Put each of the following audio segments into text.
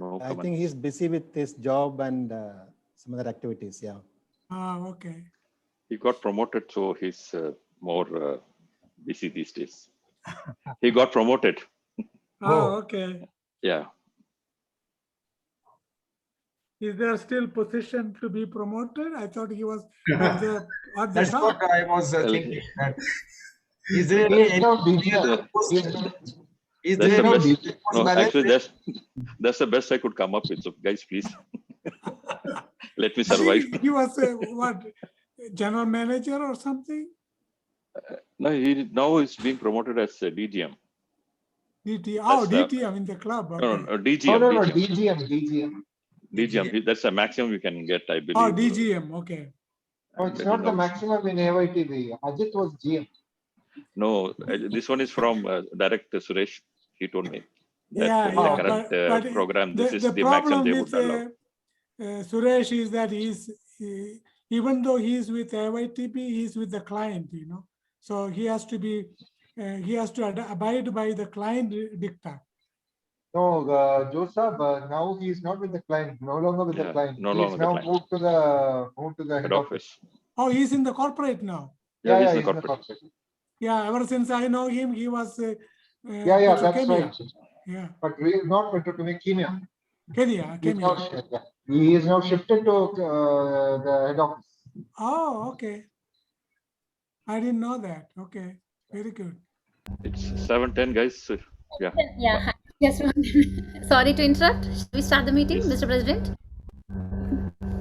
No I comment. think he's busy with his job and some other activities. Yeah. Okay. He got promoted, so he's more busy these days. He got promoted. Okay. Yeah. Is there still position to be promoted? I thought he was at the That's top. what I was Well, thinking. Is there any Is That's there the any best. No, actually, that's the best I could come up with. So, guys, please let me I survive. think he was what, general manager or something? No, he now is being promoted as a DGM. DT. Oh, That's DTM in the club. Okay. No, DGM. No, DGM. DGM. That's the maximum you can get, I believe. Oh, DGM. Okay. No, it's not the maximum in AYTV. Ajit was GM. No, this one is from direct Suresh. He told me that Yeah, in the yeah. current program, this is the maximum problem they with would allow. Suresh is that even though he's with AYTP, he's with the client, So he has to be, he has to abide by the client dicta. No, Joseph, now he is not with the client, no longer with the client. No he longer is now the client. moved to the head office. Oh, he's in the corporate now. Yeah, he's he's the corporate. Yeah, ever since I know him, he was. Yeah, that's right. Yeah. But we is not Kenya. Kenya. He is now shifted to the head office. Oh, okay. I didn't know that. Okay, very good. It's 7:10, guys. Yeah. Yeah. Yes. Sorry to interrupt. Shall we start the meeting, Please. Mr. President?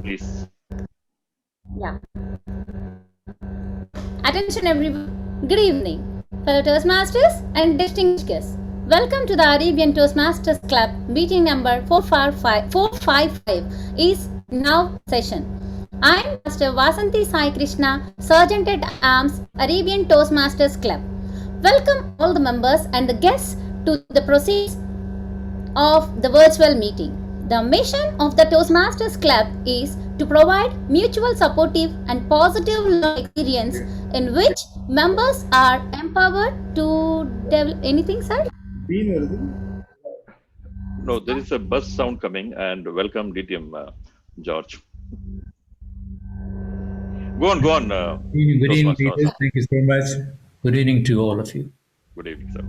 Please. Yeah. Attention, everyone. Good evening, fellow Toastmasters and distinguished guests. Welcome to the Arabian Toastmasters Club meeting number 455 is now session. I am Master Vasanthi Sai Krishna, Sergeant at Arms, Arabian Toastmasters Club. Welcome all the members and the guests to the proceedings of the virtual meeting. The mission of the Toastmasters Club is to provide mutual supportive and positive learning experience in which members are empowered to develop anything, sir? No, there is a bus sound coming, and welcome DTM, George. Go on. Good evening, leaders. Thank you so much. Good evening to all of you. Good evening, sir.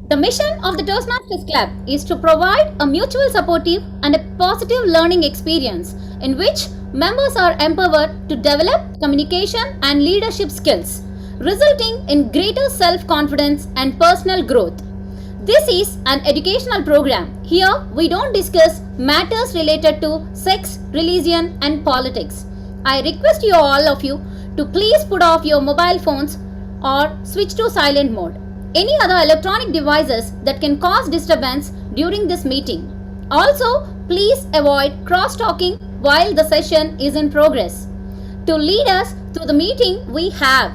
The mission of the Toastmasters Club is to provide a mutual supportive and a positive learning experience in which members are empowered to develop communication and leadership skills, resulting in greater self-confidence and personal growth. This is an educational program. Here, we don't discuss matters related to sex, religion, and politics. I request you all of you to please put off your mobile phones or switch to silent mode. Any other electronic devices that can cause disturbance during this meeting. Also, please avoid cross-talking while the session is in progress. To lead us through the meeting, we have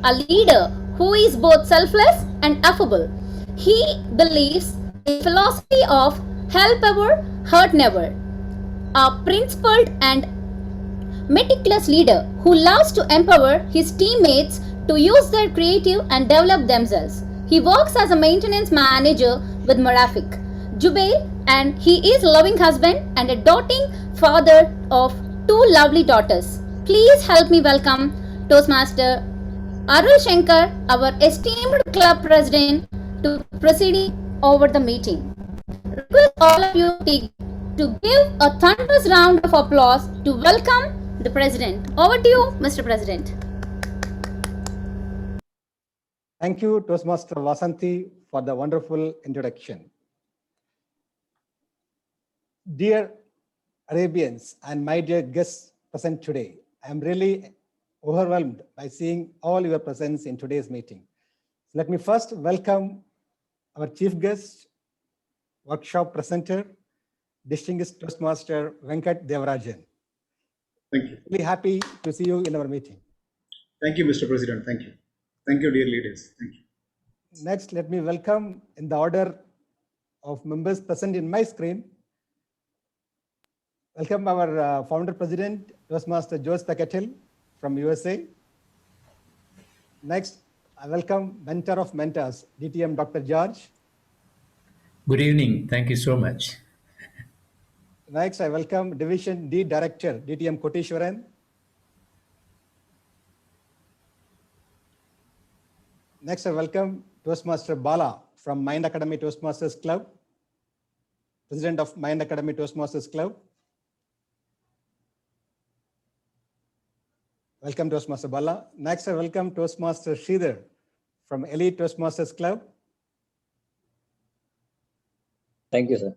a leader who is both selfless and affable. He believes in philosophy of help ever, hurt never. A principled and meticulous leader who loves to empower his teammates to use their creative and develop themselves. He works as a maintenance manager with Marafik, Jubail, and he is a loving husband and a doting father of 2 lovely daughters. Please help me welcome Toastmaster Arul Shankar, our esteemed club president, to proceeding over the meeting. Request all of you to give a thunderous round of applause to welcome the president. Over to you, Mr. President. Thank you, Toastmaster Vasanthi, for the wonderful introduction. Dear Arabians and my dear guests present today, I am really overwhelmed by seeing all your presence in today's meeting. So let me first welcome our chief guest, workshop presenter, distinguished Toastmaster Venkat Devarajan. Thank you. Really happy to see you in our meeting. Thank you, Mr. President. Thank you. Thank you, dear leaders. Thank you. Next, let me welcome in the order of members present in my screen. Welcome our founder president, Toastmaster Jose Pacatel from USA. Next, I welcome mentor of mentors, DTM Dr. George. Good evening. Thank you so much. Next, I welcome Division D Director, DTM Kotishwaran. Next, I welcome Toastmaster Bala from Mind Academy Toastmasters Club, President of Mind Academy Toastmasters Club. Welcome, Toastmaster Bala. Next, I welcome Toastmaster Sridhar from Elite Toastmasters Club. Thank you, sir.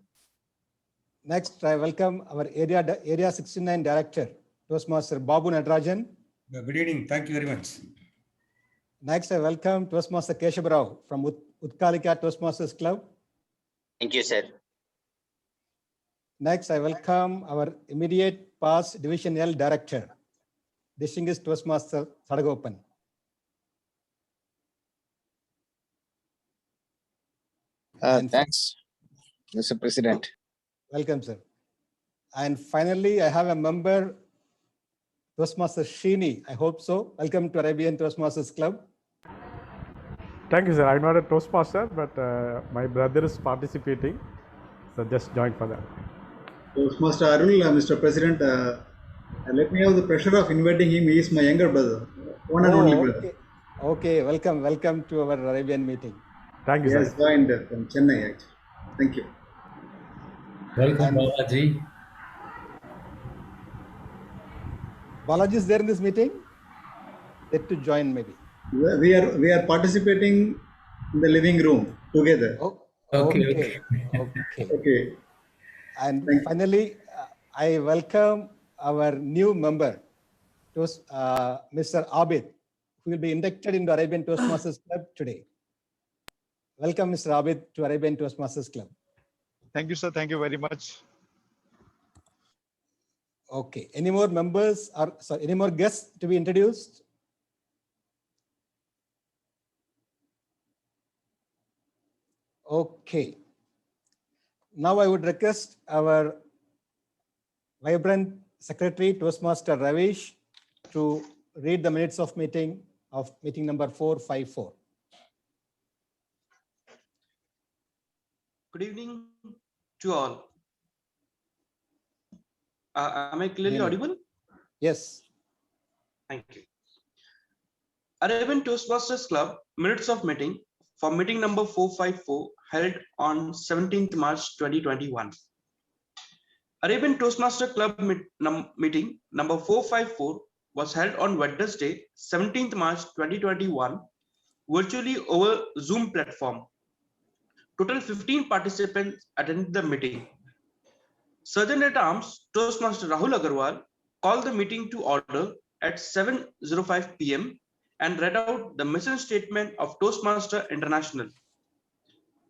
Next, I welcome our Area 69 Director, Toastmaster Babu Natarajan. Good evening. Thank you very much. Next, I welcome Toastmaster Keshav Rao from Utkalika Toastmasters Club. Thank you, sir. Next, I welcome our immediate past Division L Director, Distinguished Toastmaster Sadagopan. Thanks, Mr. President. Welcome, sir. And finally, I have a member, Toastmaster Sheeni. I hope so. Welcome to Arabian Toastmasters Club. Thank you, sir. I'm not a Toastmaster, but my brother is participating. So just join for that. Toastmaster Arul, Mr. President, let me have the pleasure of inviting him. He is my younger brother, one and only brother. Okay, welcome to our Arabian meeting. Thank you, He sir. has joined from Chennai, actually. Thank you. Welcome, Balaji. Balaji is there in this meeting? Yet to join, maybe. We are participating in the living room together. Okay. Okay. And finally, I welcome our new member, Mr. Abid, who will be inducted into Arabian Toastmasters Club today. Welcome, Mr. Abid, to Arabian Toastmasters Club. Thank you, sir. Thank you very much. Okay. Any more members or any more guests to be introduced? Okay. Now I would request our vibrant secretary, Toastmaster Ravish, to read the minutes of meeting number 454. Good evening to all. Am I clearly audible? Yes. Thank you. Arabian Toastmasters Club minutes of meeting for meeting number 454 held on 17th March 2021. Arabian Toastmaster Club meeting number 454 was held on Wednesday, 17th March 2021, virtually over Zoom platform. Total 15 participants attended the meeting. Sergeant at Arms Toastmaster Rahul Agarwal called the meeting to order at 7:05 p.m. and read out the mission statement of Toastmaster International.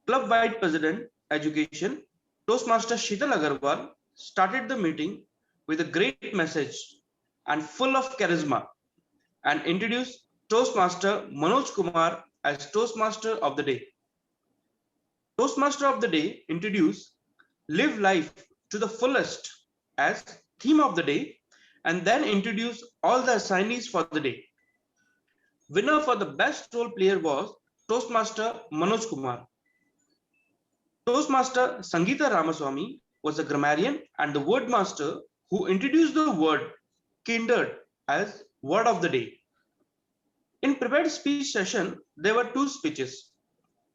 Club-wide President Education Toastmaster Sheetal Agarwal started the meeting with a great message and full of charisma and introduced Toastmaster Manoj Kumar as Toastmaster of the Day. Toastmaster of the Day introduced Live Life to the Fullest as theme of the day and then introduced all the assignees for the day. Winner for the best role player was Toastmaster Manoj Kumar. Toastmaster Sangeeta Ramaswamy was a grammarian and the word master who introduced the word kindred as word of the day. In prepared speech session, there were 2 speeches.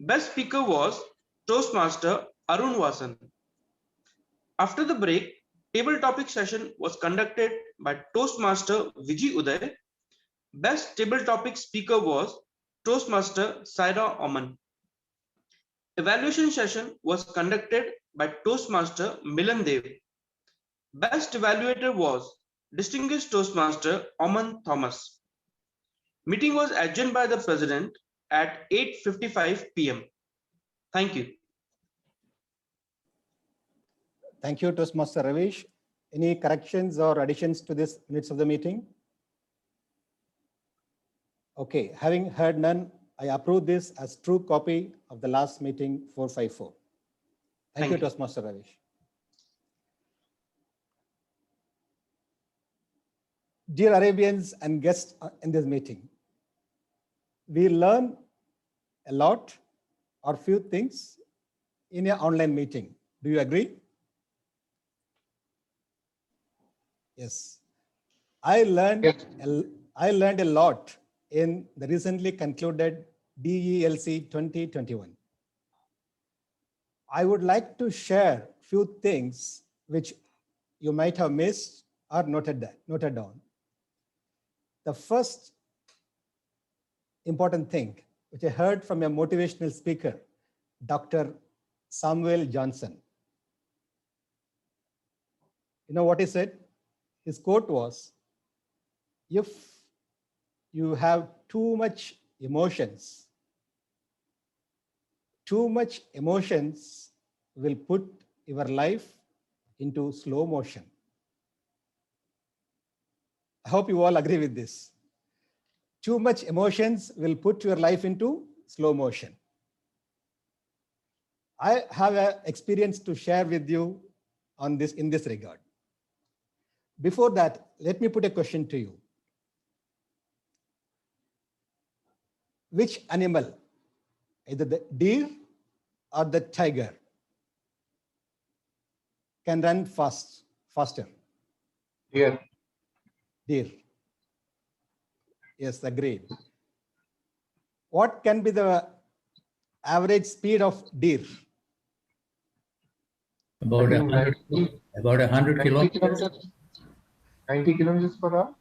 Best speaker was Toastmaster Arun Vasan. After the break, table topic session was conducted by Toastmaster Vijay Uday. Best table topic speaker was Toastmaster Saira Oman. Evaluation session was conducted by Toastmaster Milan Dev. Best evaluator was Distinguished Toastmaster Oman Thomas. Meeting was adjourned by the President at 8:55 p.m. Thank you. Thank you, Toastmaster Ravish. Any corrections or additions to this minutes of the meeting? Okay, having heard none, I approve this as true copy of the last meeting 454. Thank you, Toastmaster Ravish. Dear Arabians and guests in this meeting, we learn a lot or few things in an online meeting. Do you agree? Yes. I learned a lot in the recently concluded DELC 2021. I would like to share few things which you might have missed or noted down. The first important thing which I heard from a motivational speaker, Dr. Samuel Johnson. You know what he said? His quote was, if you have too much emotions will put your life into slow motion. I hope you all agree with this. Too much emotions will put your life into slow motion. I have an experience to share with you on this in this regard. Before that, let me put a question to you. Which animal, either the deer or the tiger, can run faster? Deer. Deer. Yes, agreed. What can be the average speed of deer? About 100 kilometers. 90 kilometers per hour?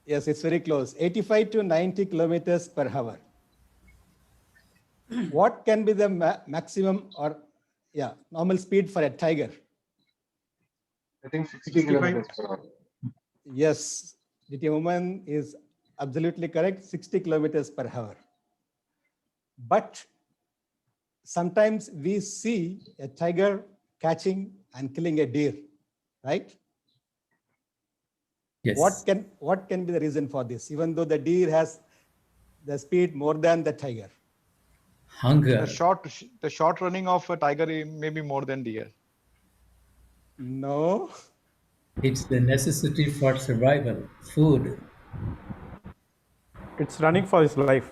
Yes, it's very close. 85 to 90 kilometers per hour. What can be the maximum or normal speed for a tiger? I think 60 kilometers per hour. Yes, the woman is absolutely correct, 60 kilometers per hour. But sometimes we see a tiger catching and killing a deer, right? Yes. What can be the reason for this, even though the deer has the speed more than the tiger? Hunger. The short running of a tiger may be more than deer. No. It's the necessity for survival, food. It's running for his life.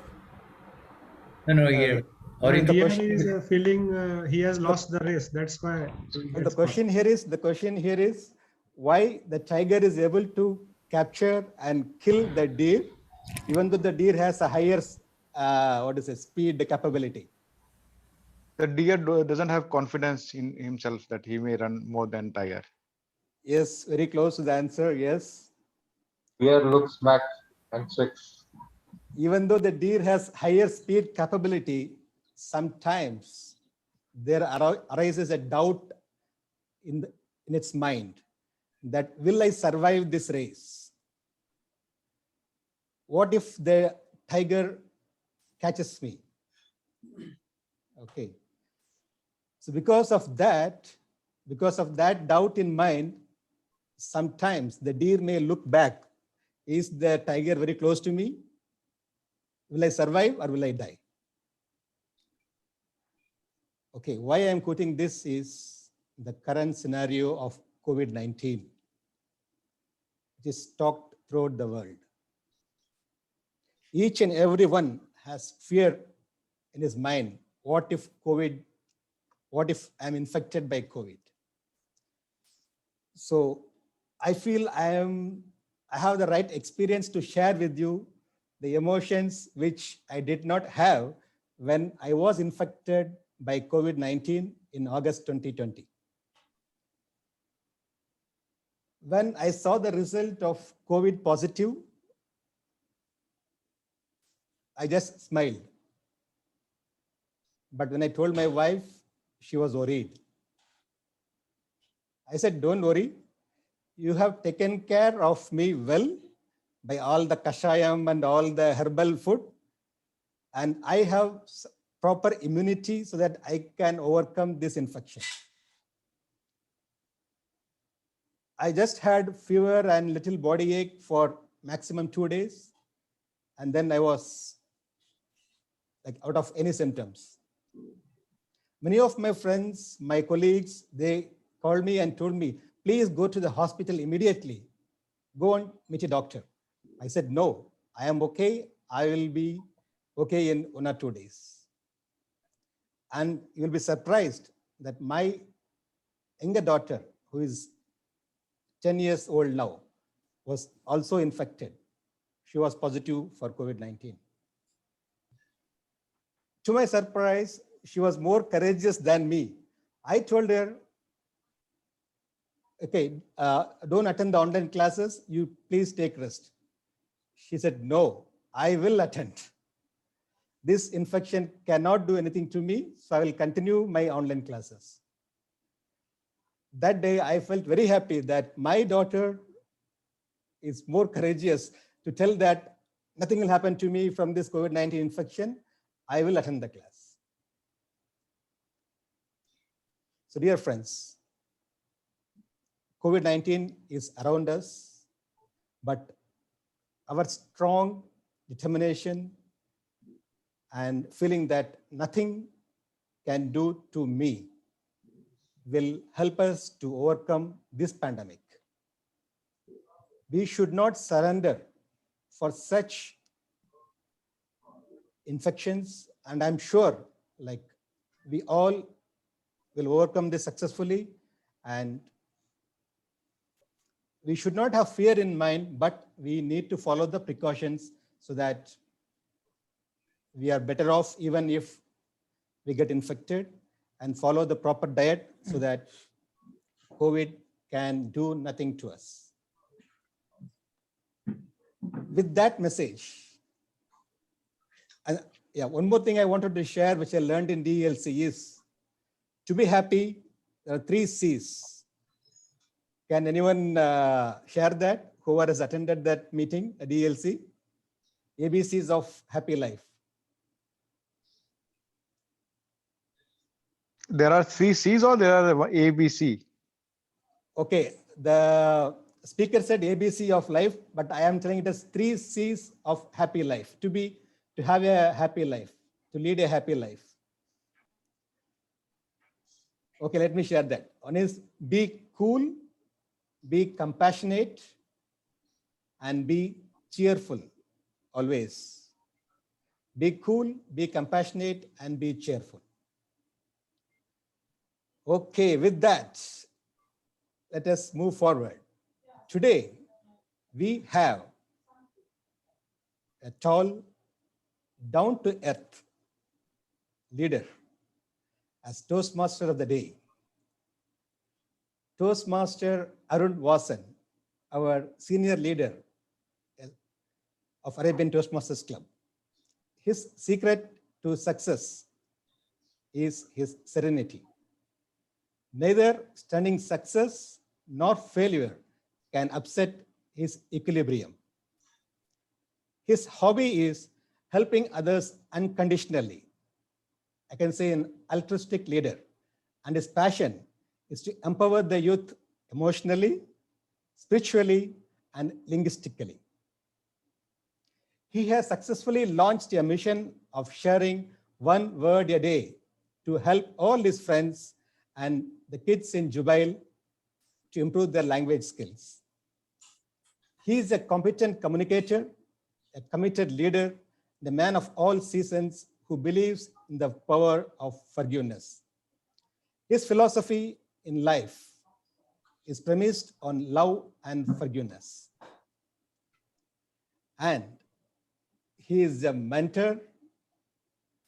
No, here. Or the question is feeling he has lost the race. That's why. The question here is why the tiger is able to capture and kill the deer, even though the deer has a higher speed capability. The deer doesn't have confidence in himself that he may run more than tiger. Yes, very close to the answer. Yes. Deer looks back and checks. Even though the deer has higher speed capability, sometimes there arises a doubt in its mind that will I survive this race? What if the tiger catches me? Okay. So because of that doubt in mind, sometimes the deer may look back. Is the tiger very close to me? Will I survive or will I die? Okay, why I am quoting this is the current scenario of COVID-19, which is talked throughout the world. Each and every one has fear in his mind. What if I'm infected by COVID? So I feel I have the right experience to share with you the emotions which I did not have when I was infected by COVID-19 in August 2020. When I saw the result of COVID positive, I just smiled. But when I told my wife, she was worried. I said, don't worry. You have taken care of me well by all the kashayam and all the herbal food. And I have proper immunity so that I can overcome this infection. I just had fever and little body ache for maximum 2 days. And then I was like out of any symptoms. Many of my friends, my colleagues, they called me and told me, please go to the hospital immediately. Go and meet a doctor. I said, no, I am okay. I will be okay in 1 or 2 days. And you'll be surprised that my younger daughter, who is 10 years old now, was also infected. She was positive for COVID-19. To my surprise, she was more courageous than me. I told her, okay, don't attend the online classes, you please take rest. She said, no, I will attend. This infection cannot do anything to me, so I will continue my online classes. That day, I felt very happy that my daughter is more courageous to tell that nothing will happen to me from this COVID-19 infection. I will attend the class. So dear friends, COVID-19 is around us, but our strong determination and feeling that nothing can do to me will help us to overcome this pandemic. We should not surrender for such infections, and I'm sure like we all will overcome this successfully, and we should not have fear in mind, but we need to follow the precautions so that we are better off even if we get infected, and follow the proper diet so that COVID can do nothing to us. With that message, and yeah, one more thing I wanted to share, which I learned in DLC, is to be happy, there are 3 C's. Can anyone share that? Whoever has attended that meeting, a DLC? ABCs of happy life. There are 3 C's or there are ABC? Okay, the speaker said ABC of life, but I am telling it as 3 C's of happy life. To have a happy life, to lead a happy life. Okay, let me share that. One is be cool, be compassionate, and be cheerful always. Be cool, be compassionate, and be cheerful. Okay, with that, let us move forward. Today, we have a tall, down-to-earth leader as Toastmaster of the day. Toastmaster Arun Vasan, our senior leader of Arabian Toastmasters Club. His secret to success is his serenity. Neither stunning success nor failure can upset his equilibrium. His hobby is helping others unconditionally. I can say an altruistic leader. And his passion is to empower the youth emotionally, spiritually, and linguistically. He has successfully launched a mission of sharing 1 word a day to help all his friends and the kids in Jubail to improve their language skills. He is a competent communicator, a committed leader, the man of all seasons who believes in the power of forgiveness. His philosophy in life is premised on love and forgiveness. And he is a mentor,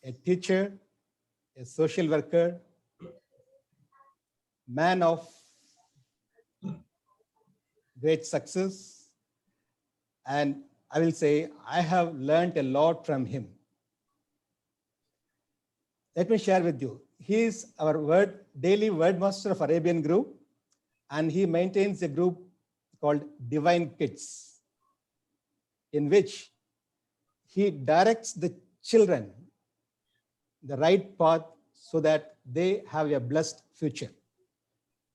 a teacher, a social worker, man of great success. And I will say, I have learned a lot from him. Let me share with you. He is our daily word master of Arabian group, and he maintains a group called Divine Kids, in which he directs the children the right path so that they have a blessed future.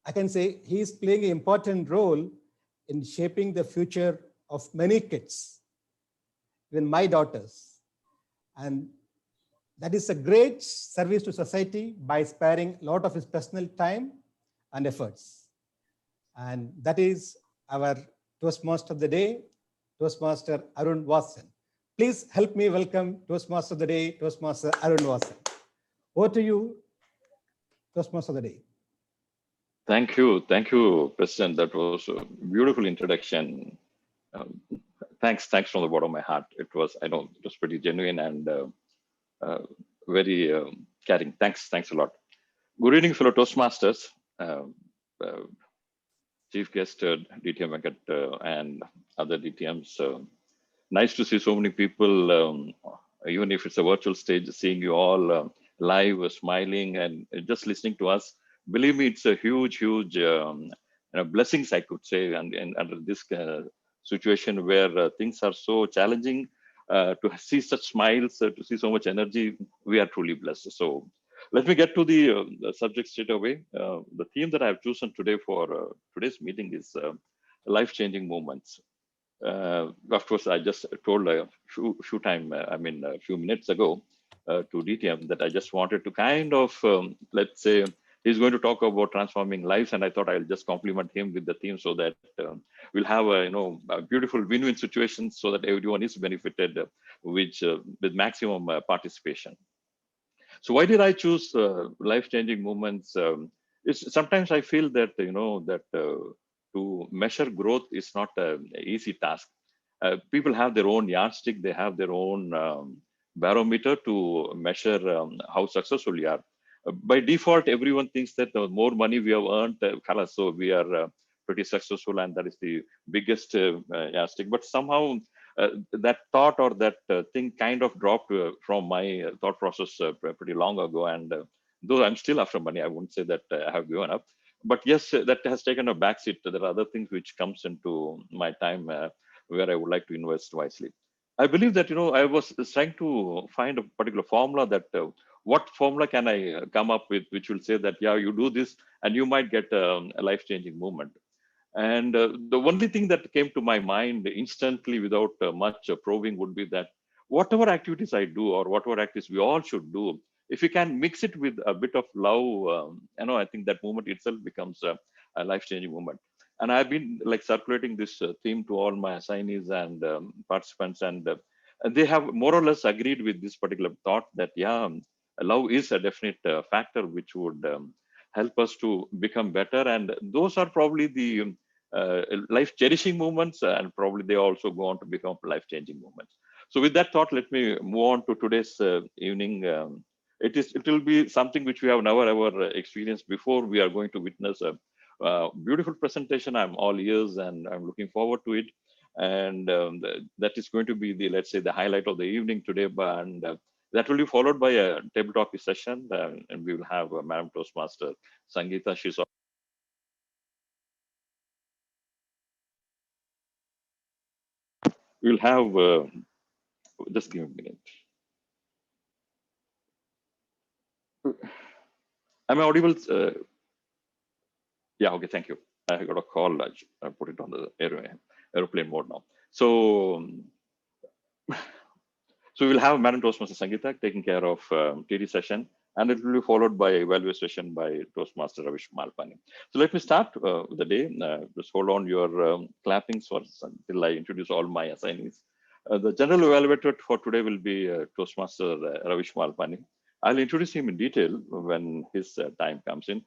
I can say he is playing an important role in shaping the future of many kids, even my daughters. And that is a great service to society by sparing a lot of his personal time and efforts. And that is our Toastmaster of the day, Toastmaster Arun Vasan. Please help me welcome Toastmaster of the day, Toastmaster Arun Vasan. Over to you, Toastmaster of the Day. Thank you, President. That was a beautiful introduction. Um, thanks from the bottom of my heart. It was, I know, it was pretty genuine and very caring. Thanks a lot. Good evening, fellow Toastmasters, uh, Chief Guest DTM Venkat and other DTMs. Nice to see so many people, even if it's a virtual stage, seeing you all live, smiling, and just listening to us. Believe me, it's a huge blessings, I could say, and under this situation where things are so challenging, to see such smiles, to see so much energy, we are truly blessed. So let me get to the subject straight away. The theme that I have chosen today for today's meeting is life-changing moments. Of course, I just told a few minutes ago to DTM that I just wanted to kind of, let's say, he's going to talk about transforming lives, and I thought I'll just compliment him with the theme so that we'll have a beautiful win-win situation so that everyone is benefited, with maximum participation. So why did I choose life-changing moments? It's sometimes I feel that to measure growth is not an easy task. People have their own yardstick; they have their own barometer to measure how successful you are. By default, everyone thinks that the more money we have earned, so we are pretty successful, and that is the biggest yardstick. But somehow that thought or that thing kind of dropped from my thought process pretty long ago. And though I'm still after money, I wouldn't say that I have given up. But yes, that has taken a backseat. There are other things which comes into my time where I would like to invest wisely. I believe that, I was trying to find a particular formula that what formula can I come up with, which will say that, yeah, you do this and you might get a life-changing moment. And the only thing that came to my mind instantly without much probing would be that whatever activities I do or whatever activities we all should do, if we can mix it with a bit of love, I think that moment itself becomes a life-changing moment. And I've been like circulating this theme to all my assignees and participants, and they have more or less agreed with this particular thought that, yeah, love is a definite factor which would help us to become better. And those are probably the life cherishing moments, and probably they also go on to become life changing moments. So with that thought, let me move on to today's evening. It will be something which we have never ever experienced before. We are going to witness a beautiful presentation. I'm all ears and I'm looking forward to it. And that is going to be the, let's say, the highlight of the evening today. And that will be followed by a table talk session, and we will have Madam Toastmaster Sangeeta. We'll have, just give me a minute. Am I audible? Yeah, okay, thank you. I got a call. I put it on the aeroplane mode now. So we'll have Madam Toastmaster Sangeeta taking care of TD session, and it will be followed by evaluation session by Toastmaster Ravish Malpani. So let me start the day. Just hold on your clappings until I introduce all my assignees. The general evaluator for today will be Toastmaster Ravish Malpani. I'll introduce him in detail when his time comes in.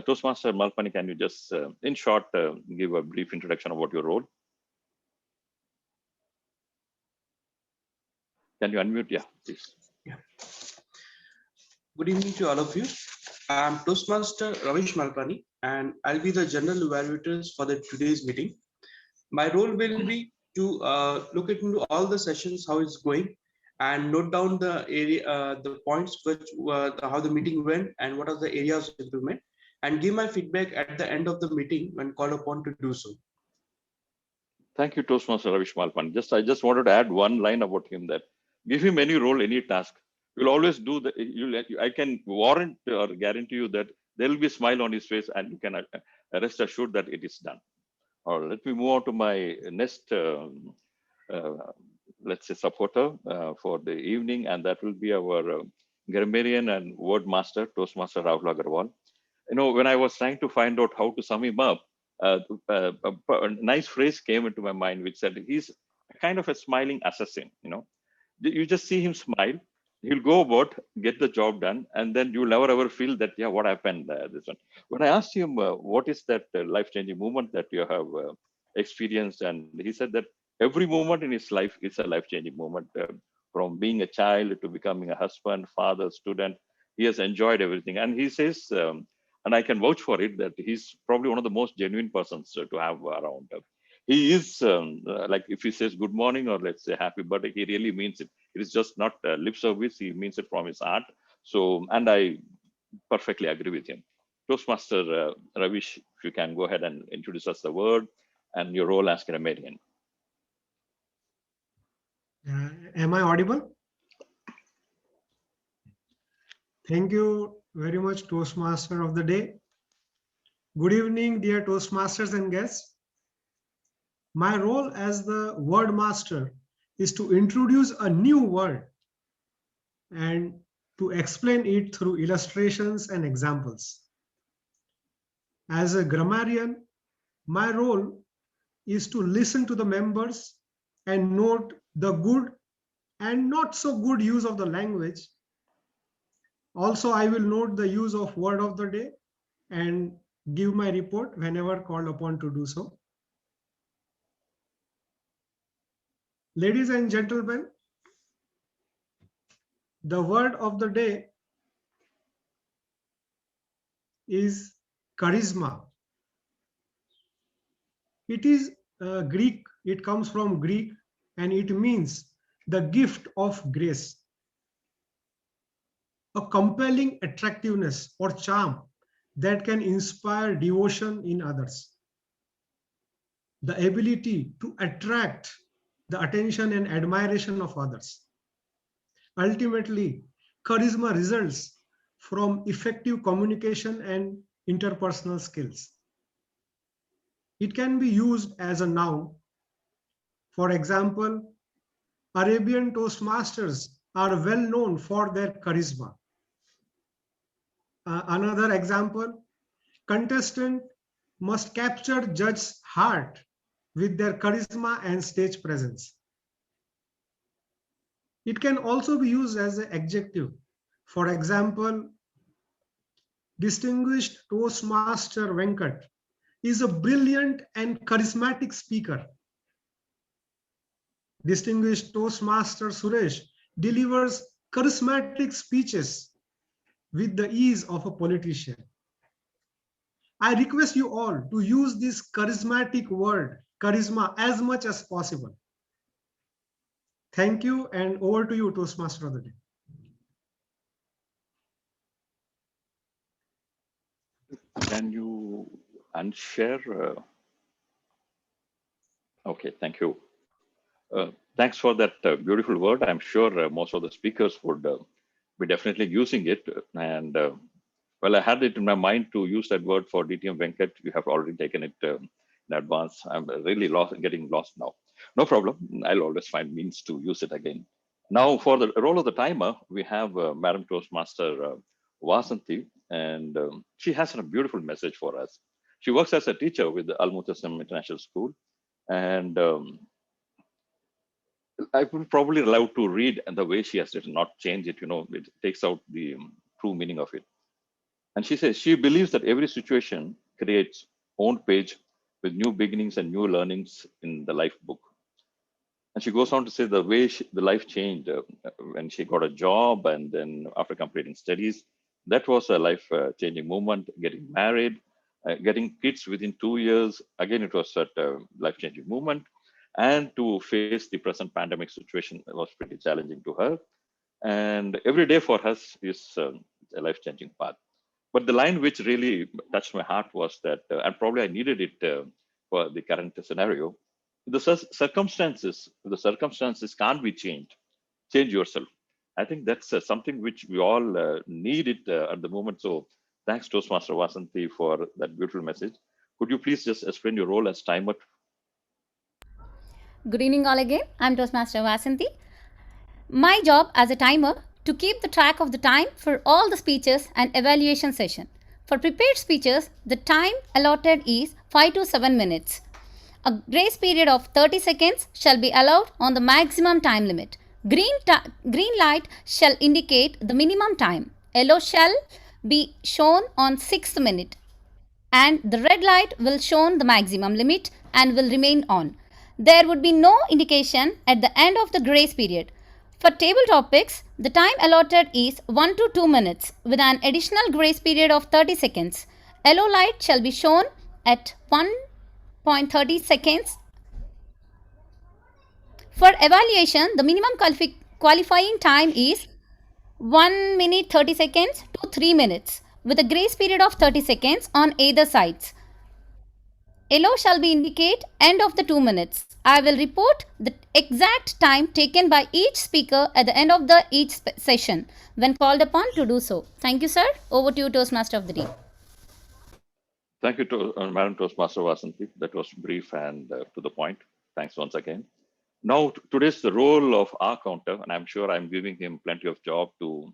Toastmaster Malpani, can you just, in short, give a brief introduction about your role? Can you unmute? Yeah, please. Yeah. Good evening to all of you. I'm Toastmaster Ravish Malpani, and I'll be the general evaluators for today's meeting. My role will be to look into all the sessions, how it's going, and note down the area, the points which how the meeting went and what are the areas of improvement, and give my feedback at the end of the meeting when called upon to do so. Thank you, Toastmaster Ravish Malpan. I just wanted to add one line about him, that give him any role, any task. You'll always do the. I can warrant or guarantee you that there will be a smile on his face, and you can rest assured that it is done. All right, let me move on to my next, let's say, supporter for the evening, and that will be our grammarian and word master, Toastmaster Rahul Agarwal. When I was trying to find out how to sum him up, a nice phrase came into my mind, which said he's kind of a smiling assassin. You just see him smile, he'll go about, get the job done, and then you'll never ever feel that, yeah, what happened this one. When I asked him, what is that life-changing moment that you have experienced, and he said that every moment in his life is a life-changing moment. From being a child to becoming a husband, father, student, he has enjoyed everything. And he says, and I can vouch for it, that he's probably one of the most genuine persons to have around. He is like, if he says good morning or let's say happy birthday, he really means it. It is just not lip service. He means it from his heart. So, and I perfectly agree with him. Toastmaster Ravish, if you can go ahead and introduce us the word and your role as grammarian. Am I audible? Thank you very much, Toastmaster of the day. Good evening, dear Toastmasters and guests. My role as the word master is to introduce a new word and to explain it through illustrations and examples. As a grammarian, my role is to listen to the members and note the good and not so good use of the language. Also, I will note the use of word of the day and give my report whenever called upon to do so. Ladies and gentlemen, the word of the day is charisma. It is Greek, it comes from Greek, and it means the gift of grace, a compelling attractiveness or charm that can inspire devotion in others. The ability to attract the attention and admiration of others. Ultimately, charisma results from effective communication and interpersonal skills. It can be used as a noun. For example, Arabian Toastmasters are well known for their charisma. Another example, contestant must capture judge's heart with their charisma and stage presence. It can also be used as an adjective. For example, distinguished Toastmaster Venkat is a brilliant and charismatic speaker. Distinguished Toastmaster Suresh delivers charismatic speeches with the ease of a politician. I request you all to use this charismatic word, charisma, as much as possible. Thank you, and over to you, Toastmaster of the day. Can you unshare? Okay, thank you. Thanks for that beautiful word. I'm sure most of the speakers would be definitely using it. And well, I had it in my mind to use that word for DTM Venkat. You have already taken it in advance. I'm really getting lost now. No problem. I'll always find means to use it again. Now, for the role of the timer, we have Madam Toastmaster Vasanthi, and she has a beautiful message for us. She works as a teacher with the Al Mutassim International School, and I would probably love to read the way she has written, not change it. It takes out the true meaning of it. And she says she believes that every situation creates own page with new beginnings and new learnings in the life book. And she goes on to say the way the life changed when she got a job, and then after completing studies, that was a life-changing moment. Getting married, getting kids within 2 years, again, it was a life-changing moment. And to face the present pandemic situation was pretty challenging to her. And every day for us is a life-changing path. But the line which really touched my heart was that, and probably I needed it for the current scenario, the circumstances can't be changed. Change yourself. I think that's something which we all need it at the moment. So thanks, Toastmaster Vasanthi, for that beautiful message. Could you please just explain your role as timer? Good evening all again. I'm Toastmaster Vasanthi. My job as a timer to keep the track of the time for all the speeches and evaluation session. For prepared speeches, the time allotted is 5 to 7 minutes. A grace period of 30 seconds shall be allowed on the maximum time limit. Green light shall indicate the minimum time. Yellow shall be shown on 6th minute, and the red light will show the maximum limit and will remain on. There would be no indication at the end of the grace period. For table topics, the time allotted is 1 to 2 minutes with an additional grace period of 30 seconds. Yellow light shall be shown at 1.30 seconds. For evaluation, the minimum qualifying time is 1 minute 30 seconds to 3 minutes with a grace period of 30 seconds on either sides. Yellow shall be indicate end of the 2 minutes. I will report the exact time taken by each speaker at the end of each session when called upon to do so. Thank you, sir. Over to you, Toastmaster of the day. Thank you to Madam Toastmaster Vasanthi. That was brief and to the point. Thanks once again. Now, today's the role of our counter, and I'm sure I'm giving him plenty of job to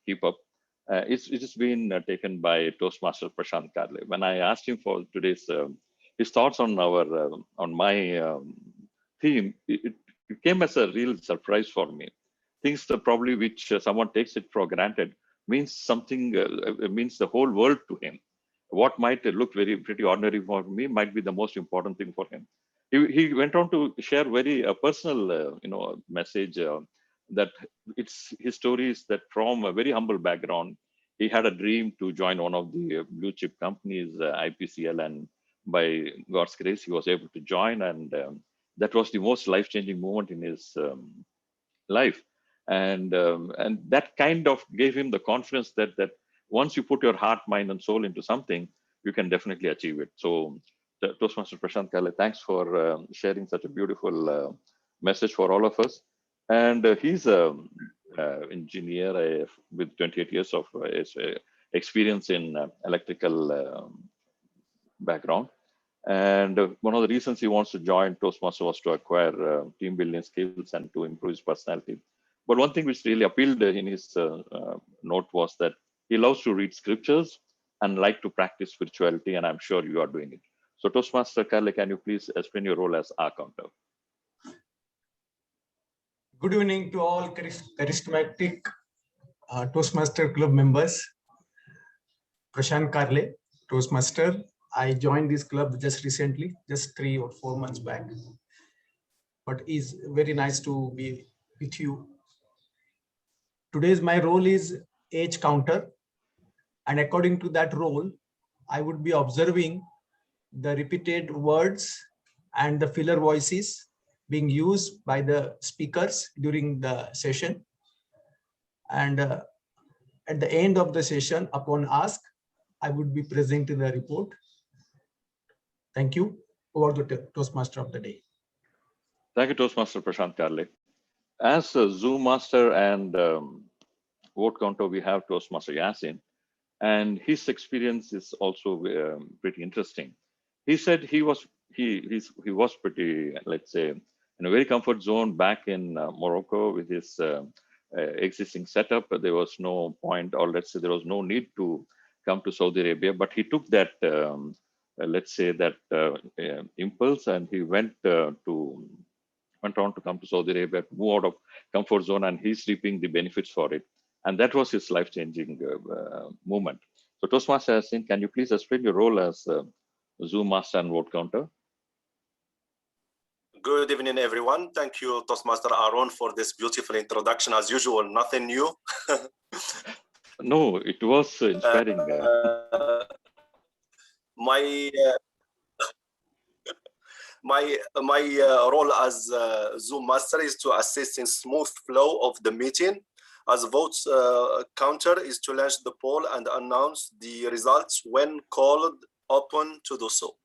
keep up. It has been taken by Toastmaster Prashant Karle. When I asked him for today's his thoughts on my theme, it came as a real surprise for me. Things that probably which someone takes it for granted means something, means the whole world to him. What might look pretty ordinary for me might be the most important thing for him. He went on to share very personal, message that his stories that from a very humble background, he had a dream to join one of the blue chip companies, IPCL, and by God's grace, he was able to join, and that was the most life-changing moment in his life, and that kind of gave him the confidence that once you put your heart, mind, and soul into something, you can definitely achieve it. So, Toastmaster Prashant Karle, thanks for sharing such a beautiful message for all of us. And he's an engineer with 28 years of experience in electrical background. And one of the reasons he wants to join Toastmaster was to acquire team building skills and to improve his personality. But one thing which really appealed in his note was that he loves to read scriptures and like to practice spirituality, and I'm sure you are doing it. So Toastmaster Karle, can you please explain your role as our counter? Good evening to all charismatic Toastmaster Club members. Prashant Karle, Toastmaster. I joined this club just recently, just 3 or 4 months back. But it's very nice to be with you. Today's my role is age counter. And according to that role, I would be observing the repeated words and the filler voices being used by the speakers during the session. And at the end of the session, upon ask, I would be presenting the report. Thank you. Over to Toastmaster of the day. Thank you, Toastmaster Prashant Karle. As a Zoom master and vote counter, we have Toastmaster Yasin, and his experience is also pretty interesting. He said he was pretty, let's say, in a very comfort zone back in Morocco with his existing setup. There was no point, or let's say there was no need to come to Saudi Arabia, but he took that let's say that impulse, and he went on to come to Saudi Arabia, move out of comfort zone, and he's reaping the benefits for it. And that was his life-changing moment. So Toastmaster Yasin, can you please explain your role as Zoom master and vote counter? Good evening, everyone. Thank you, Toastmaster Aaron, for this beautiful introduction. As usual, nothing new. No, it was inspiring. My role as Zoom master is to assist in smooth flow of the meeting. As votes counter is to launch the poll and announce the results when called upon to do so.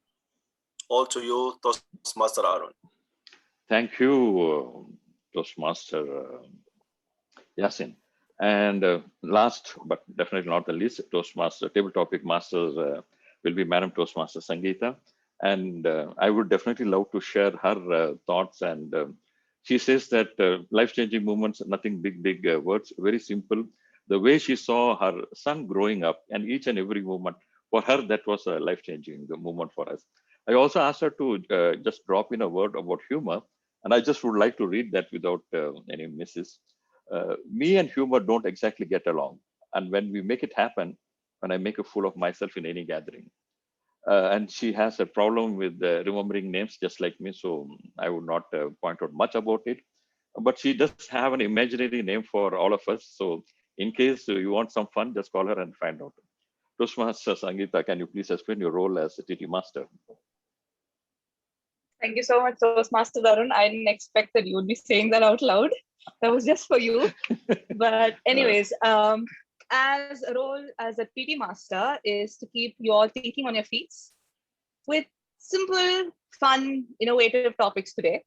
All to you, Toastmaster Aaron. Thank you, Toastmaster Yasin. And last but definitely not the least, Toastmaster Table Topic Masters will be Madam Toastmaster Sangeeta. And I would definitely love to share her thoughts. And she says that life-changing moments, nothing big words, very simple. The way she saw her son growing up, and each and every moment, for her, that was a life-changing moment for us. I also asked her to just drop in a word about humor. And I just would like to read that without any misses. Me and humor don't exactly get along. And when we make it happen, when I make a fool of myself in any gathering, and she has a problem with remembering names just like me, so I would not point out much about it. But she does have an imaginary name for all of us. So in case you want some fun, just call her and find out. Toastmaster Sangeeta, can you please explain your role as a TT Master? Thank you so much, Toastmaster Arun. I didn't expect that you would be saying that out loud. That was just for you. But anyways, as a role as a PT Master is to keep you all thinking on your feet with simple, fun, innovative topics today.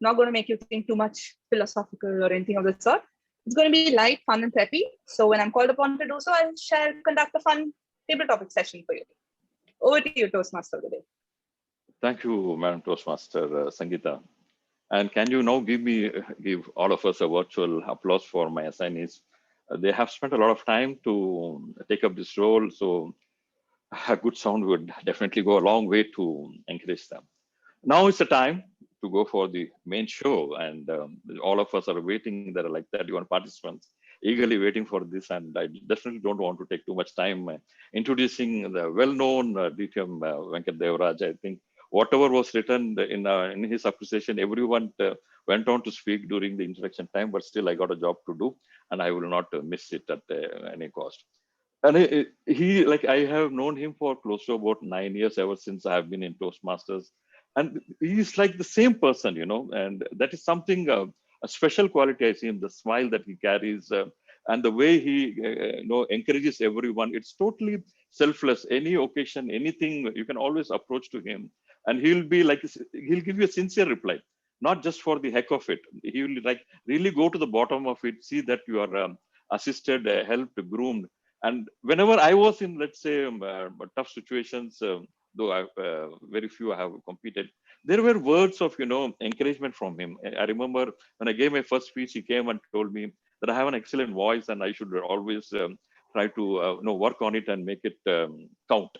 Not going to make you think too much philosophical or anything of the sort. It's going to be light, fun, and peppy. So when I'm called upon to do so, I shall conduct a fun table topic session for you. Over to you, Toastmaster of the day. Thank you, Madam Toastmaster Sangeeta. And can you now give all of us a virtual applause for my assignees? They have spent a lot of time to take up this role, so a good sound would definitely go a long way to encourage them. Now is the time to go for the main show, and all of us are waiting there like 31 participants eagerly waiting for this, and I definitely don't want to take too much time introducing the well-known DTM Venkat Devaraj. I think whatever was written in his appreciation, everyone went on to speak during the introduction time, but still I got a job to do, and I will not miss it at any cost. And he, like, I have known him for close to about 9 years, ever since I have been in Toastmasters. And he's like the same person, and that is something, a special quality I see him, the smile that he carries, and the way he, encourages everyone. It's totally selfless. Any occasion, anything, you can always approach to him. And he'll be like, he'll give you a sincere reply, not just for the heck of it. He will like really go to the bottom of it, see that you are assisted, helped, groomed. And whenever I was in, let's say, tough situations, though very few I have competed, there were words of, encouragement from him. I remember when I gave my first speech, he came and told me that I have an excellent voice and I should always try to work on it and make it count.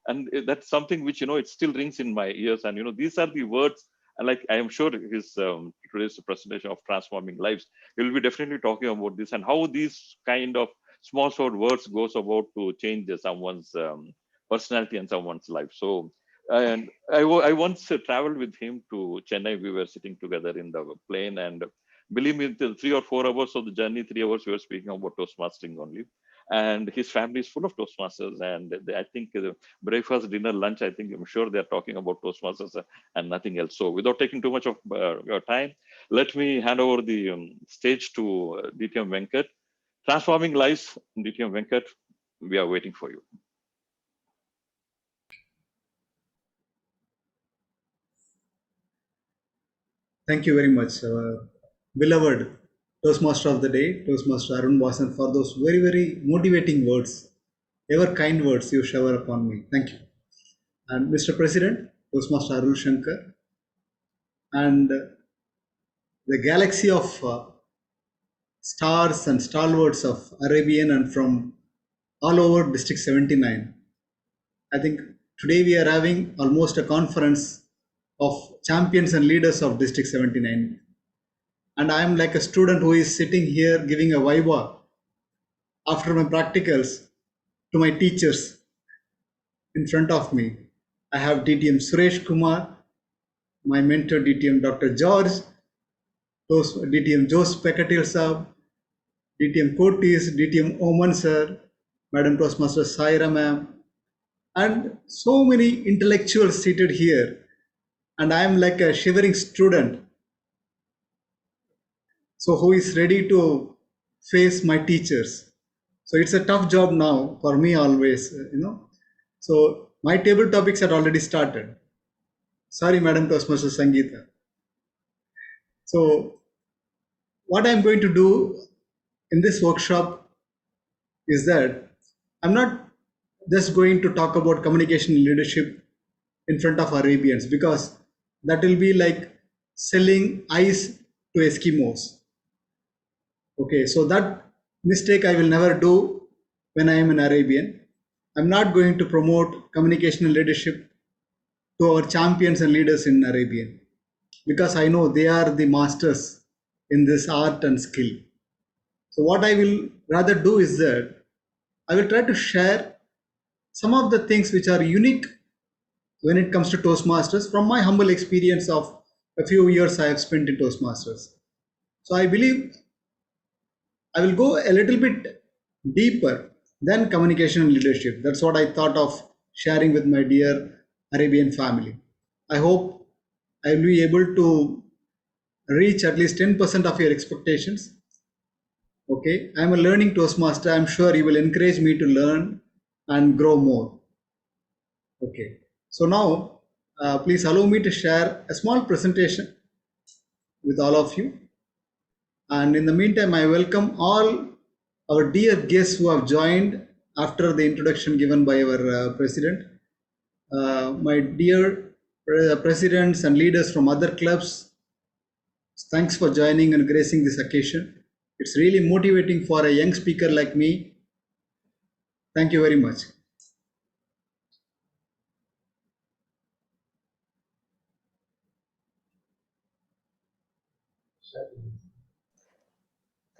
And that's something which, it still rings in my ears. And, these are the words, and like I am sure his today's presentation of transforming lives, he'll be definitely talking about this and how these kind of small short words goes about to change someone's personality and someone's life. So, and I once traveled with him to Chennai. We were sitting together in the plane, and believe me, the 3 or 4 hours of the journey, 3 hours we were speaking about Toastmastering only. And his family is full of Toastmasters, and I think breakfast, dinner, lunch, I think I'm sure they're talking about Toastmasters and nothing else. So without taking too much of your time, let me hand over the stage to DTM Venkat. Transforming lives, DTM Venkat, we are waiting for you. Thank you very much, beloved Toastmaster of the day, Toastmaster Arun Vasan, for those very, very motivating words, ever kind words you shower upon me. Thank you. And Mr. President, Toastmaster Arul Shankar, and the galaxy of stars and stalwarts of Arabian and from all over District 79. I think today we are having almost a conference of champions and leaders of District 79. And I am like a student who is sitting here giving a viva after my practicals to my teachers in front of me. I have DTM Suresh Kumar, my mentor DTM Dr. George, DTM Jose Pekatil Saab, DTM Kotis, DTM Oman sir, Madam Toastmaster Saira ma'am, and so many intellectuals seated here. And I am like a shivering student, so who is ready to face my teachers. So it's a tough job now for me always, So my table topics had already started. Sorry, Madam Toastmaster Sangeeta. So what I'm going to do in this workshop is that I'm not just going to talk about communication leadership in front of Arabians, because that will be like selling ice to Eskimos. Okay, so that mistake I will never do when I am an Arabian. I'm not going to promote communication and leadership to our champions and leaders in Arabian. because I know they are the masters in this art and skill. So what I will rather do is that I will try to share some of the things which are unique when it comes to Toastmasters from my humble experience of a few years I have spent in Toastmasters. So I believe I will go a little bit deeper than communication and leadership. That's what I thought of sharing with my dear Arabian family. I hope I will be able to reach at least 10% of your expectations. Okay, I'm a learning Toastmaster. I'm sure you will encourage me to learn and grow more. Okay, so now please allow me to share a small presentation with all of you. And in the meantime, I welcome all our dear guests who have joined after the introduction given by our president. My dear presidents and leaders from other clubs, thanks for joining and gracing this occasion. It's really motivating for a young speaker like me. Thank you very much.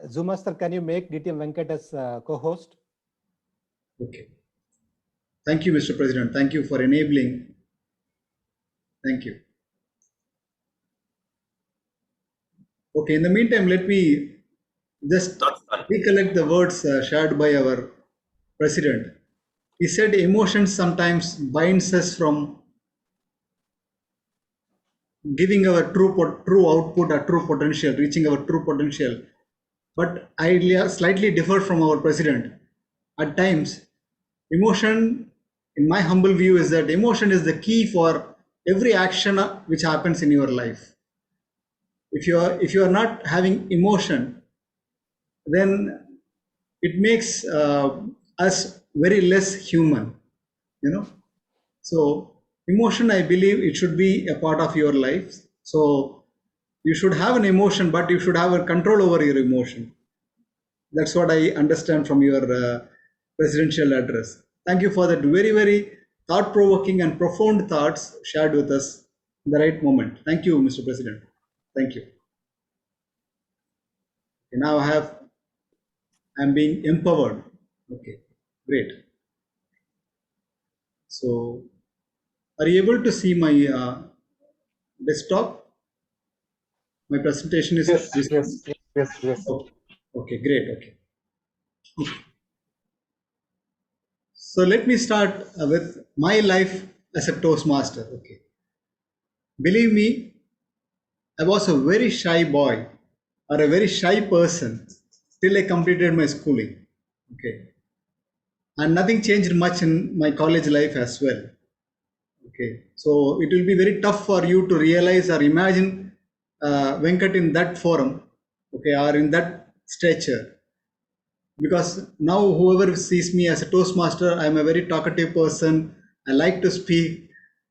Zoom Master, can you make DTM Venkat as co-host? Okay. Thank you, Mr. President. Thank you for enabling. Thank you. Okay, in the meantime, let me just recollect the words shared by our president. He said emotions sometimes binds us from giving our true output or true potential, reaching our true potential. But I slightly differ from our president. At times, emotion, in my humble view, is that emotion is the key for every action which happens in your life. If you are not having emotion, then it makes us very less human, you know. So emotion, I believe it should be a part of your life. So you should have an emotion, but you should have a control over your emotion. That's what I understand from your presidential address. Thank you for that very, very thought-provoking and profound thoughts shared with us in the right moment. Thank you, Mr. President. Thank you. Okay, now I'm being empowered. Okay, great. So, are you able to see my desktop? My presentation is visible. Yes. Oh, okay, great. Okay. So let me start with my life as a Toastmaster. Okay. Believe me, I was a very shy boy or a very shy person till I completed my schooling. Okay. And nothing changed much in my college life as well. Okay. So it will be very tough for you to realize or imagine Venkat in that forum, okay, or in that stature. Because now whoever sees me as a Toastmaster, I'm a very talkative person. I like to speak.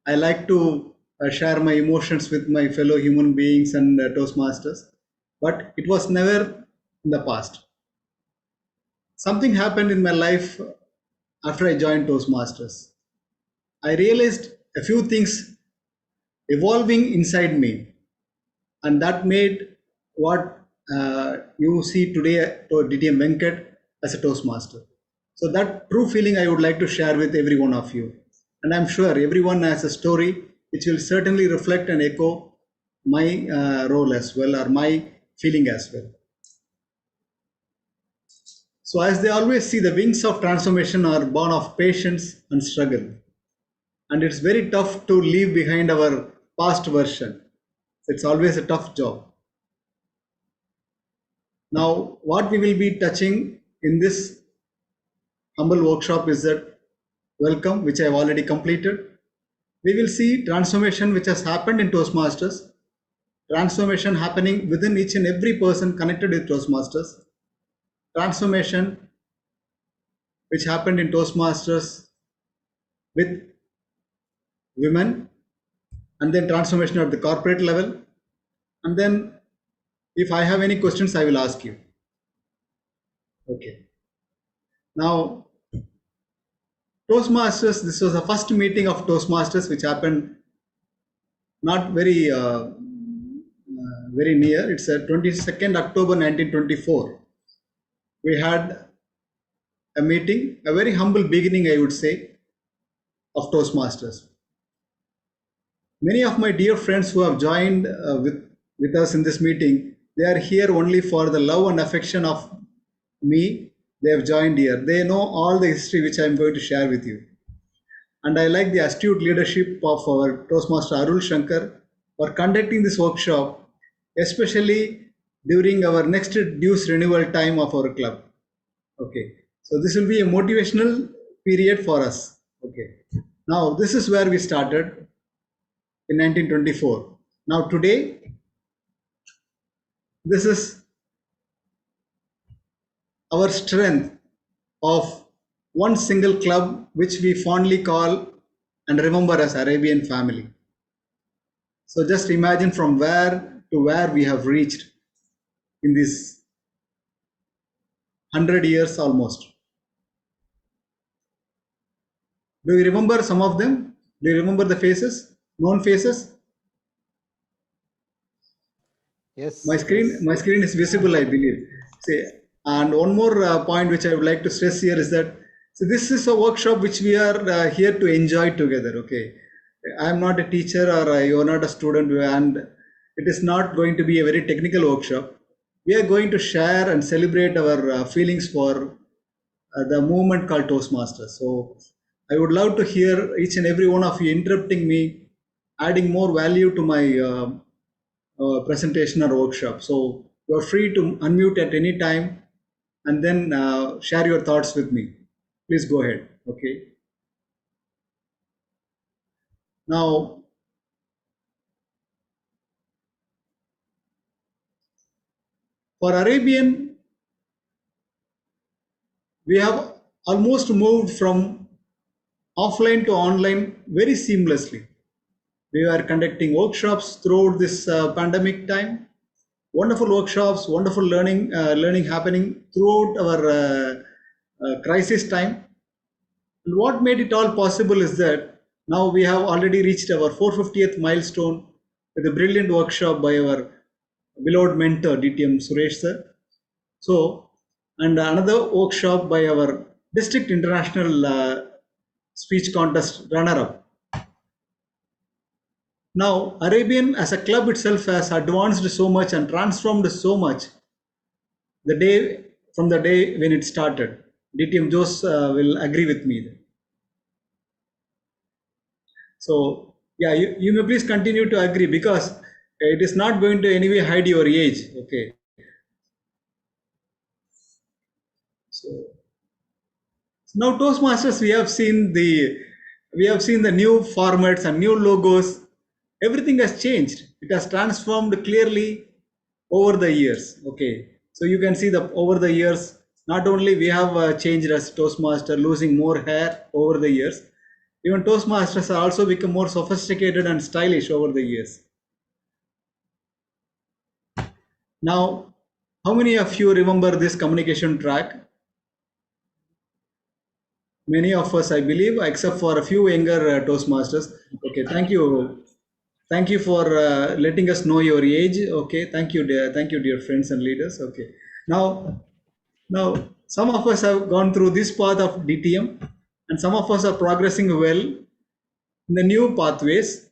I like to share my emotions with my fellow human beings and Toastmasters. But it was never in the past. Something happened in my life after I joined Toastmasters. I realized a few things evolving inside me, and that made what you see today to DTM Venkat as a Toastmaster. So that true feeling I would like to share with every one of you. And I'm sure everyone has a story which will certainly reflect and echo my role as well, or my feeling as well. So as they always see, the wings of transformation are born of patience and struggle. And it's very tough to leave behind our past version. It's always a tough job. Now, what we will be touching in this humble workshop is that welcome, which I have already completed. We will see transformation which has happened in Toastmasters, transformation happening within each and every person connected with Toastmasters, transformation which happened in Toastmasters with women, and then transformation at the corporate level. And then if I have any questions, I will ask you. Okay. Now, Toastmasters, this was the first meeting of Toastmasters which happened not very very near. It's 22nd October 1924. We had a meeting, a very humble beginning, I would say, of Toastmasters. Many of my dear friends who have joined with us in this meeting, they are here only for the love and affection of me. They have joined here. They know all the history which I am going to share with you. And I like the astute leadership of our Toastmaster Arul Shankar for conducting this workshop, especially during our next dues renewal time of our club. Okay, so this will be a motivational period for us. Okay, now this is where we started in 1924. Now today, this is our strength of one single club which we fondly call and remember as Arabian family. So just imagine from where to where we have reached in this 100 years almost. Do you remember some of them? Do you remember the faces, known faces? Yes. My screen is visible, I believe. See, and one more point which I would like to stress here is that this is a workshop which we are here to enjoy together. Okay, I am not a teacher or you are not a student, and it is not going to be a very technical workshop. We are going to share and celebrate our feelings for the movement called Toastmasters. So I would love to hear each and every one of you interrupting me, adding more value to my presentation or workshop. So you are free to unmute at any time and then share your thoughts with me. Please go ahead. Okay. Now, for Arabian, we have almost moved from offline to online very seamlessly. We are conducting workshops throughout this pandemic time. Wonderful workshops, wonderful learning happening throughout our crisis time. And what made it all possible is that now we have already reached our 450th milestone with a brilliant workshop by our beloved mentor DTM Suresh sir. So, and another workshop by our district international speech contest runner-up. Now, Arabian as a club itself has advanced so much and transformed so much from the day when it started. DTM Jose will agree with me. So, yeah, you may please continue to agree because it is not going to anyway hide your age. Okay. So now Toastmasters, we have seen the new formats and new logos. Everything has changed. It has transformed clearly over the years. Okay, so you can see that over the years, not only we have changed as Toastmaster, losing more hair over the years, even Toastmasters have also become more sophisticated and stylish over the years. Now, how many of you remember this communication track? Many of us, I believe, except for a few younger Toastmasters. Okay, thank you. Thank you for letting us know your age. Okay, thank you, dear friends and leaders. Okay, now some of us have gone through this path of DTM, and some of us are progressing well in the new pathways,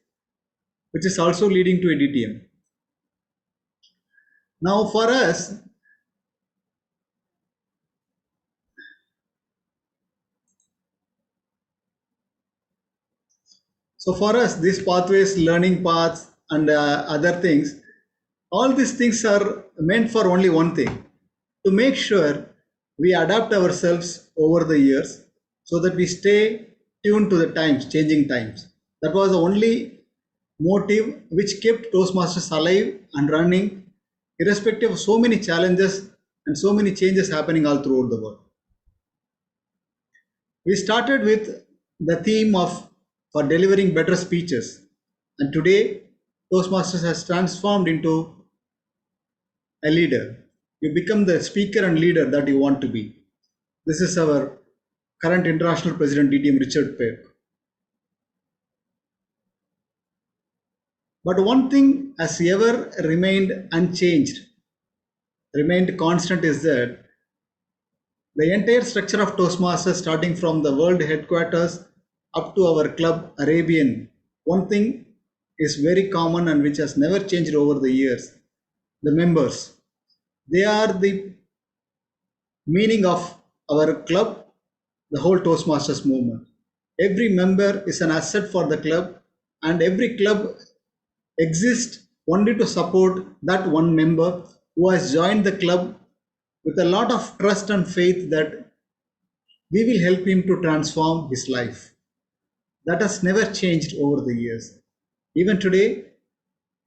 which is also leading to a DTM. Now, for us, these pathways, learning paths, and other things, all these things are meant for only one thing: to make sure we adapt ourselves over the years so that we stay tuned to the times, changing times. That was the only motive which kept Toastmasters alive and running, irrespective of so many challenges and so many changes happening all throughout the world. We started with the theme of for delivering better speeches, and today Toastmasters has transformed into a leader. You become the speaker and leader that you want to be. This is our current international president, DTM Richard Peck. But one thing has ever remained unchanged, remained constant, is that the entire structure of Toastmasters, starting from the world headquarters up to our club Arabian, one thing is very common and which has never changed over the years. The members, they are the meaning of our club, the whole Toastmasters movement. Every member is an asset for the club, and every club exists only to support that one member who has joined the club with a lot of trust and faith that we will help him to transform his life. That has never changed over the years. Even today,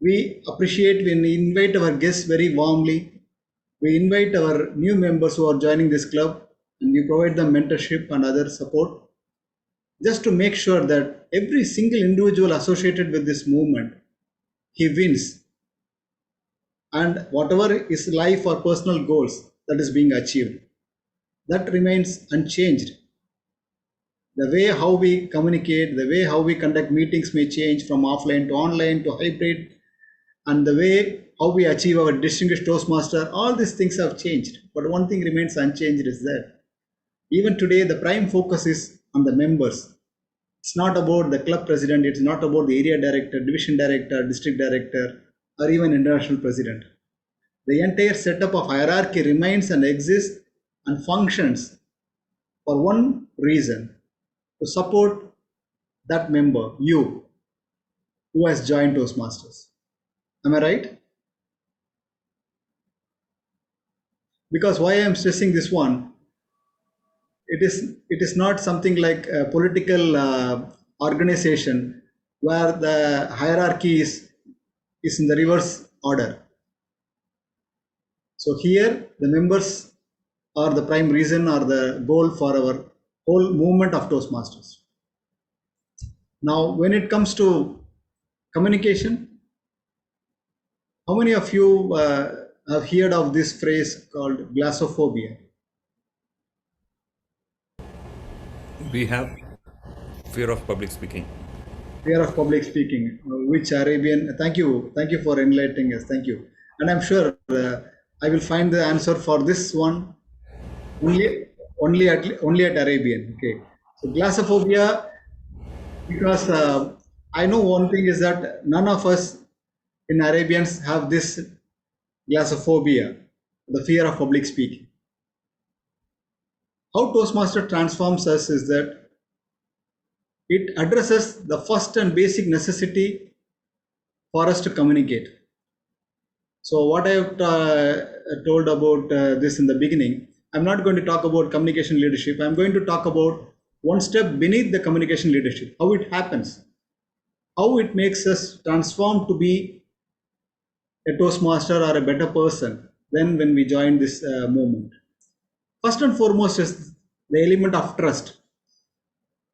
we appreciate when we invite our guests very warmly. We invite our new members who are joining this club, and we provide them mentorship and other support just to make sure that every single individual associated with this movement, he wins. And whatever is life or personal goals that is being achieved, that remains unchanged. The way how we communicate, the way how we conduct meetings may change from offline to online to hybrid, and the way how we achieve our distinguished Toastmaster, all these things have changed. But one thing remains unchanged is that even today, the prime focus is on the members. It's not about the club president, it's not about the area director, division director, district director, or even international president. The entire setup of hierarchy remains and exists and functions for one reason: to support that member, you, who has joined Toastmasters. Am I right? Because why I am stressing this one, it is not something like a political organization where the hierarchy is in the reverse order. So here the members are the prime reason or the goal for our whole movement of Toastmasters. Now, when it comes to communication, how many of you have heard of this phrase called glossophobia? We have fear of public speaking. Fear of public speaking, which Arabian? Thank you for enlightening us. Thank you. And I'm sure I will find the answer for this one only at Arabian. Okay. So glossophobia, because I know one thing is that none of us in Arabians have this glossophobia, the fear of public speaking. How Toastmaster transforms us is that it addresses the first and basic necessity for us to communicate. So what I have told about this in the beginning, I'm not going to talk about communication leadership. I'm going to talk about one step beneath the communication leadership, how it happens, how it makes us transform to be a Toastmaster or a better person than when we join this movement. First and foremost is the element of trust.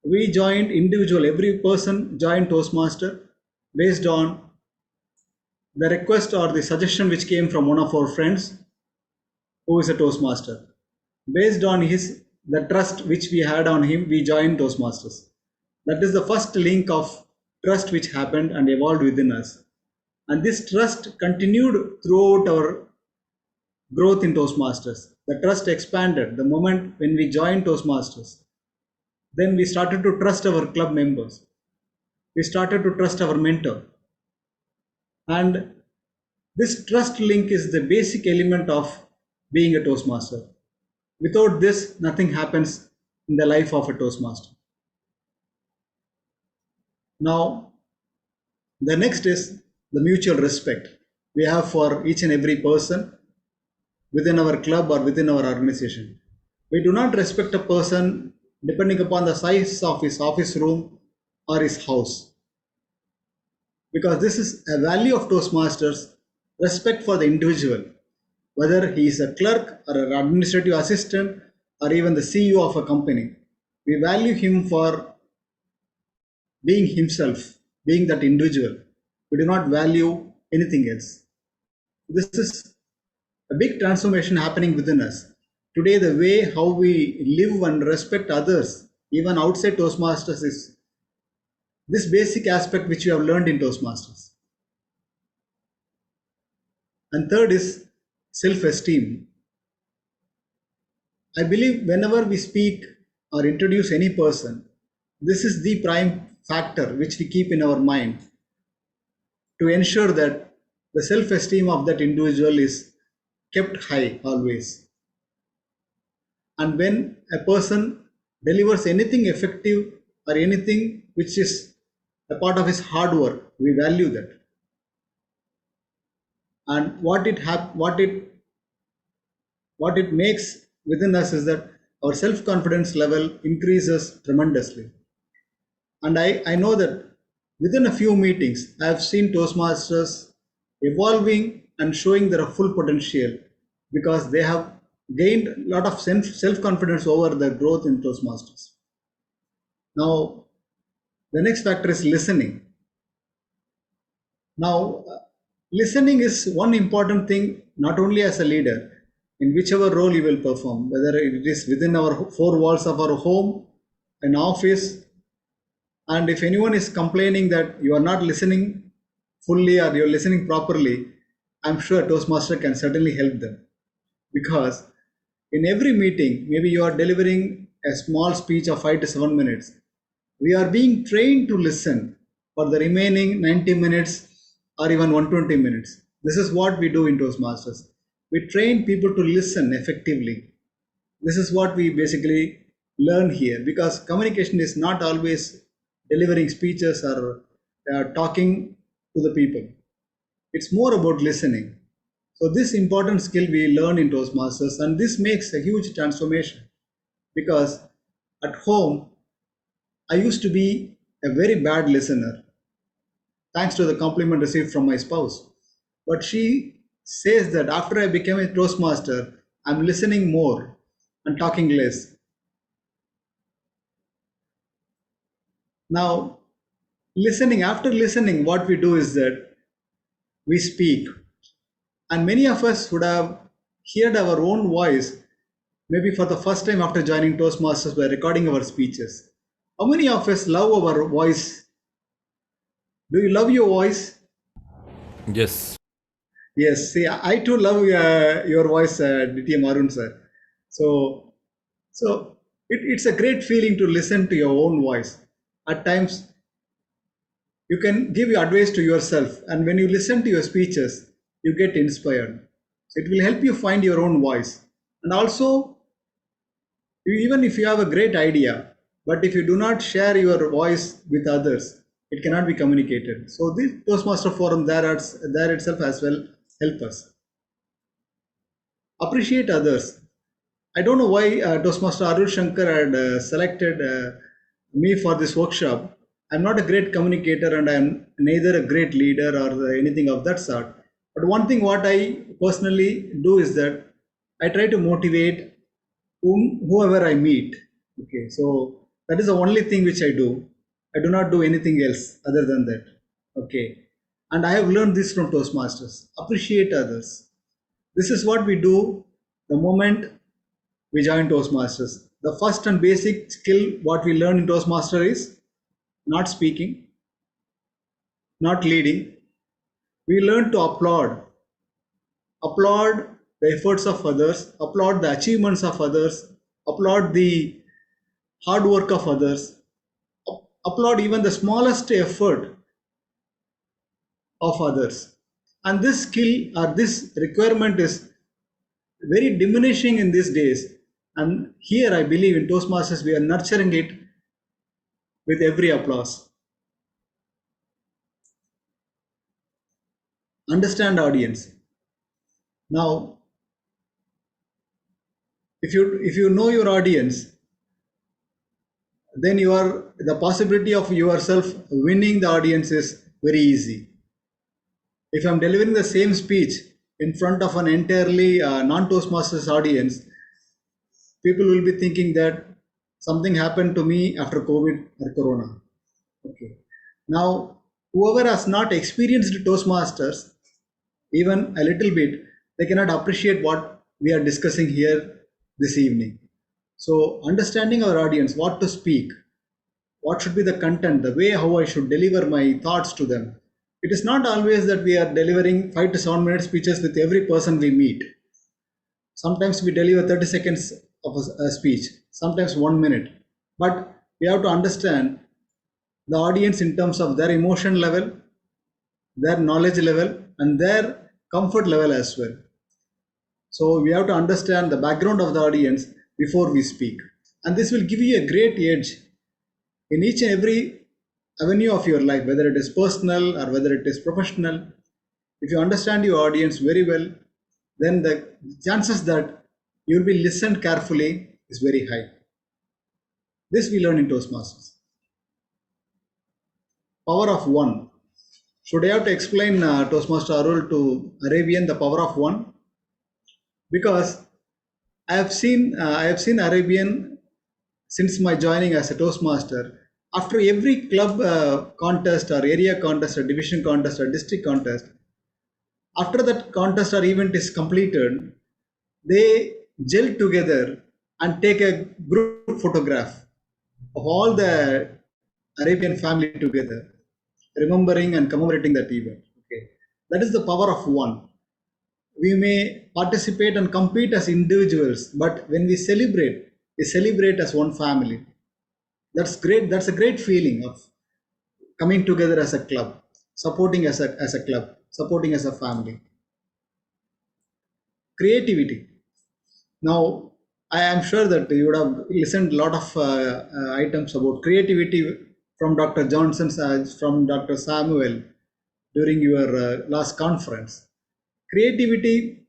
We joined individual, every person joined Toastmaster based on the request or the suggestion which came from one of our friends who is a Toastmaster. Based on the trust which we had on him, we joined Toastmasters. That is the first link of trust which happened and evolved within us. And this trust continued throughout our growth in Toastmasters. The trust expanded the moment when we joined Toastmasters. Then we started to trust our club members. We started to trust our mentor. And this trust link is the basic element of being a Toastmaster. Without this, nothing happens in the life of a Toastmaster. Now, the next is the mutual respect we have for each and every person within our club or within our organization. We do not respect a person depending upon the size of his office room or his house. Because this is a value of Toastmasters, respect for the individual, whether he is a clerk or an administrative assistant or even the CEO of a company. We value him for being himself, being that individual. We do not value anything else. This is a big transformation happening within us. Today, the way how we live and respect others, even outside Toastmasters, is this basic aspect which we have learned in Toastmasters. And third is self-esteem. I believe whenever we speak or introduce any person, this is the prime factor which we keep in our mind to ensure that the self-esteem of that individual is kept high always. And when a person delivers anything effective or anything which is a part of his hard work, we value that. And what it makes within us is that our self-confidence level increases tremendously. And I know that within a few meetings, I have seen Toastmasters evolving and showing their full potential because they have gained a lot of self-confidence over the growth in Toastmasters. Now, the next factor is listening. Now, listening is one important thing, not only as a leader, in whichever role you will perform, whether it is within our four walls of our home, an office, and if anyone is complaining that you are not listening fully or you're listening properly, I'm sure Toastmaster can certainly help them. Because in every meeting, maybe you are delivering a small speech of 5 to 7 minutes. We are being trained to listen for the remaining 90 minutes or even 120 minutes. This is what we do in Toastmasters. We train people to listen effectively. This is what we basically learn here, because communication is not always delivering speeches or talking to the people. It's more about listening. So this important skill we learn in Toastmasters, and this makes a huge transformation, because at home, I used to be a very bad listener, thanks to the compliment received from my spouse. But she says that after I became a Toastmaster, I'm listening more and talking less. Now, after listening, what we do is that we speak. And many of us would have heard our own voice, maybe for the first time after joining Toastmasters by recording our speeches. How many of us love our voice? Do you love your voice? Yes. Yes, see, I too love your voice, DTM Arun sir. So it's a great feeling to listen to your own voice. At times, you can give your advice to yourself, and when you listen to your speeches, you get inspired. So it will help you find your own voice. And also, even if you have a great idea, but if you do not share your voice with others, it cannot be communicated. So this Toastmaster Forum there itself as well help us. Appreciate others. I don't know why Toastmaster Arul Shankar had selected me for this workshop. I'm not a great communicator, and I'm neither a great leader or anything of that sort. But one thing what I personally do is that I try to motivate whoever I meet. Okay, so that is the only thing which I do. I do not do anything else other than that. Okay, and I have learned this from Toastmasters. Appreciate others. This is what we do the moment we join Toastmasters. The first and basic skill what we learn in Toastmaster is not speaking, not leading. We learn to applaud the efforts of others, applaud the achievements of others, applaud the hard work of others, applaud even the smallest effort of others. And this skill or this requirement is very diminishing in these days. And here I believe in Toastmasters we are nurturing it with every applause. Understand audience. Now, if you know your audience, then the possibility of yourself winning the audience is very easy. If I'm delivering the same speech in front of an entirely non-Toastmasters audience, people will be thinking that something happened to me after COVID or Corona. Okay. Now, whoever has not experienced Toastmasters, even a little bit, they cannot appreciate what we are discussing here this evening. So understanding our audience, what to speak, what should be the content, the way how I should deliver my thoughts to them, It is not always that we are delivering 5 to 7 minute speeches with every person we meet. Sometimes we deliver 30 seconds of a speech, sometimes 1 minute. But we have to understand the audience in terms of their emotion level, their knowledge level, and their comfort level as well. So we have to understand the background of the audience before we speak. And this will give you a great edge in each and every avenue of your life, whether it is personal or whether it is professional. If you understand your audience very well, then the chances that you will be listened carefully is very high. This we learn in Toastmasters. Power of one. Should I have to explain Toastmaster Arul to Arabian the power of one? Because I have seen Arabian since my joining as a Toastmaster. After every club contest or area contest or division contest or district contest, after that contest or event is completed, they gel together and take a group photograph of all the Arabian family together, remembering and commemorating that event. Okay, that is the power of one. We may participate and compete as individuals, but when we celebrate as one family. That's great. That's a great feeling of coming together as a club, supporting as a club, supporting as a family. Creativity. Now, I am sure that you would have listened a lot of items about creativity from Dr. Johnson, from Dr. Samuel during your last conference. Creativity,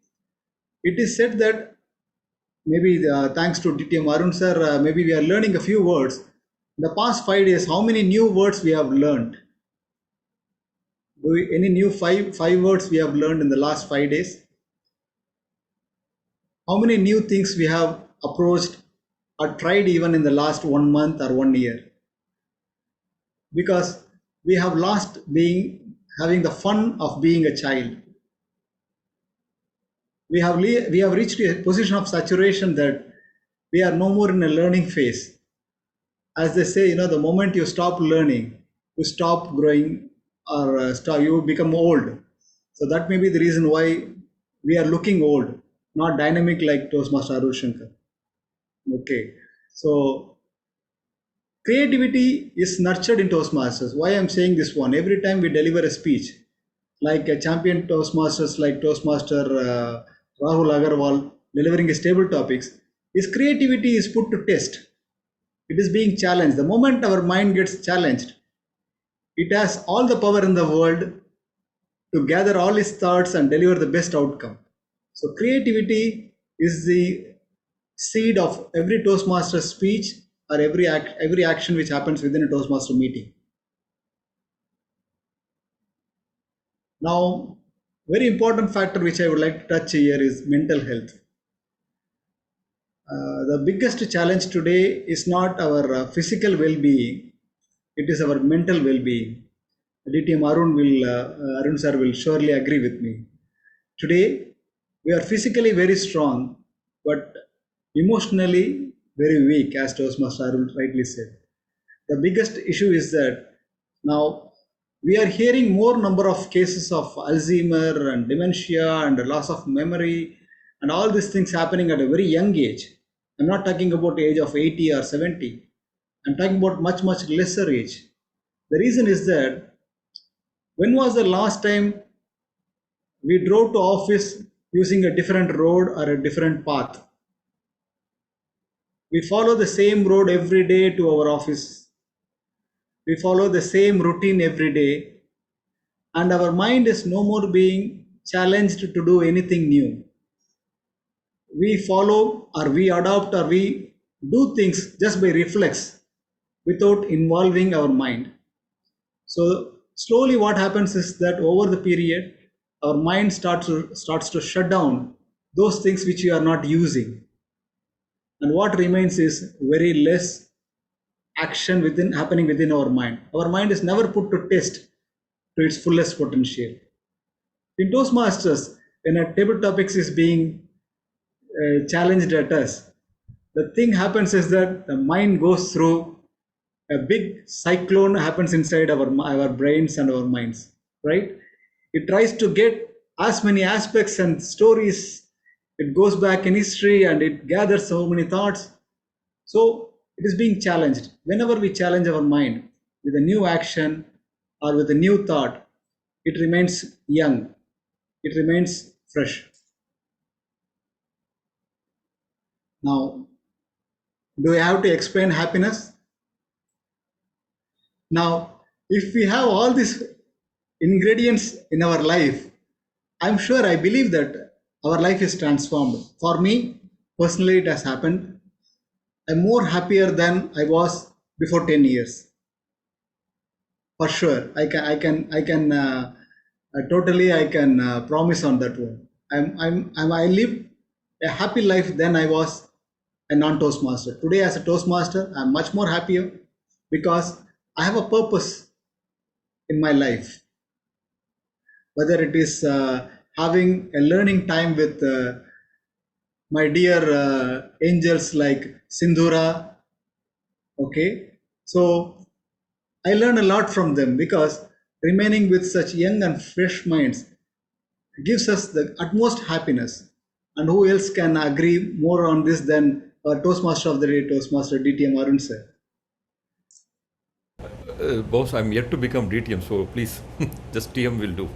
it is said that maybe thanks to DTM Arun sir, maybe we are learning a few words. In the past 5 days, how many new words we have learned? Any new five words we have learned in the last 5 days? How many new things we have approached or tried even in the last 1 month or 1 year? Because we have lost having the fun of being a child. We have reached a position of saturation that we are no more in a learning phase. As they say, the moment you stop learning, you stop growing or you become old. So that may be the reason why we are looking old, not dynamic like Toastmaster Arul Shankar. Okay, so creativity is nurtured in Toastmasters. Why I'm saying this one? Every time we deliver a speech, like a champion Toastmasters like Toastmaster Rahul Agarwal delivering his table topics, his creativity is put to test. It is being challenged. The moment our mind gets challenged, it has all the power in the world to gather all his thoughts and deliver the best outcome. So creativity is the seed of every Toastmaster speech or every action which happens within a Toastmaster meeting. Now, very important factor which I would like to touch here is mental health. The biggest challenge today is not our physical well-being, it is our mental well-being. DTM Arun sir will surely agree with me. Today, we are physically very strong, but emotionally very weak, as Toastmaster Arun rightly said. The biggest issue is that now we are hearing more number of cases of Alzheimer and dementia and loss of memory and all these things happening at a very young age. I'm not talking about the age of 80 or 70. I'm talking about much, much lesser age. The reason is that when was the last time we drove to office using a different road or a different path? We follow the same road every day to our office. We follow the same routine every day. And our mind is no more being challenged to do anything new. We follow or we adopt or we do things just by reflex without involving our mind. So slowly what happens is that over the period, our mind starts to shut down those things which we are not using. And what remains is very less action happening within our mind. Our mind is never put to test to its fullest potential. In Toastmasters, when a table topics is being challenged at us, the thing happens is that the mind goes through a big cyclone happens inside our brains and our minds. right? It tries to get as many aspects and stories. It goes back in history and it gathers so many thoughts. So it is being challenged. Whenever we challenge our mind with a new action or with a new thought, it remains young, it remains fresh. Now, do I have to explain happiness? Now, if we have all these ingredients in our life, I'm sure, I believe that our life is transformed. For me, personally, it has happened. I'm more happier than I was before 10 years. For sure, I can totally, I can promise on that one. I live a happy life than I was a non-Toastmaster. Today, as a Toastmaster, I'm much more happier because I have a purpose in my life. Whether it is having a learning time with my dear angels like Sindhura, okay? So I learn a lot from them because remaining with such young and fresh minds gives us the utmost happiness. And who else can agree more on this than our Toastmaster of the Day, Toastmaster DTM Arun sir? Boss, I'm yet to become DTM, so please, just TM will do.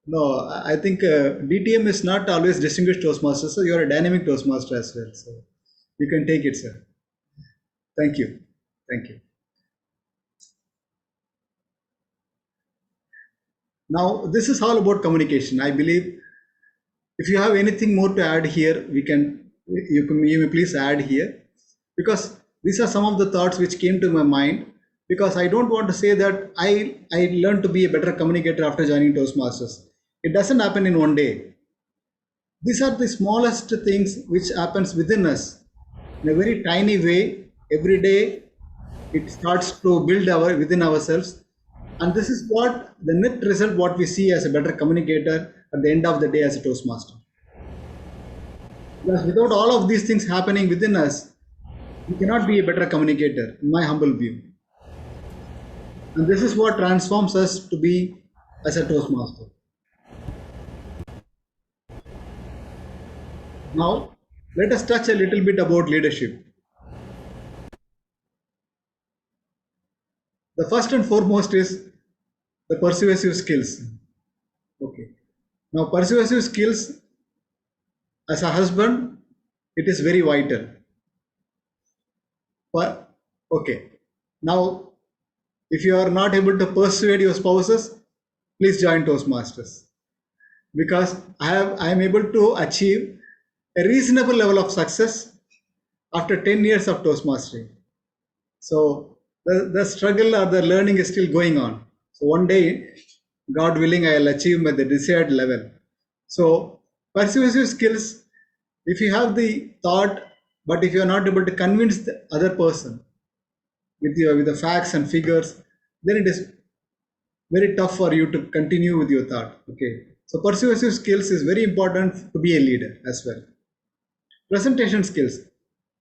No, I think DTM is not always distinguished Toastmaster, so you're a dynamic Toastmaster as well. So you can take it, sir. Thank you. Thank you. Now, this is all about communication. I believe if you have anything more to add here, you may please add here, because these are some of the thoughts which came to my mind, because I don't want to say that I learned to be a better communicator after joining Toastmasters. It doesn't happen in one day. These are the smallest things which happens within us in a very tiny way. Every day it starts to build within ourselves, and this is what the net result, what we see as a better communicator at the end of the day as a Toastmaster. Because without all of these things happening within us, we cannot be a better communicator, in my humble view. And this is what transforms us to be as a Toastmaster. Now, let us touch a little bit about leadership. The first and foremost is the persuasive skills. Okay. Now, persuasive skills as a husband, it is very vital. But okay. Now, if you are not able to persuade your spouses, please join Toastmasters, because I am able to achieve a reasonable level of success after 10 years of Toastmastering. So the struggle or the learning is still going on. So one day, God willing, I will achieve the desired level. So persuasive skills, if you have the thought, but if you are not able to convince the other person with the facts and figures, then it is very tough for you to continue with your thought. Okay. So persuasive skills is very important to be a leader as well. Presentation skills.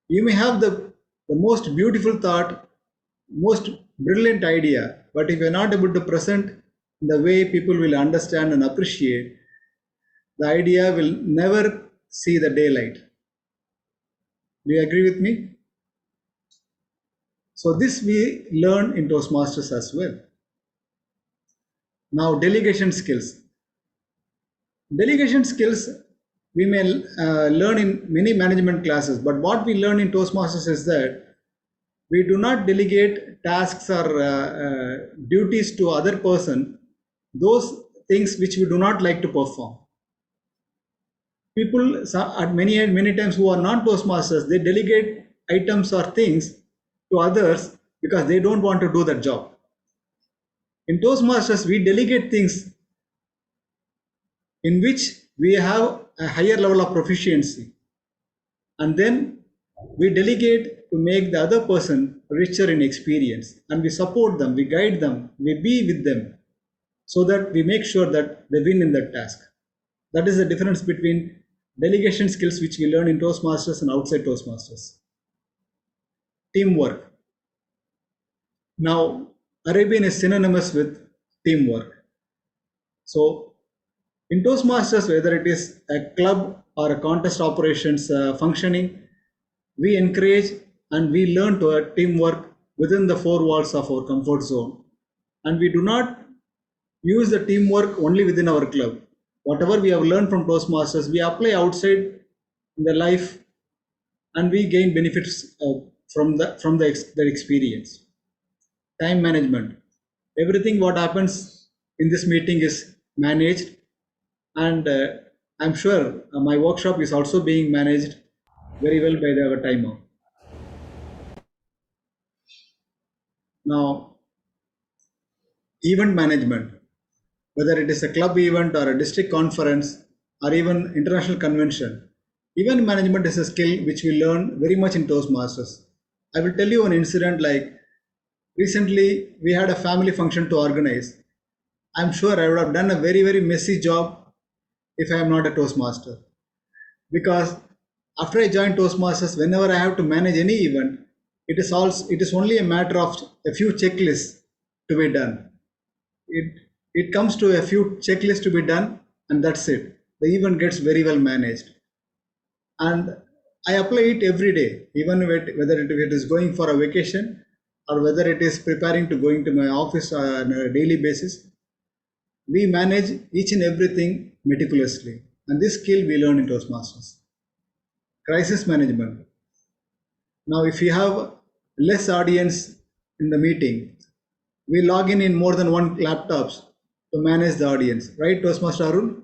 You may have the most beautiful thought, most brilliant idea, but if you're not able to present in the way people will understand and appreciate, the idea will never see the daylight. Do you agree with me? So this we learn in Toastmasters as well. Now, delegation skills. Delegation skills we may learn in many management classes, but what we learn in Toastmasters is that we do not delegate tasks or duties to other person, those things which we do not like to perform. People at many times who are not Toastmasters, they delegate items or things to others because they don't want to do that job. In Toastmasters, we delegate things in which we have a higher level of proficiency, and then we delegate to make the other person richer in experience, and we support them, we guide them, we be with them, so that we make sure that they win in that task. That is the difference between delegation skills which we learn in Toastmasters and outside Toastmasters. Teamwork. Now, Arabian is synonymous with teamwork. So in Toastmasters, whether it is a club or a contest operations functioning, we encourage and we learn to teamwork within the four walls of our comfort zone. And we do not use the teamwork only within our club. Whatever we have learned from Toastmasters, we apply outside in the life, and we gain benefits from that experience. Time management. Everything what happens in this meeting is managed, and I'm sure my workshop is also being managed very well by our timer. Now, event management, whether it is a club event or a district conference or even international convention, event management is a skill which we learn very much in Toastmasters. I will tell you an incident. Like recently we had a family function to organize. I'm sure I would have done a very messy job if I am not a Toastmaster, because after I joined Toastmasters, whenever I have to manage any event, it is only a matter of a few checklists to be done. It comes to a few checklists to be done, and that's it. The event gets very well managed, and I apply it every day, even whether it is going for a vacation or whether it is preparing to going to my office on a daily basis. We manage each and everything meticulously, and this skill we learn in Toastmasters. Crisis management. Now, if you have less audience in the meeting, we log in more than one laptops to manage the audience, right, Toastmaster Arun?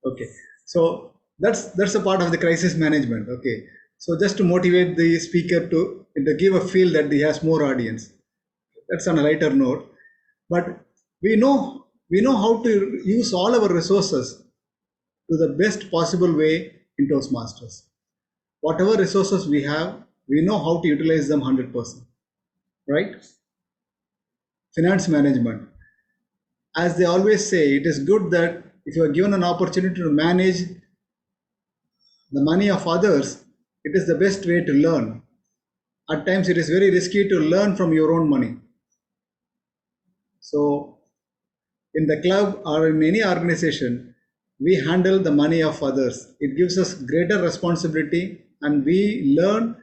Okay, so that's a part of the crisis management. Okay, so just to motivate the speaker to give a feel that he has more audience. That's on a lighter note, but we know how to use all our resources to the best possible way in Toastmasters. Whatever resources we have, we know how to utilize them 100%, right? Finance management. As they always say, it is good that if you are given an opportunity to manage the money of others, it is the best way to learn. At times, it is very risky to learn from your own money. So, in the club or in any organization, we handle the money of others. It gives us greater responsibility, and we learn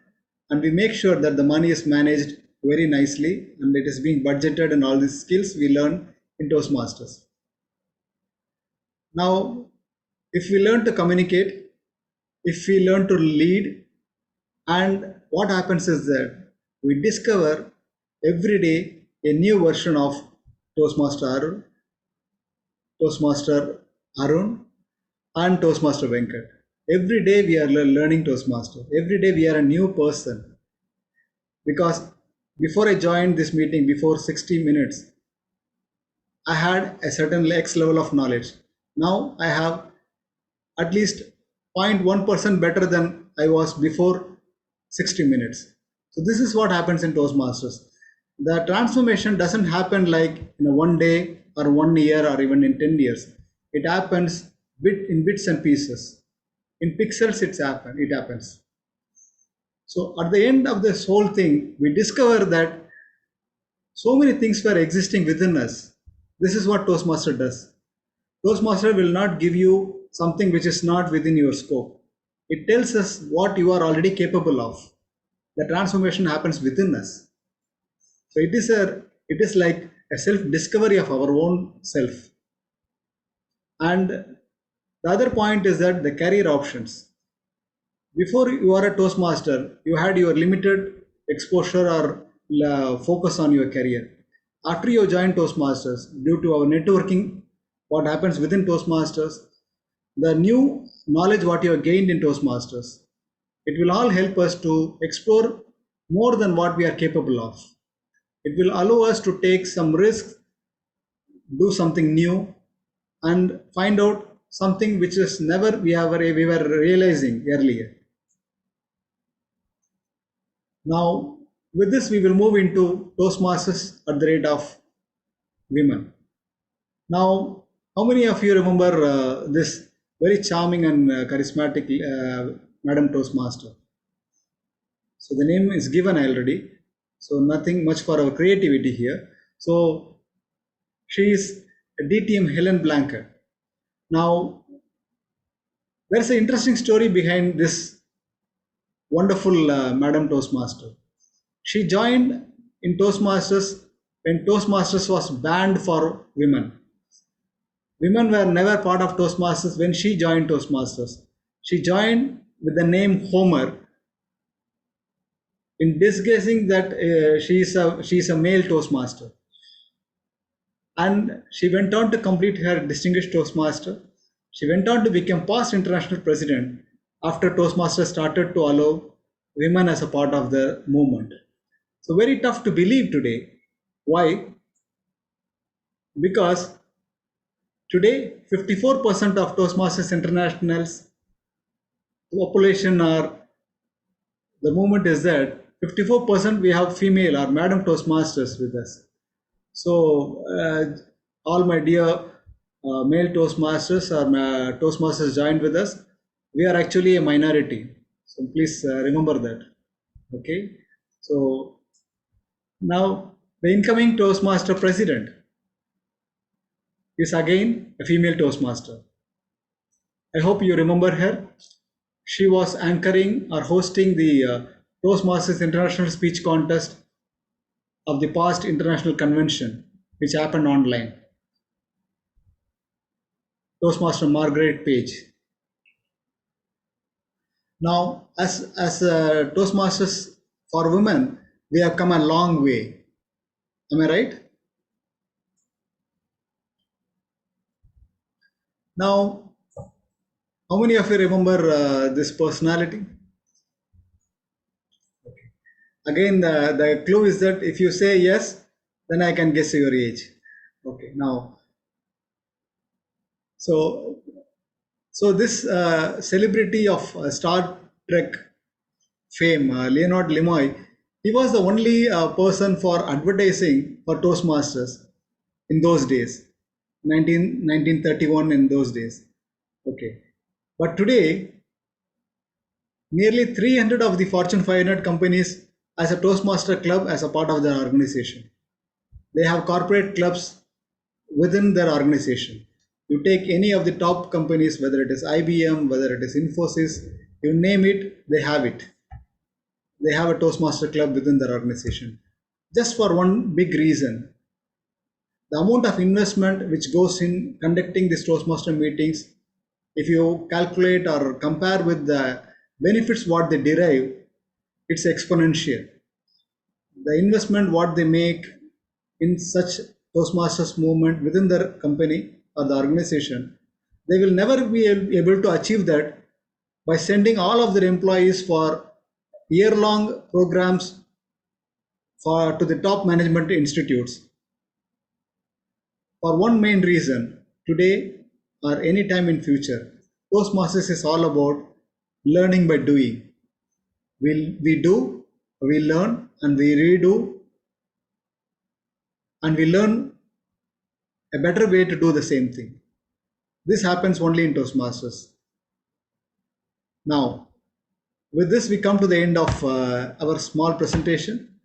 and we make sure that the money is managed very nicely and it is being budgeted, and all these skills we learn in Toastmasters. Now, if we learn to communicate, if we learn to lead, and what happens is that we discover every day a new version of Toastmaster Arun, and Toastmaster Venkat. Every day we are learning Toastmaster. Every day we are a new person. Because before I joined this meeting, before 60 minutes, I had a certain X level of knowledge. Now I have at least 0.1% better than I was before 60 minutes. So this is what happens in Toastmasters. The transformation doesn't happen like in a 1 day or 1 year or even in 10 years. It happens in bits and pieces. In pixels, it happens. So at the end of this whole thing, we discover that so many things were existing within us. This is what Toastmaster does. Toastmaster will not give you something which is not within your scope. It tells us what you are already capable of. The transformation happens within us. So it is like a self-discovery of our own self. And the other point is that the career options. Before you are a Toastmaster, you had your limited exposure or focus on your career. After you join Toastmasters, due to our networking, what happens within Toastmasters, the new knowledge what you have gained in Toastmasters, it will all help us to explore more than what we are capable of. It will allow us to take some risks, do something new, and find out something which is never we were realizing earlier. Now, with this, we will move into Toastmasters at the rate of women. Now, how many of you remember this very charming and charismatic Madam Toastmaster? So the name is given already. So nothing much for our creativity here. So She is DTM Helen Blanker. Now, there's an interesting story behind this wonderful Madam Toastmaster. She joined in Toastmasters when Toastmasters was banned for women. Women were never part of Toastmasters when she joined Toastmasters. She joined with the name Homer in disguising that she is a male Toastmaster. And she went on to complete her distinguished Toastmaster. She went on to become past international president after Toastmasters started to allow women as a part of the movement. So very tough to believe today. Why? Because today 54% of Toastmasters International's population are, the movement is that 54% we have female or Madam Toastmasters with us. So all my dear male Toastmasters or Toastmasters joined with us, we are actually a minority. So please remember that. Okay. So now the incoming Toastmaster president is again a female Toastmaster. I hope you remember her. She was anchoring or hosting the Toastmasters International Speech Contest of the past international convention, which happened online. Toastmaster Margaret Page. Now, as Toastmasters for women, we have come a long way. Am I right? Now, how many of you remember this personality? Okay. Again, the clue is that if you say yes, then I can guess your age. Okay. Now, so this celebrity of Star Trek fame, Leonard Nimoy, he was the only person for advertising for Toastmasters in those days, 1931 in those days. Okay. But today, nearly 300 of the Fortune 500 companies as a Toastmaster club as a part of their organization. They have corporate clubs within their organization. You take any of the top companies, whether it is IBM, whether it is Infosys, you name it, they have it. They have a Toastmaster club within their organization. Just for one big reason. The amount of investment which goes in conducting these Toastmaster meetings, if you calculate or compare with the benefits what they derive, it's exponential. The investment what they make in such Toastmasters movement within their company or the organization, they will never be able to achieve that by sending all of their employees for year-long programs to the top management institutes. For one main reason, today or any time in future, Toastmasters is all about learning by doing. We do, we learn, and we redo, and we learn a better way to do the same thing. This happens only in Toastmasters. Now, with this, we come to the end of our small presentation,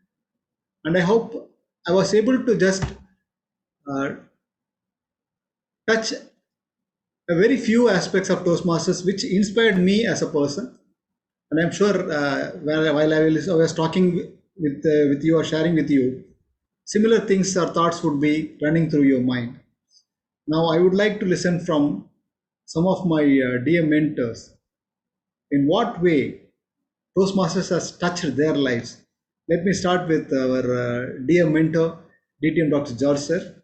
and I hope I was able to just touch a very few aspects of Toastmasters which inspired me as a person. And I'm sure while I was talking with you or sharing with you, similar things or thoughts would be running through your mind. Now, I would like to listen from some of my dear mentors. In what way Toastmasters has touched their lives? Let me start with our dear mentor, DTM Dr. George sir.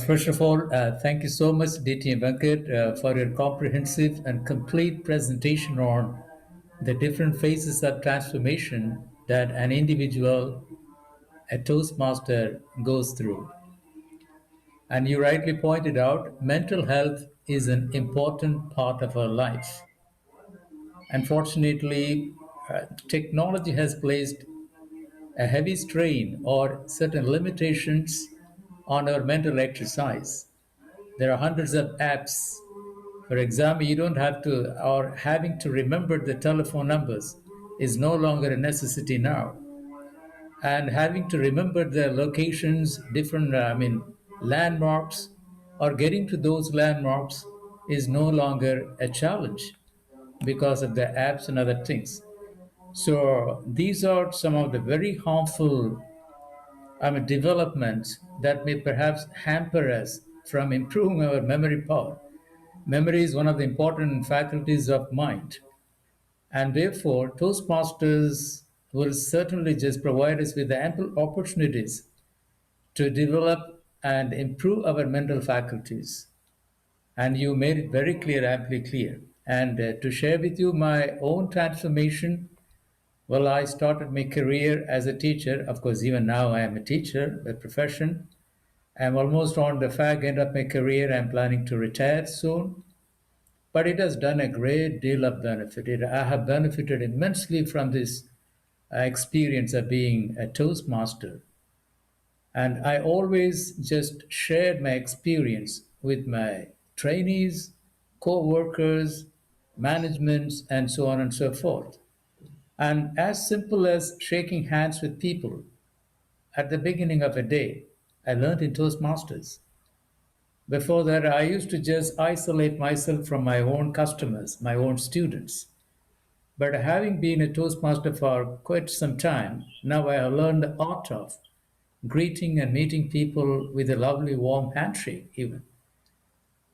First of all, thank you so much, DTM Venkat, for your comprehensive and complete presentation on the different phases of transformation that an individual, a Toastmaster, goes through. And you rightly pointed out, mental health is an important part of our life. Unfortunately, technology has placed a heavy strain or certain limitations on our mental exercise. There are hundreds of apps. For example, you don't have to, or having to remember the telephone numbers is no longer a necessity now. and having to remember the locations, different, landmarks, or getting to those landmarks is no longer a challenge because of the apps and other things. So these are some of the very harmful developments that may perhaps hamper us from improving our memory power. Memory is one of the important faculties of mind. And therefore, Toastmasters will certainly just provide us with ample opportunities to develop and improve our mental faculties. And you made it very clear, amply clear. And to share with you my own transformation, well, I started my career as a teacher. Of course, even now I am a teacher by profession. I'm almost on the fag end of my career. I'm planning to retire soon. But it has done a great deal of benefit. I have benefited immensely from this experience of being a Toastmaster. And I always just shared my experience with my trainees, co-workers, managements, and so on and so forth. And as simple as shaking hands with people at the beginning of a day, I learned in Toastmasters. Before that, I used to just isolate myself from my own customers, my own students. But having been a Toastmaster for quite some time, now I have learned the art of greeting and meeting people with a lovely warm handshake, even.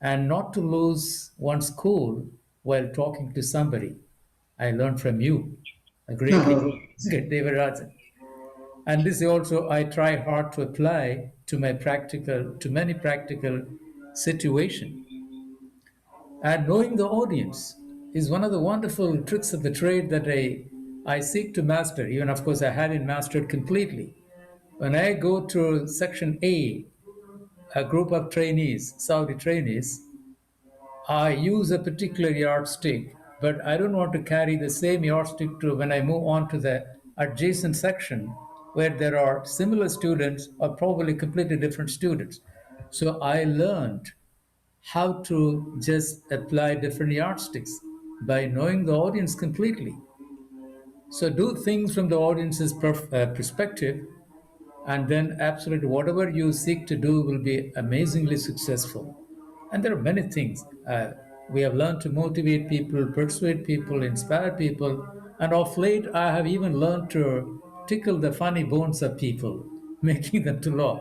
And not to lose one's cool while talking to somebody. I learned from you, a great leader, David Rajan. And this also I try hard to apply to many practical situations. And knowing the audience is one of the wonderful tricks of the trade that I seek to master. Even, of course, I haven't mastered completely. When I go to section A, a group of trainees, Saudi trainees, I use a particular yardstick, but I don't want to carry the same yardstick to when I move on to the adjacent section where there are similar students or probably completely different students. So I learned how to just apply different yardsticks by knowing the audience completely. So do things from the audience's perspective, and then absolutely whatever you seek to do will be amazingly successful. And there are many things. We have learned to motivate people, persuade people, inspire people, and of late I have even learned to tickle the funny bones of people, making them to laugh.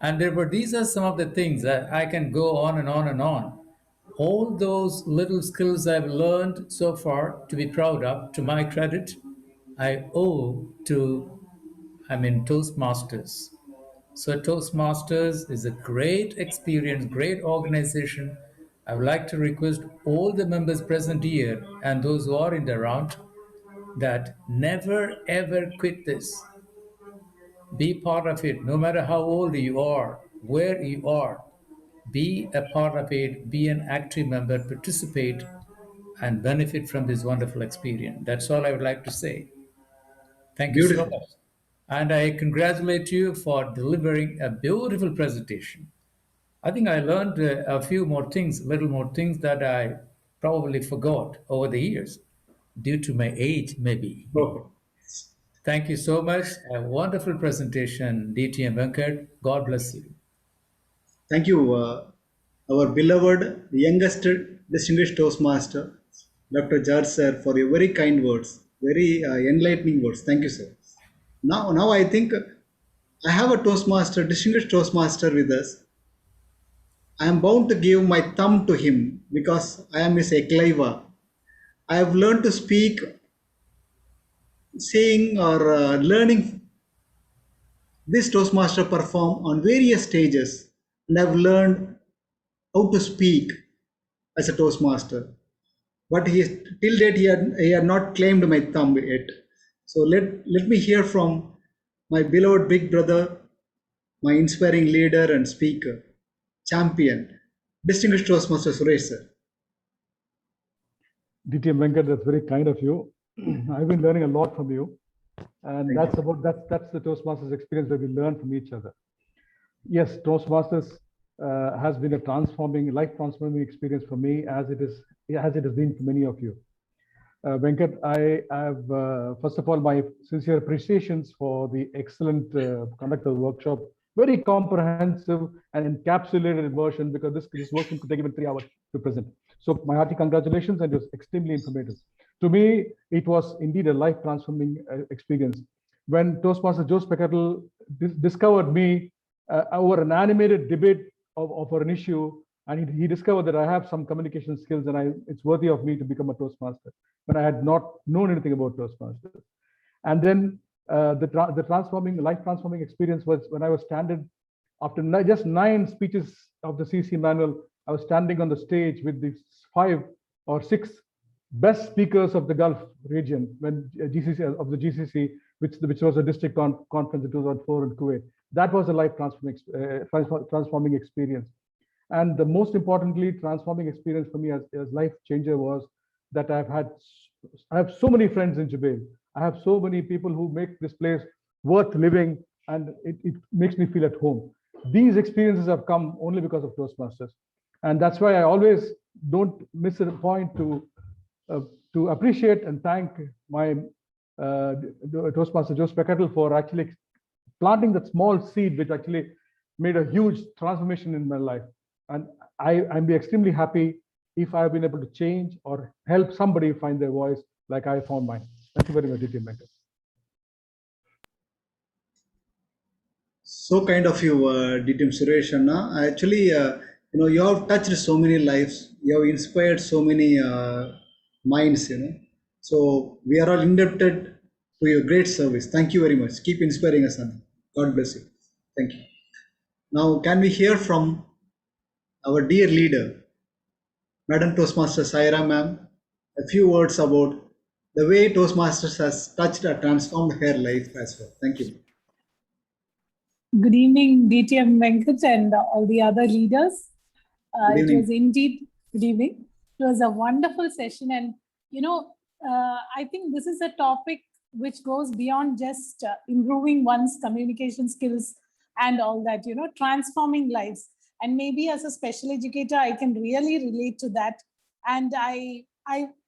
And these are some of the things that I can go on and on and on. All those little skills I've learned so far to be proud of, to my credit, I owe to Toastmasters. So Toastmasters is a great experience, great organization. I would like to request all the members present here and those who are in the round that never ever quit this. Be part of it, no matter how old you are, where you are. Be a part of it, be an active member, participate, and benefit from this wonderful experience. That's all I would like to say. Thank you so much. And I congratulate you for delivering a beautiful presentation. I think I learned a few more things, little more things that I probably forgot over the years due to my age, maybe. Thank you so much. A wonderful presentation, DT and Venkat. God bless you. Thank you, our beloved, youngest distinguished Toastmaster, Dr. George sir, for your very kind words, very enlightening words. Thank you, sir. Now I think I have a Toastmaster, distinguished Toastmaster with us. I am bound to give my thumb to him because I am his Eklaiva. I have learned to speak, saying or learning this Toastmaster perform on various stages, and I've learned how to speak as a Toastmaster. But till date he had not claimed my thumb yet. So let me hear from my beloved big brother, my inspiring leader and speaker, champion, distinguished Toastmaster Suresh sir. DT Venkat, that's very kind of you. I've been learning a lot from you, and that's the Toastmasters experience where we learn from each other. Yes, Toastmasters has been a life transforming experience for me, as it has been for many of you. Venkat, I have, first of all, my sincere appreciations for the excellent conduct of the workshop. Very comprehensive and encapsulated version, because this workshop could take even 3 hours to present. So my hearty congratulations, and it was extremely informative. To me, it was indeed a life-transforming experience. When Toastmaster Joe Speckertel discovered me over an animated debate of an issue, and he discovered that I have some communication skills, and it's worthy of me to become a Toastmaster, when I had not known anything about Toastmasters. And then the life transforming experience was when I was standing after just 9 speeches of the CC manual. I was standing on the stage with the 5 or 6 best speakers of the Gulf region, when GCC, which was a district conference in 2004 in Kuwait. That was a life transforming experience. And the most importantly transforming experience for me as life changer was that I have so many friends in Jubail. I have so many people who make this place worth living, and it makes me feel at home. These experiences have come only because of Toastmasters. And that's why I always don't miss a point to appreciate and thank my Toastmaster Joe Speckertel for actually planting that small seed, which actually made a huge transformation in my life. And I'm be extremely happy if I've been able to change or help somebody find their voice like I found mine. Thank you very much, DTM Venkat. So kind of you, DTM Suresh Anna. Actually, you have touched so many lives. You have inspired so many minds. So we are all indebted to your great service. Thank you very much. Keep inspiring us, Anna. God bless you. Thank you. Now, can we hear from our dear leader, Madam Toastmaster Saira ma'am, a few words about the way Toastmasters has touched or transformed her life as well. Thank you. Good evening, DTM Venkat and all the other leaders. It was indeed, good evening. It was a wonderful session. And, I think this is a topic which goes beyond just improving one's communication skills and all that, transforming lives. And maybe as a special educator, I can really relate to that. And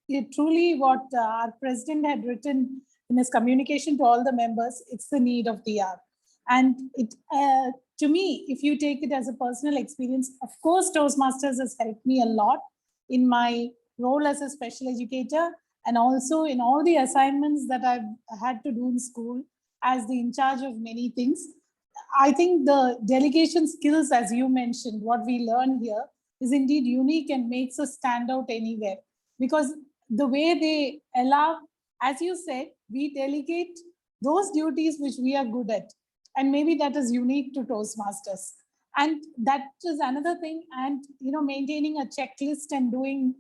it truly what our president had written in his communication to all the members, it's the need of the hour. And it, to me, if you take it as a personal experience, of course, Toastmasters has helped me a lot in my role as a special educator, and also in all the assignments that I've had to do in school as the in charge of many things. I think the delegation skills, as you mentioned, what we learn here is indeed unique and makes us stand out anywhere, because the way they allow, as you said, we delegate those duties which we are good at. And maybe that is unique to Toastmasters. And that is another thing. And, maintaining a checklist and doing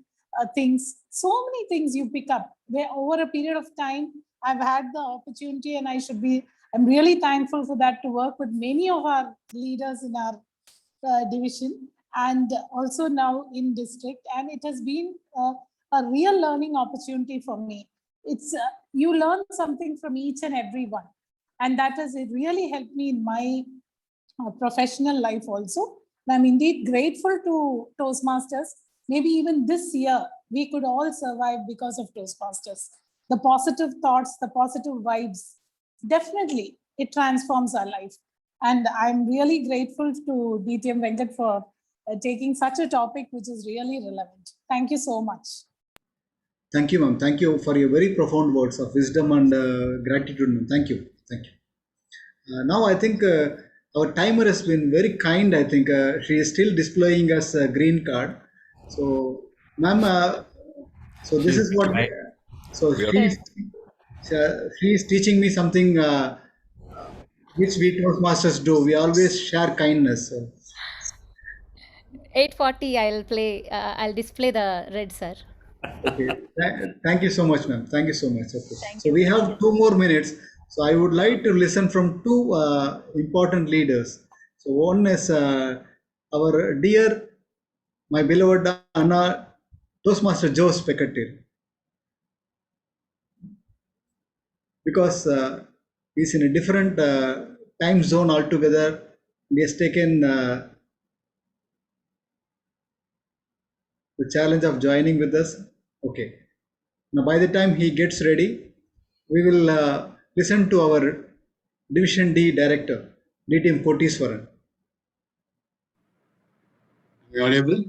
things, so many things you pick up where over a period of time, I've had the opportunity, and I'm really thankful for that, to work with many of our leaders in our division and also now in district. And it has been a real learning opportunity for me. It's you learn something from each and every one. And that has really helped me in my professional life also. And I'm indeed grateful to Toastmasters. Maybe even this year, we could all survive because of Toastmasters. The positive thoughts, the positive vibes, definitely it transforms our life. And I'm really grateful to DTM Venkat for taking such a topic which is really relevant. Thank you so much. Thank you, ma'am. Thank you for your very profound words of wisdom and gratitude, ma'am. Thank you. Thank you. Now, I think our timer has been very kind. I think she is still displaying us a green card. So, ma'am, so this is what. So she is teaching me something which we Toastmasters do. We always share kindness. So. 8:40. I'll display the red, sir. Okay. Thank you so much, ma'am. Thank you so much. Okay. So we have 2 more minutes. So I would like to listen from 2 important leaders. So one is our dear, my beloved Anna, Toastmaster Joe Speckertel, because he's in a different time zone altogether. He has taken the challenge of joining with us. Okay. Now, by the time he gets ready, we will listen to our Division D Director, DTM Koteeswaran. Are you audible?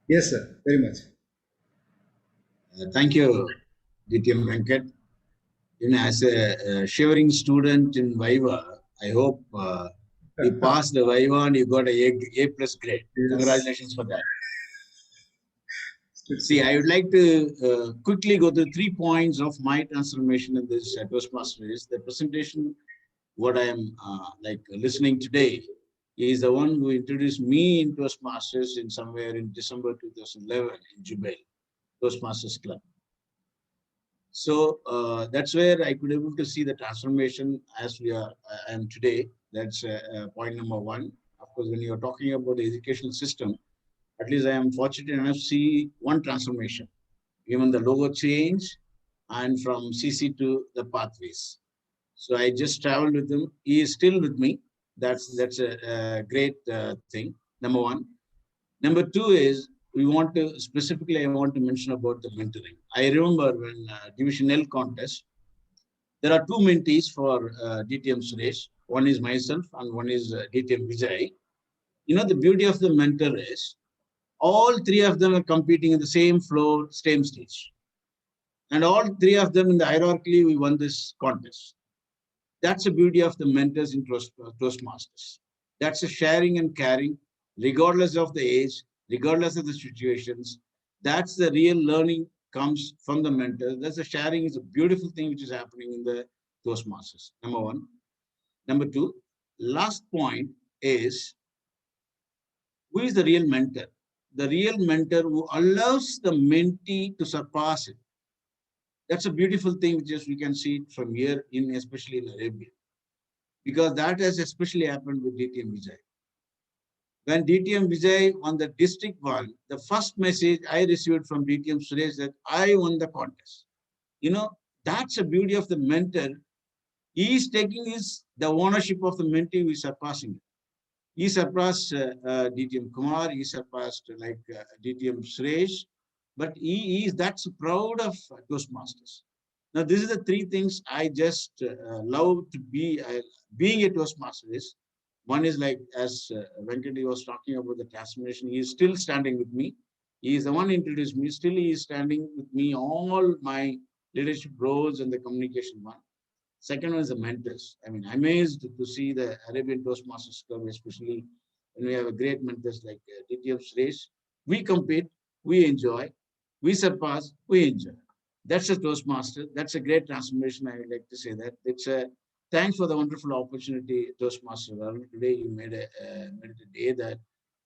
Yes, sir, very much. Thank you, DTM Venkat. You know, as a shivering student in Viva, I hope you passed the Viva and you got A plus grade. Yes. Congratulations for that. See, I would like to quickly go through 3 points of my transformation in this Toastmasters. The presentation, what I am listening today, is the one who introduced me in Toastmasters in somewhere in December 2011 in Jubail, Toastmasters Club. So that's where I could able to see the transformation as I am today. That's point number one. Of course, when you are talking about the educational system, at least I am fortunate enough to see one transformation, even the logo change and from CC to the pathways. So I just traveled with him. He is still with me. That's a great thing, number one. Number two is, I want to mention about the mentoring. I remember when Division L contest, there are 2 mentees for DTM Suresh. One is myself and one is DTM Vijay. You know, the beauty of the mentor is, all 3 of them are competing in the same floor, same stage. And all 3 of them in the hierarchy, we won this contest. That's the beauty of the mentors in Toastmasters. That's a sharing and caring, regardless of the age, regardless of the situations. That's the real learning comes from the mentor. That's the sharing is a beautiful thing which is happening in the Toastmasters, number one. Number two, last point is, who is the real mentor? The real mentor who allows the mentee to surpass it. That's a beautiful thing, which we can see from here, especially in Arabia. Because that has especially happened with DTM Vijay. When DTM Vijay won the district one, the first message I received from DTM Suresh that I won the contest. You know, that's the beauty of the mentor. He is taking the ownership of the mentee who is surpassing it. He surpassed DTM Kumar, he surpassed DTM Suresh, but he is that's proud of Toastmasters. Now, this is the 3 things I just love to be being a Toastmaster is. One is like, as Venkati was talking about the transformation, he is still standing with me. He is the one who introduced me. Still, he is standing with me, all my leadership roles and the communication one. Second one is the mentors. I mean, I'm amazed to see the Arabian Toastmasters Club, especially when we have a great mentors like DTF Suresh. We compete, we enjoy, we surpass, we enjoy. That's a Toastmaster. That's a great transformation. I would like to say that. It's a thanks for the wonderful opportunity, Toastmaster. Today you made it a day that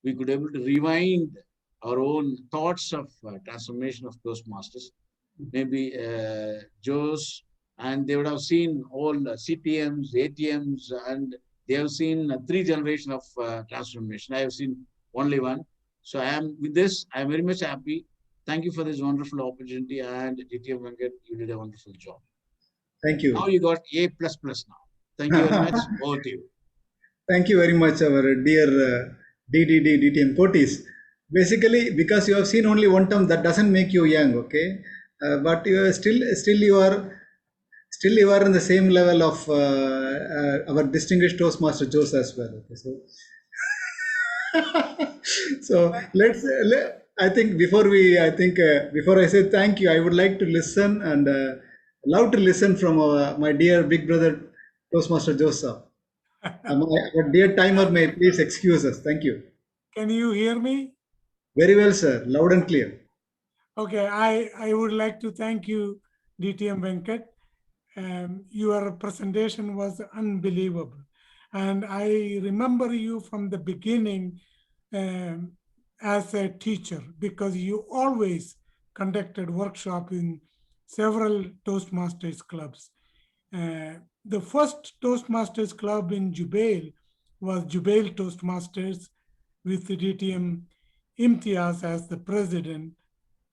we could able to rewind our own thoughts of transformation of Toastmasters. Maybe Joe's, and they would have seen all CTMs, ATMs, and they have seen 3 generations of transformation. I have seen only one. So I am with this. I am very much happy. Thank you for this wonderful opportunity, and DTM Venkat, you did a wonderful job. Thank you. Now you got A++ now. Thank you very much. Over to you. Thank you very much, our dear DTM Kotis. Basically, because you have seen only one term, that doesn't make you young, okay? But you are still you are in the same level of our distinguished Toastmaster Jose as well. Okay, so I think before I say thank you, I would like to listen and love to listen from my dear big brother Toastmaster Joseph. Our dear timer may please excuse us. Thank you. Can you hear me? Very well, sir. Loud and clear. Okay, I would like to thank you, DTM Venkat. Your presentation was unbelievable. And I remember you from the beginning as a teacher, because you always conducted workshop in several Toastmasters clubs. The first Toastmasters club in Jubail was Jubail Toastmasters with the DTM Imtiaz as the president,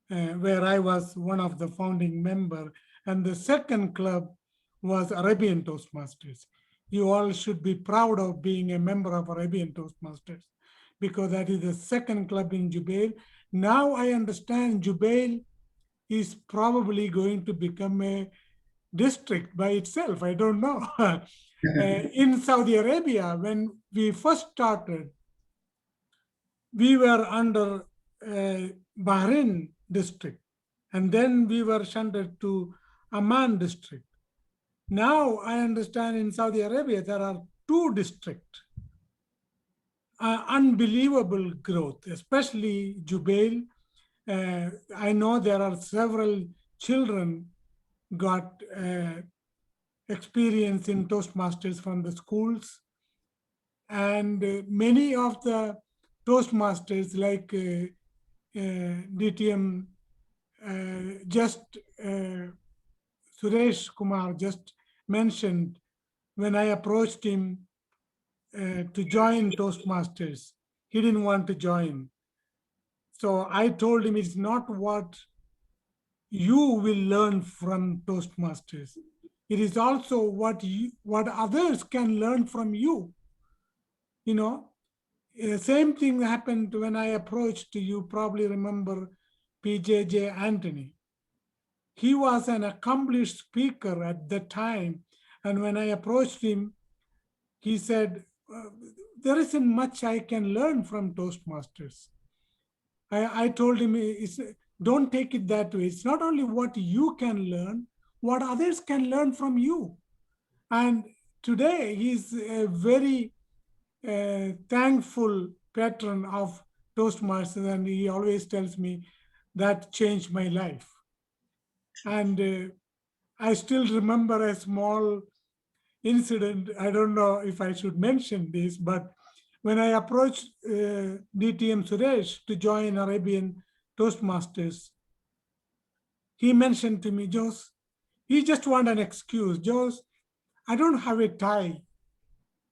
where I was one of the founding members. And the second club was Arabian Toastmasters. You all should be proud of being a member of Arabian Toastmasters, because that is the second club in Jubail. Now I understand Jubail is probably going to become a district by itself. I don't know. In Saudi Arabia, when we first started, we were under Bahrain district, and then we were shunted to Amman district. Now I understand in Saudi Arabia there are 2 districts. Unbelievable growth, especially Jubail. I know there are several children got experience in Toastmasters from the schools, and many of the Toastmasters like DTM Suresh Kumar just mentioned, when I approached him to join Toastmasters, he didn't want to join. So I told him it's not what you will learn from Toastmasters. It is also what others can learn from you. You know, same thing happened when I approached, you probably remember PJJ Anthony. He was an accomplished speaker at the time. And when I approached him, he said, there isn't much I can learn from Toastmasters. I told him, don't take it that way. It's not only what you can learn, what others can learn from you. And today he's a very thankful patron of Toastmasters, and he always tells me that changed my life. And I still remember a small incident. I don't know if I should mention this, but when I approached DTM Suresh to join Arabian Toastmasters, he mentioned to me, Jose, he just want an excuse. Jose, I don't have a tie.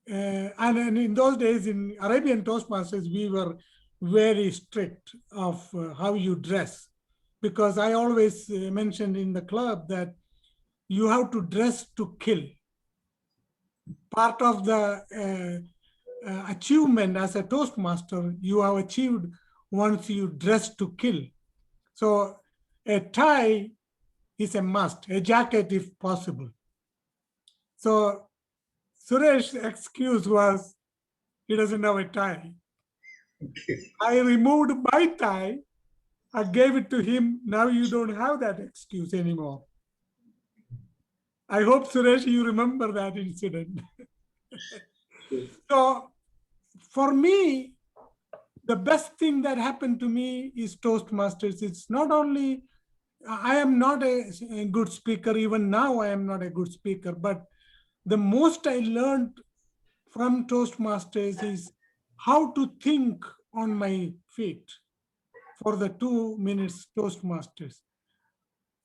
And in those days in Arabian Toastmasters, we were very strict of how you dress, because I always mentioned in the club that you have to dress to kill. Part of the achievement as a Toastmaster, you have achieved once you dress to kill. So a tie is a must, a jacket if possible. So Suresh's excuse was he doesn't have a tie. Okay. I removed my tie, I gave it to him. Now you don't have that excuse anymore. I hope, Suresh, you remember that incident. So for me, the best thing that happened to me is Toastmasters. It's not only, I am not a good speaker, even now I am not a good speaker, but the most I learned from Toastmasters is how to think on my feet for the 2 minutes Toastmasters.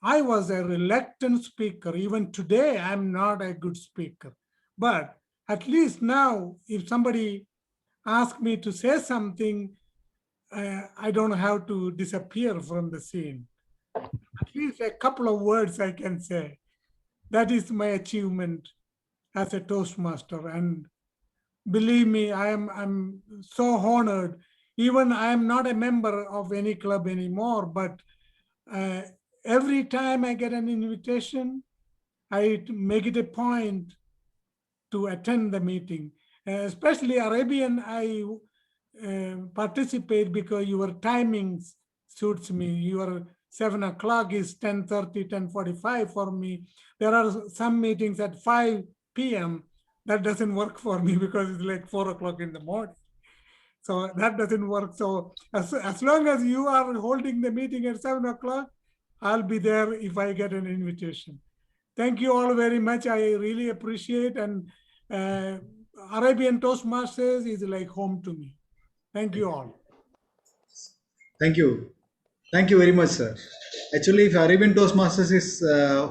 I was a reluctant speaker. Even today, I'm not a good speaker. But at least now, if somebody asks me to say something, I don't have to disappear from the scene. At least a couple of words I can say. That is my achievement as a Toastmaster. And believe me, I'm so honored. Even I am not a member of any club anymore, but every time I get an invitation, I make it a point to attend the meeting. Especially Arabian, I participate because your timings suits me. Your 7 o'clock is 10:30, 10:45 for me. There are some meetings at 5 p.m. That doesn't work for me because it's like 4 o'clock in the morning. So that doesn't work. So as long as you are holding the meeting at 7 o'clock, I'll be there if I get an invitation. Thank you all very much. I really appreciate, and Arabian Toastmasters is like home to me. Thank you all. Thank you. Thank you very much, sir. Actually, if Arabian Toastmasters is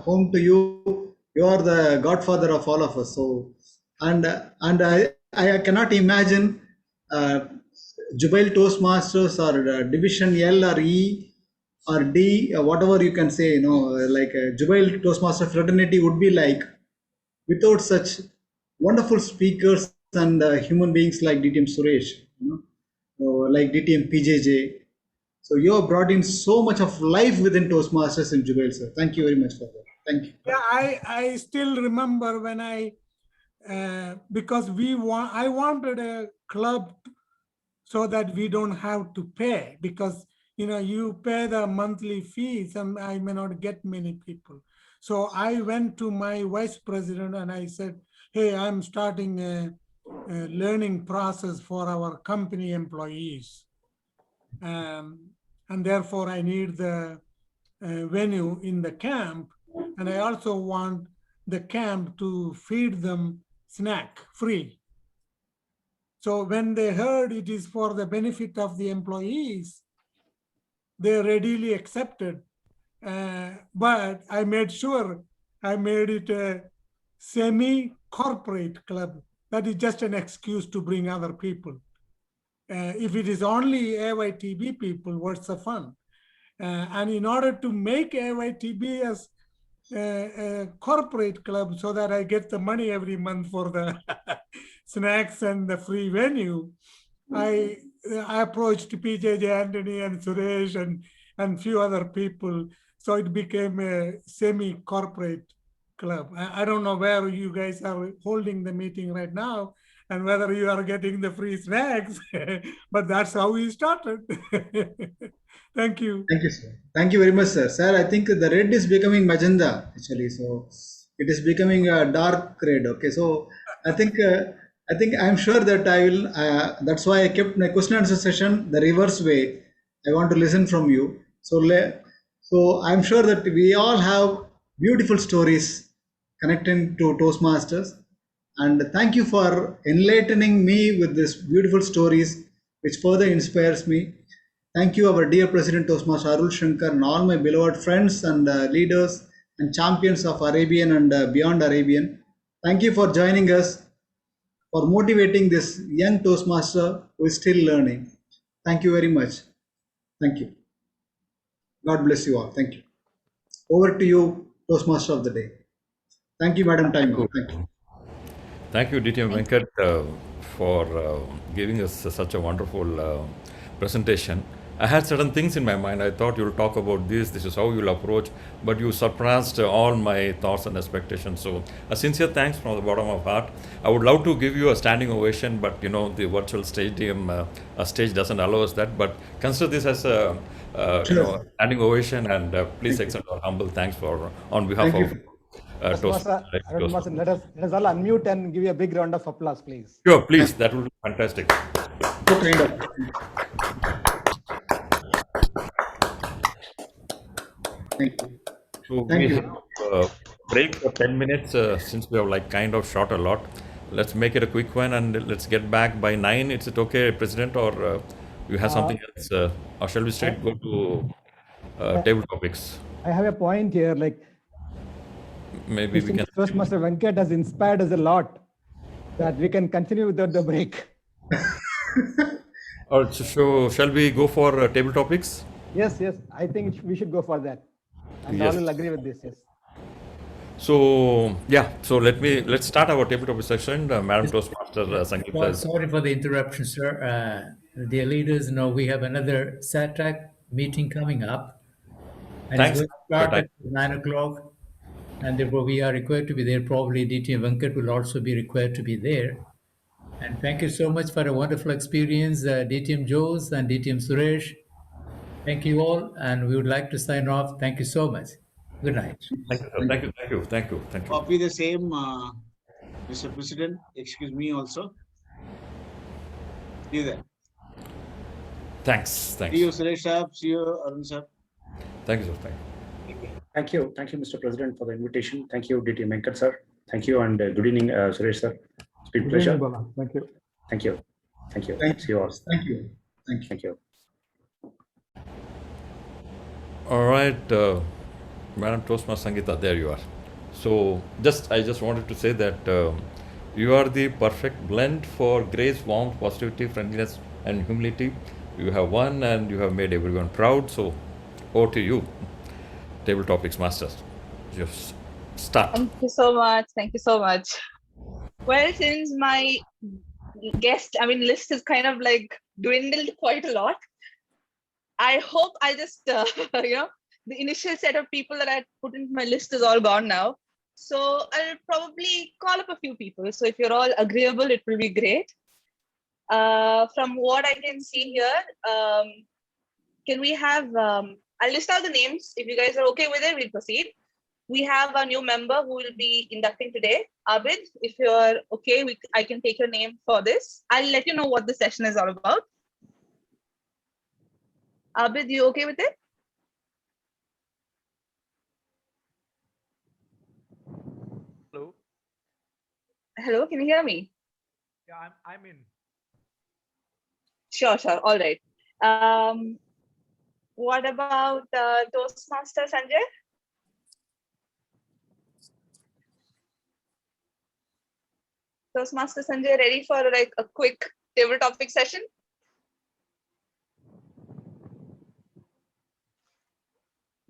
home to you, you are the godfather of all of us. So, and I cannot imagine Jubail Toastmasters or Division L or E or D, whatever you can say, like Jubail Toastmaster fraternity would be like without such wonderful speakers and human beings like DTM Suresh, like DTM PJJ. So you have brought in so much of life within Toastmasters in Jubail, sir. Thank you very much for that. Thank you. Yeah, I still remember when because I wanted a club so that we don't have to pay, because you pay the monthly fees and I may not get many people. So I went to my vice president and I said, hey, I'm starting a learning process for our company employees. And therefore I need the venue in the camp. And I also want the camp to feed them snack free. So when they heard it is for the benefit of the employees, they readily accepted. But I made sure I made it a semi-corporate club. That is just an excuse to bring other people. If it is only AYTB people, what's the fun? And in order to make AYTB as a corporate club so that I get the money every month for the snacks and the free venue, I approached PJJ Anthony and Suresh and few other people. So it became a semi-corporate club. I don't know where you guys are holding the meeting right now and whether you are getting the free snacks, but that's how we started. Thank you. Thank you, sir. Thank you very much, sir. Sir, I think the red is becoming magenta actually. So it is becoming a dark red. Okay, so I think I'm sure that I will. That's why I kept my question and answer session the reverse way. I want to listen from you. So I'm sure that we all have beautiful stories connecting to Toastmasters. And thank you for enlightening me with these beautiful stories, which further inspires me. Thank you, our dear President Toastmaster Arul Shankar, and all my beloved friends and leaders and champions of Arabian and beyond Arabian. Thank you for joining us, for motivating this young Toastmaster who is still learning. Thank you very much. Thank you. God bless you all. Thank you. Over to you, Toastmaster of the day. Thank you, Madam Timer. Thank you. Thank you, DTM Venkat, for giving us such a wonderful presentation. I had certain things in my mind. I thought you'll talk about this is how you'll approach, but you surpassed all my thoughts and expectations. So a sincere thanks from the bottom of heart. I would love to give you a standing ovation, but the virtual stadium stage doesn't allow us that. But consider this as a standing ovation, and please accept our humble thanks on behalf of Toastmaster, let us all unmute and give you a big round of applause, please. Sure, please. That would be fantastic. Thank you. So we have a break for 10 minutes since we have kind of shot a lot. Let's make it a quick one and let's get back by 9. Is it okay, President, or you have something else? Or shall we straight go to table topics? I have a point here, maybe we can. Toastmaster Venkat has inspired us a lot that we can continue without the break. So shall we go for table topics? Yes, I think we should go for that. And all will agree with this, yes. So let's start our table topic session. Madam Toastmaster Sangeeta. Sorry for the interruption, sir. Dear leaders, we have another SATAC meeting coming up. And Thanks. It's going to start at 9 o'clock. And therefore, we are required to be there. Probably DTM Venkat will also be required to be there. And thank you so much for a wonderful experience, DTM Jose and DTM Suresh. Thank you all, and we would like to sign off. Thank you so much. Good night. Thank you. Copy the same, Mr. President. Excuse me also. See you there. Thanks. See you, Suresh Saab. See you, Arun Saab. Thank you, sir. Thank you, Mr. President, for the invitation. Thank you, DTM Venkat, sir. Thank you, and good evening, Suresh, sir. It's been a pleasure. Thank you. Thank you. See you all. Thank you. Thank you. All right, Madam Toastmaster Sangeeta, there you are. So I just wanted to say that you are the perfect blend for grace, warmth, positivity, friendliness, and humility. You have won and you have made everyone proud. So over to you, table topics masters. Just start. Thank you so much. Well, since my list is kind of dwindled quite a lot, I hope I just, the initial set of people that I put into my list is all gone now. So I'll probably call up a few people. So if you're all agreeable, it will be great. From what I can see here, can we have, I'll list out the names. If you guys are okay with it, we'll proceed. We have a new member who will be inducting today, Abid. If you're okay, I can take your name for this. I'll let you know what the session is all about. Abid, you okay with it? Hello. Hello, can you hear me? Yeah, I'm in. Sure. All right. What about Toastmaster Sanjay? Toastmaster Sanjay, ready for like a quick table topic session?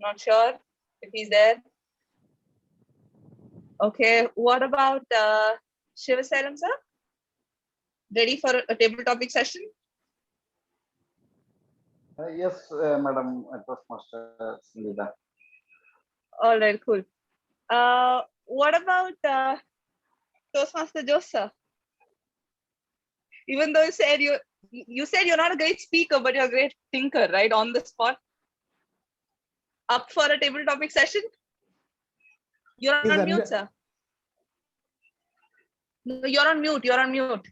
Not sure if he's there. Okay, what about Shivasalam sir? Ready for a table topic session? Yes, Madam Toastmaster Sindhida. All right, cool. What about Toastmaster Joseph? Even though you said you're not a great speaker, but you're a great thinker, right? On the spot. Up for a table topic session? You're on mute, sir. No, you're on mute. You're on mute.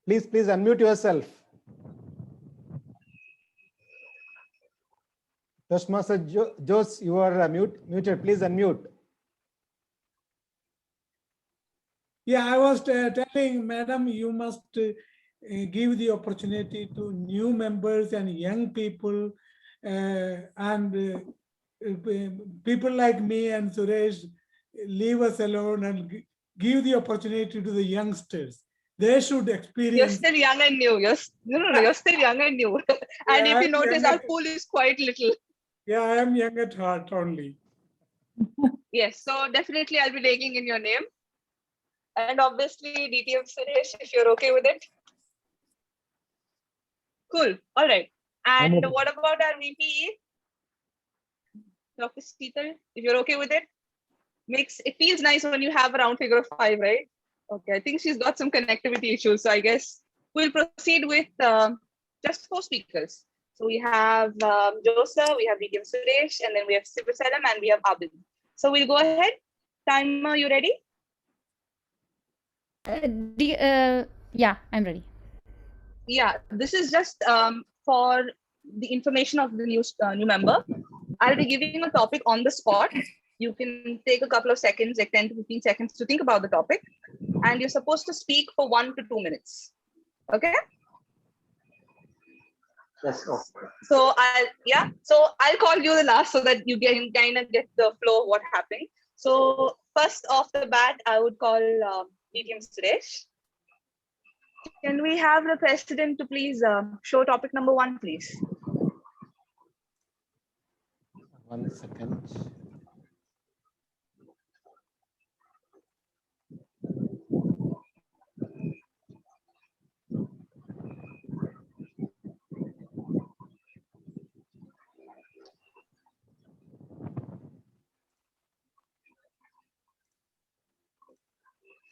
Please unmute yourself. Toastmaster Jose, you are muted. Please unmute. Yeah, I was telling Madam, you must give the opportunity to new members and young people and people like me and Suresh. Leave us alone and give the opportunity to the youngsters. They should experience. You're still young and new. You're still young and new. And Yeah, if you notice, our pool is quite little. Yeah, I am young at heart only. Yes, so definitely I'll be taking in your name. And obviously, DTM Suresh, if you're okay with it. Cool. All right. And what about our VP? Dr. Seetal, if you're okay with it? It feels nice when you have a round figure of 5, right? Okay, I think she's got some connectivity issues. So I guess we'll proceed with just 4 speakers. So we have Joseph, we have DTM Suresh, and then we have Sivasalam, and we have Abid. So we'll go ahead. Timer, you ready? Yeah, I'm ready. Yeah, this is just for the information of the new member. I'll be giving a topic on the spot. You can take a couple of seconds, like 10 to 15 seconds to think about the topic. And you're supposed to speak for 1 to 2 minutes. Okay? Yes, okay. So I'll call you the last so that you can kind of get the flow of what's happening. So first off the bat, I would call DTM Suresh. Can we have the president to please show topic number 1, please? 1 second.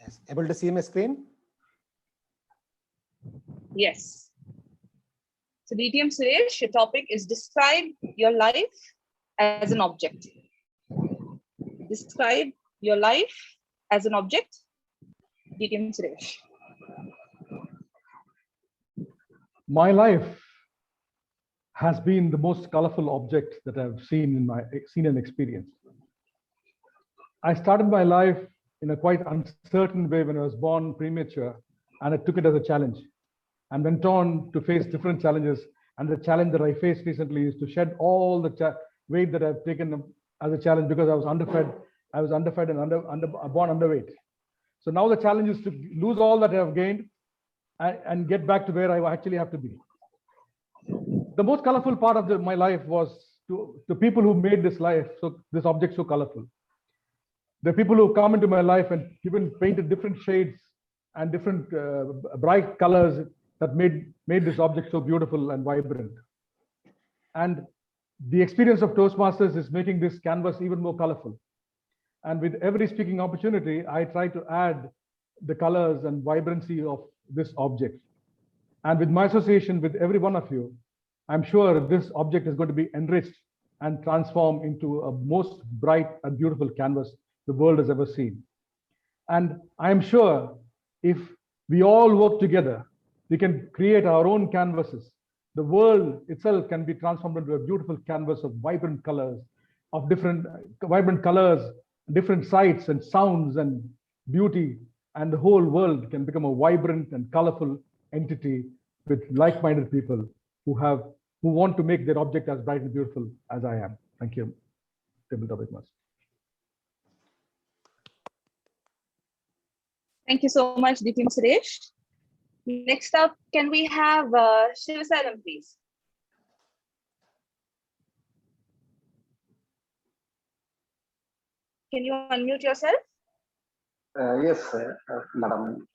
Yes. Able to see my screen? Yes. So DTM Suresh, your topic is describe your life as an object. Describe your life as an object. DTM Suresh. My life has been the most colorful object that I've seen and experienced. I started my life in a quite uncertain way when I was born premature, and I took it as a challenge and went on to face different challenges. And the challenge that I faced recently is to shed all the weight that I've taken as a challenge because I was underfed and born underweight. So now the challenge is to lose all that I have gained and get back to where I actually have to be. The most colorful part of my life was to the people who made this object so colorful. The people who come into my life and painted different shades and different bright colors that made this object so beautiful and vibrant. And the experience of Toastmasters is making this canvas even more colorful. And with every speaking opportunity, I try to add the colors and vibrancy of this object. And with my association with every one of you, I'm sure this object is going to be enriched and transformed into a most bright and beautiful canvas the world has ever seen. And I'm sure if we all work together, we can create our own canvases. The world itself can be transformed into a beautiful canvas of vibrant colors, different sights and sounds and beauty, and the whole world can become a vibrant and colorful entity with like-minded people who want to make their object as bright and beautiful as I am. Thank you, Table Topic Master. Thank you so much, DP Suresh. Next up, can we have Shivasaram, please? Can you unmute yourself? Yes, Madam.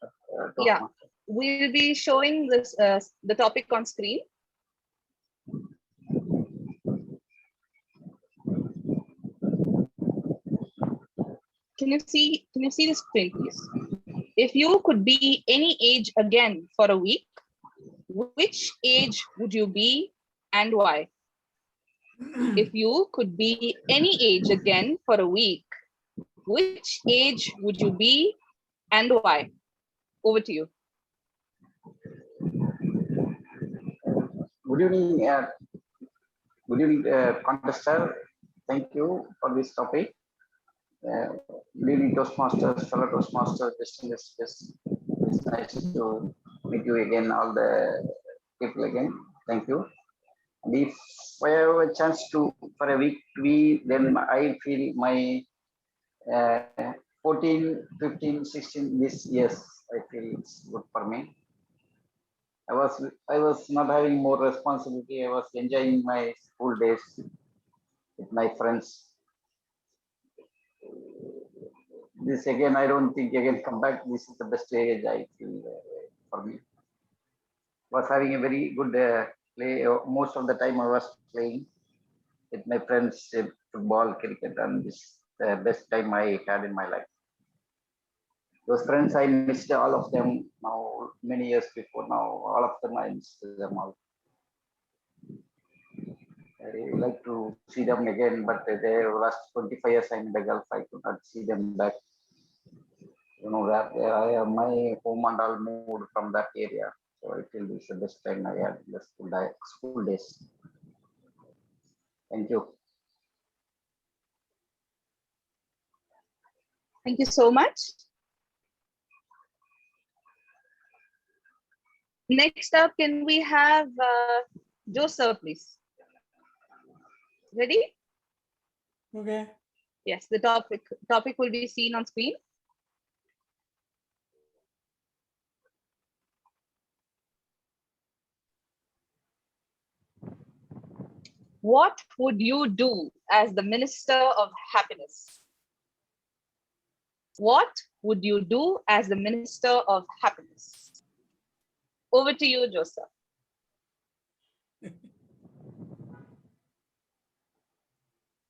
Yeah, we'll be showing this the topic on screen. Can you see the screen, please? If you could be any age again for a week, which age would you be and why? If you could be any age again for a week, which age would you be and why? Over to you. Good evening, contestant. Thank you for this topic. Leading Toastmasters, fellow Toastmasters, distinguished guests. It's nice to meet you again, all the people again. Thank you. And if I have a chance to for a week, then I feel my 14, 15, 16 this years, I feel it's good for me. I was not having more responsibility. I was enjoying my school days with my friends. This again, I don't think again come back. This is the best age I feel for me. Was having a very good play. Most of the time I was playing with my friends, football, cricket, and this is the best time I had in my life. Those friends, I missed all of them now, many years before now, all of them, I missed them all. I like to see them again, but they last 25 years I'm in the Gulf, I could not see them back. You know, that my home and all moved from that area. So I feel this is the best time I had in the school days. Thank you. Thank you so much. Next up, can we have Joseph, please? Ready? Okay. Yes, the topic will be seen on screen. What would you do as the Minister of Happiness? What would you do as the Minister of Happiness? Over to you, Joseph.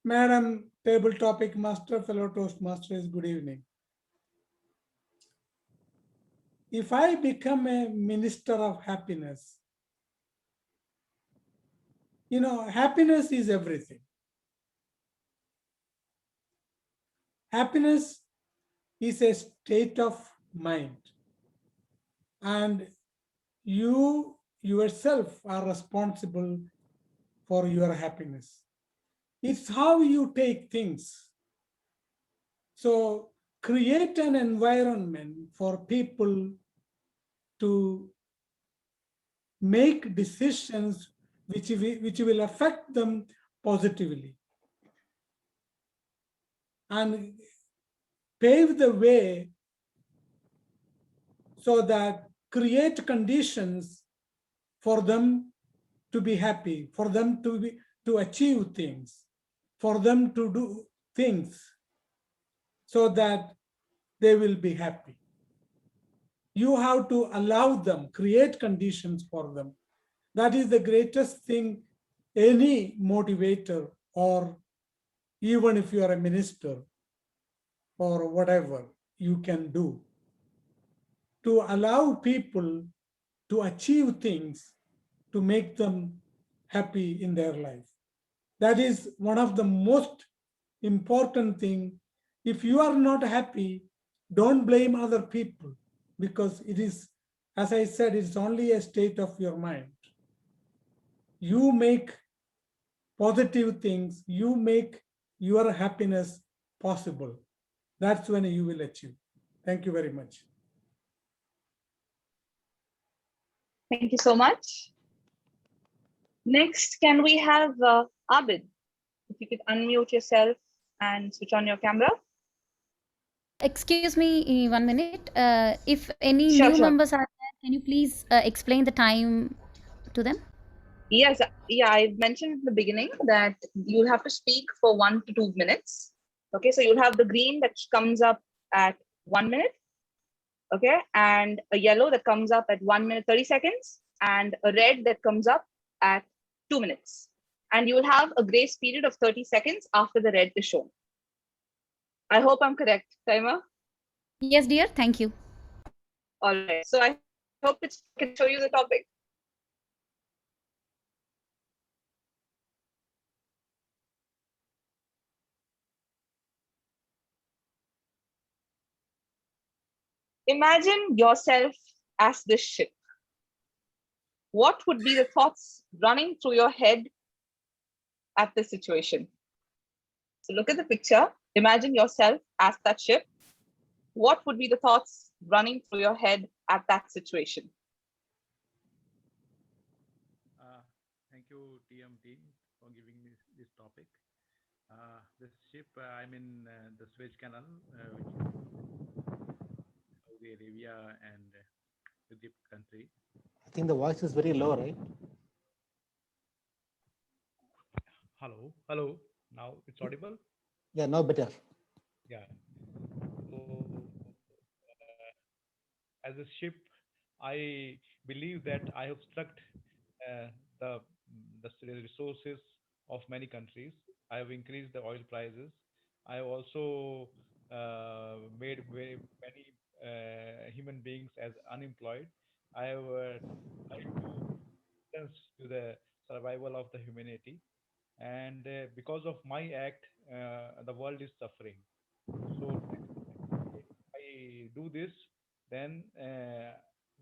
Madam Table Topic Master, fellow Toastmasters, good evening. If I become a Minister of Happiness, you know, happiness is everything. Happiness is a state of mind, and you yourself are responsible for your happiness. It's how you take things. So create an environment for people to make decisions which will affect them positively, and pave the way so that create conditions for them to be happy, for them to achieve things, for them to do things so that they will be happy. You have to allow them, create conditions for them. That is the greatest thing any motivator, or even if you are a minister or whatever, you can do. To allow people to achieve things, to make them happy in their life. That is one of the most important thing. If you are not happy, don't blame other people, because it is, as I said, it's only a state of your mind. You make positive things, you make your happiness possible. That's when you will achieve. Thank you very much. Thank you so much. Next, can we have Abid? If you could unmute yourself and switch on your camera. Excuse me 1 minute. If any Sure, new sure. members are there, can you please explain the time to them? Yes, yeah, I mentioned in the beginning that you'll have to speak for 1 to 2 minutes. Okay, so you'll have the green that comes up at 1 minute. Okay, and a yellow that comes up at 1 minute 30 seconds, and a red that comes up at 2 minutes. And you will have a grace period of 30 seconds after the red is shown. I hope I'm correct, Timer. Yes, dear. Thank you. All right. So I hope I can show you the topic. Imagine yourself as this ship. What would be the thoughts running through your head at this situation? So look at the picture. Imagine yourself as that ship. What would be the thoughts running through your head at that situation? Thank you, TM team, for giving me this topic. This ship, I'm in the Suez Canal, Saudi Arabia and Egypt country. I think the voice is very low, right? Hello, hello. Now it's audible? Yeah, now better. Yeah. So, as a ship, I believe that I have struck the resources of many countries. I have increased the oil prices. I have also made very many human beings as unemployed. I have tried to the survival of the humanity, and because of my act, the world is suffering. So if I do this, then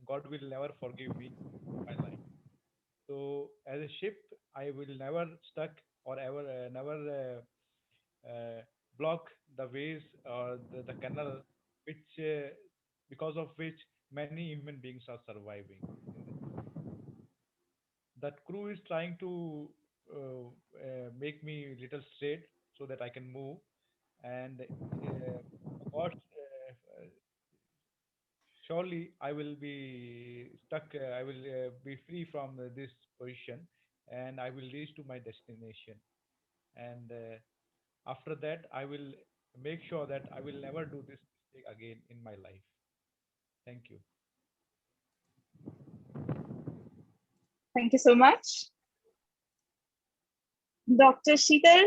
God will never forgive me my life. So as a ship, I will never stuck or ever never block the ways or the canal, which because of which many human beings are surviving. That crew is trying to make me little straight so that I can move, and God, surely I will be stuck. I will be free from this position, and I will reach to my destination. And after that, I will make sure that I will never do this mistake again in my life. Thank you. Thank you so much. Dr. Sheetal,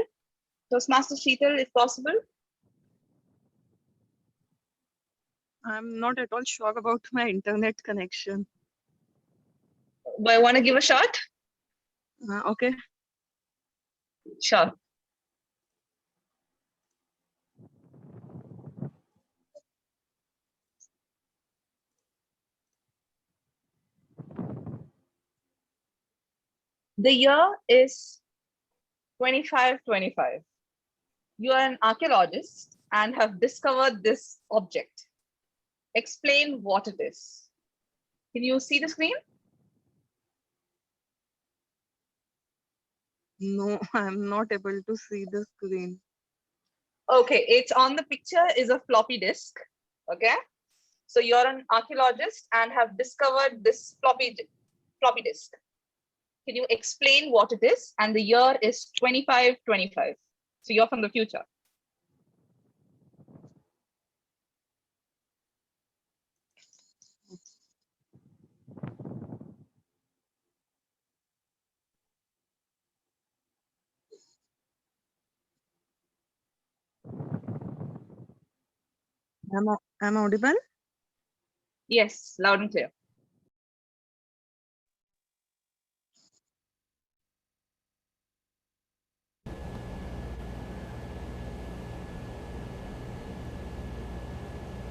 Toastmaster Sheetal, if possible. I'm not at all sure about my internet connection. Do I want to give a shot? Okay. Sure. The year is 2525. You are an archaeologist and have discovered this object. Explain what it is. Can you see the screen? No, I'm not able to see the screen. Okay, it's on the picture is a floppy disk. Okay, so you're an archaeologist and have discovered this floppy disk. Can you explain what it is? And the year is 2525. So you're from the future. Am I audible? Yes, loud and clear.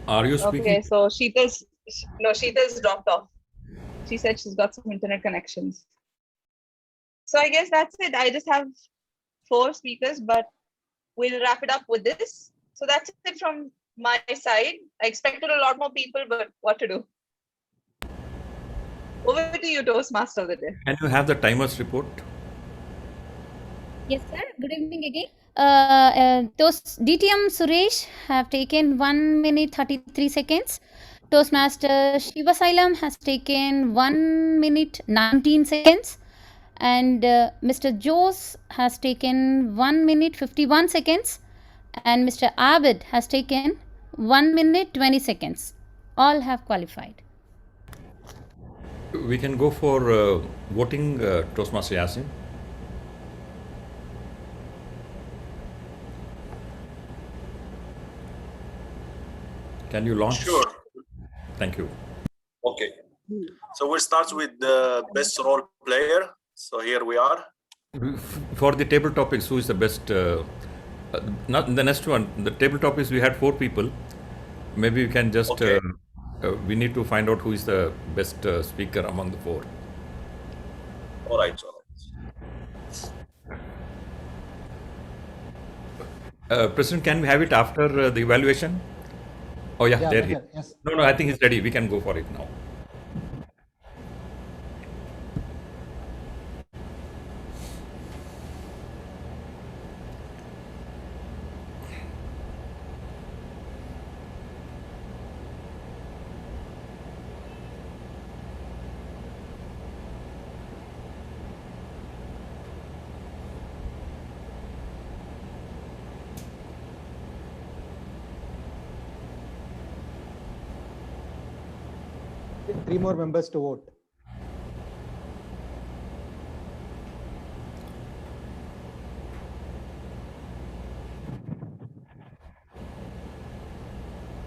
Are you speaking? Okay, so Sheetal's dropped off. She said she's got some internet connections. So I guess that's it. I just have 4 speakers, but we'll wrap it up with this. So that's it from my side. I expected a lot more people, but what to do? Over to you, Toastmaster of the day. Can you have the timers report? Yes, sir. Good evening again. Those DTM Suresh have taken 1 minute 33 seconds. Toastmaster Shivasalam has taken 1 minute 19 seconds. And Mr. Jose has taken 1 minute 51 seconds. And Mr. Abid has taken 1 minute 20 seconds. All have qualified. We can go for voting, Toastmaster Yasin. Can you launch? Sure. Thank you. Okay. So we'll start with the best role player. So here we are. For the table topics, who is the best? Not the next one. The table topics, we had 4 people. Maybe we can just, Okay. we need to find out who is the best speaker among the 4. All right. President, can we have it after the evaluation? Oh yeah, Yeah, there he. yes. No, I think he's ready. We can go for it now. Three more members to vote.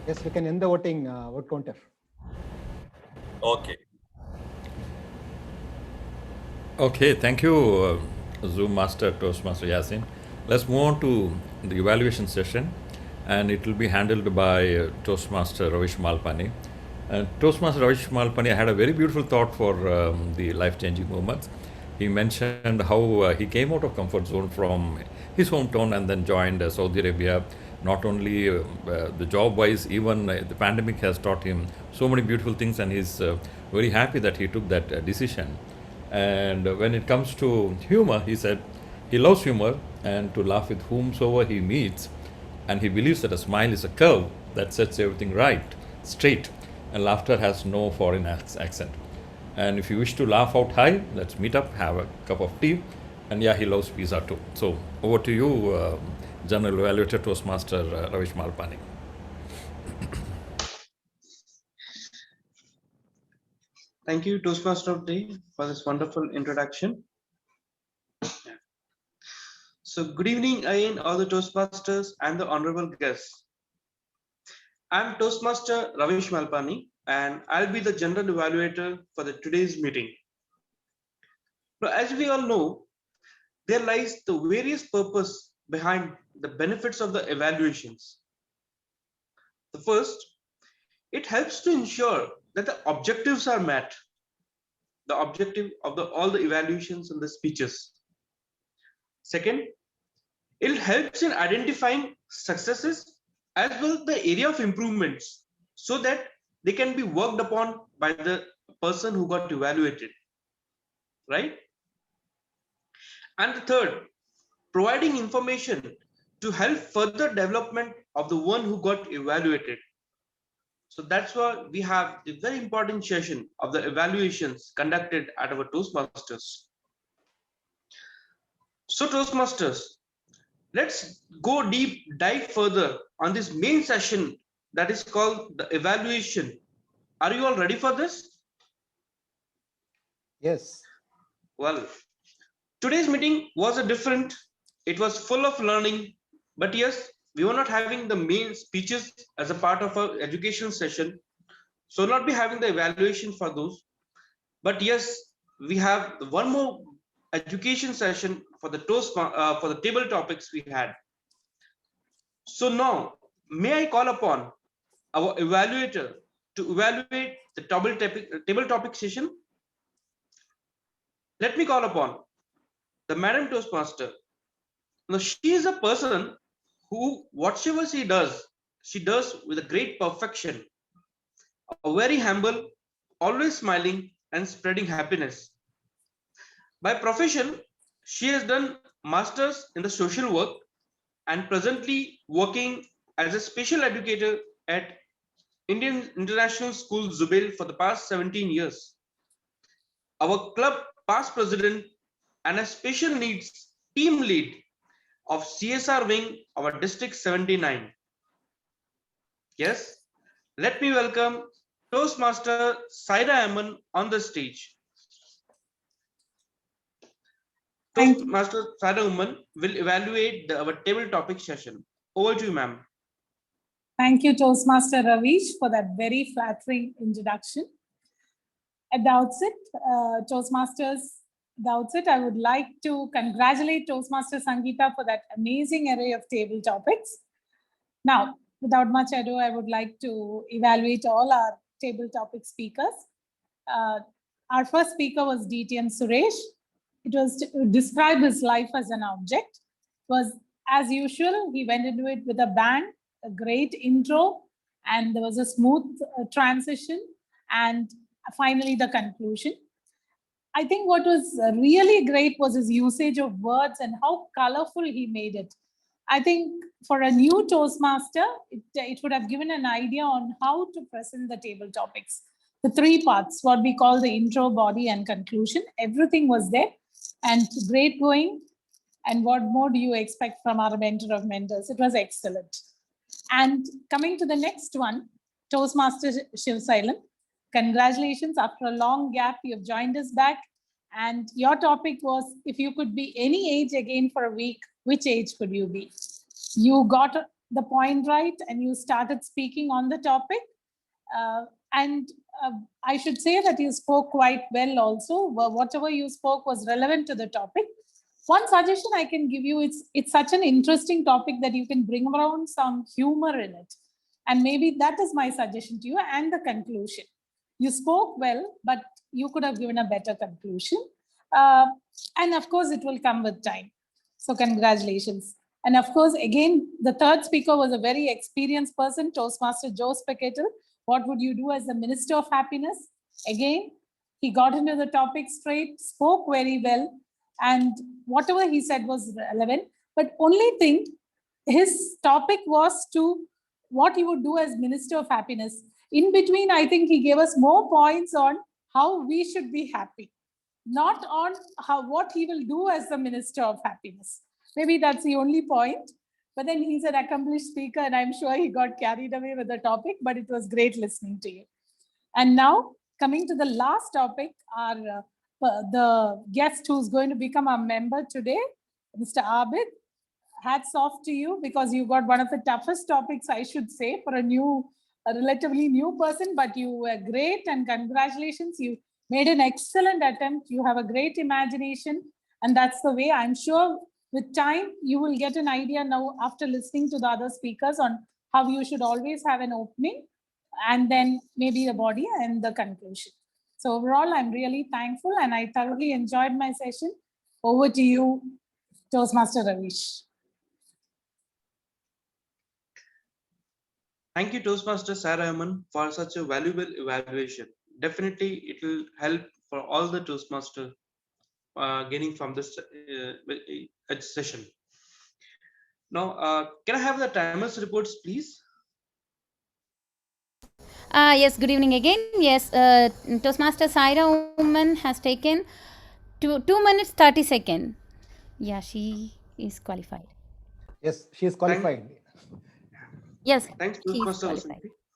Yes, we can end the voting, vote counter. Okay. Okay, thank you, Zoom Master, Toastmaster Yasin. Let's move on to the evaluation session, and it will be handled by Toastmaster Ravish Malpani. And Toastmaster Ravish Malpani had a very beautiful thought for the life-changing moments. He mentioned how he came out of comfort zone from his hometown and then joined Saudi Arabia. Not only the job-wise, even the pandemic has taught him so many beautiful things, and he's very happy that he took that decision. And when it comes to humor, he said he loves humor and to laugh with whomsoever he meets. And he believes that a smile is a curve that sets everything right, straight, and laughter has no foreign accent. And if you wish to laugh out high, let's meet up, have a cup of tea. And yeah, he loves pizza too. So over to you, General Evaluator Toastmaster Ravish Malpani. Thank you, Toastmaster of the Day, for this wonderful introduction. So good evening again, all the Toastmasters and the honorable guests. I'm Toastmaster Ravish Malpani, and I'll be the general evaluator for today's meeting. Now, as we all know, there lies the various purpose behind the benefits of the evaluations. The first, it helps to ensure that the objectives are met, the objective of all the evaluations and the speeches. Second, it helps in identifying successes as well as the area of improvements so that they can be worked upon by the person who got evaluated, right? And the third, providing information to help further development of the one who got evaluated. So that's why we have the very important session of the evaluations conducted at our Toastmasters. So Toastmasters, let's go dive further on this main session that is called the evaluation. Are you all ready for this? Yes. Well, today's meeting was different. It was full of learning, but yes, we were not having the main speeches as a part of our education session. So not be having the evaluation for those. But yes, we have one more education session for the for the table topics we had. So now, may I call upon our evaluator to evaluate the table topic session? Let me call upon the Madam Toastmaster. Now, she is a person who, whatever she does with a great perfection, a very humble, always smiling and spreading happiness. By profession, she has done masters in the social work and presently working as a special educator at Indian International School Zubail for the past 17 years. Our club past president and a special needs team lead of CSR wing, our district 79. Yes, let me welcome Toastmaster Saira Aman on the stage. Toastmaster Saira Aman will evaluate our table topic session. Over to you, ma'am. Thank you, Toastmaster Ravish, for that very flattering introduction. At the outset, I would like to congratulate Toastmaster Sangeeta for that amazing array of table topics. Now, without much ado, I would like to evaluate all our table topic speakers. Our first speaker was DTM Suresh. It was to describe his life as an object. It was, as usual, he went into it with a bang, a great intro, and there was a smooth transition, and finally the conclusion. I think what was really great was his usage of words and how colorful he made it. I think for a new Toastmaster, it would have given an idea on how to present the table topics. The three parts, what we call the intro, body, and conclusion, everything was there and great going. And what more do you expect from our mentor of mentors? It was excellent. And coming to the next one, Toastmaster Shiv Sailam, congratulations. After a long gap, you've joined us back. And your topic was, if you could be any age again for a week, which age could you be? You got the point right and you started speaking on the topic. I should say that you spoke quite well also. Whatever you spoke was relevant to the topic. One suggestion I can give you, it's such an interesting topic that you can bring around some humor in it. And maybe that is my suggestion to you, and the conclusion. You spoke well, but you could have given a better conclusion. And of course, it will come with time. So congratulations. And of course, again, the third speaker was a very experienced person, Toastmaster Joe Specketel. What would you do as the Minister of Happiness? Again, he got into the topic straight, spoke very well, and whatever he said was relevant. But only thing, his topic was to what he would do as Minister of Happiness. In between, I think he gave us more points on how we should be happy, not on what he will do as the Minister of Happiness. Maybe that's the only point. But then he's an accomplished speaker, and I'm sure he got carried away with the topic, but it was great listening to you. And now, coming to the last topic, the guest who's going to become a member today, Mr. Abid. Hats off to you, because you got one of the toughest topics, I should say, for a relatively new person, but you were great and congratulations. You made an excellent attempt. You have a great imagination, and that's the way. I'm sure with time, you will get an idea now after listening to the other speakers on how you should always have an opening and then maybe the body and the conclusion. So overall, I'm really thankful and I thoroughly enjoyed my session. Over to you, Toastmaster Ravish. Thank you, Toastmaster Sarah Aman, for such a valuable evaluation. Definitely, it will help for all the Toastmasters gaining from this session. Now, can I have the timers reports, please? Yes, good evening again. Yes, Toastmaster Saira Woman has taken 2 minutes 30 seconds. Yeah, she is qualified. Yes, she is qualified. Yes, thanks, Toastmaster.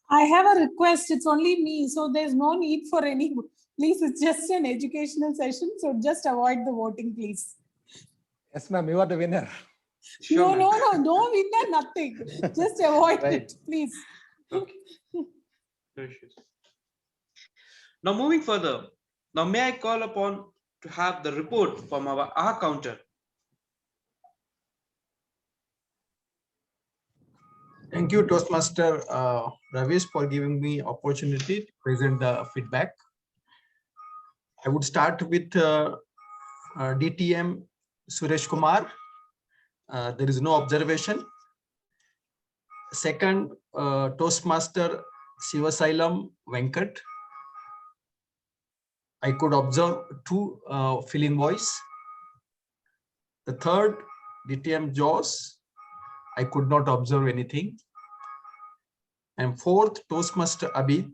I have a request. It's only me, so there's no need for any. Please, it's just an educational session, so just avoid the voting, please. Yes, ma'am, you are the winner. Sure, No, ma'am. no winner, nothing. Just avoid Right. it, please. Okay. No issues. Now moving further, now may I call upon to have the report from our R counter. Thank you, Toastmaster Ravish, for giving me opportunity to present the feedback. I would start with DTM Suresh Kumar. There is no observation. Second, Toastmaster Sivasailam Venkat. I could observe 2 fill-in voice. The third, DTM Jaws. I could not observe anything. And fourth, Toastmaster Abid.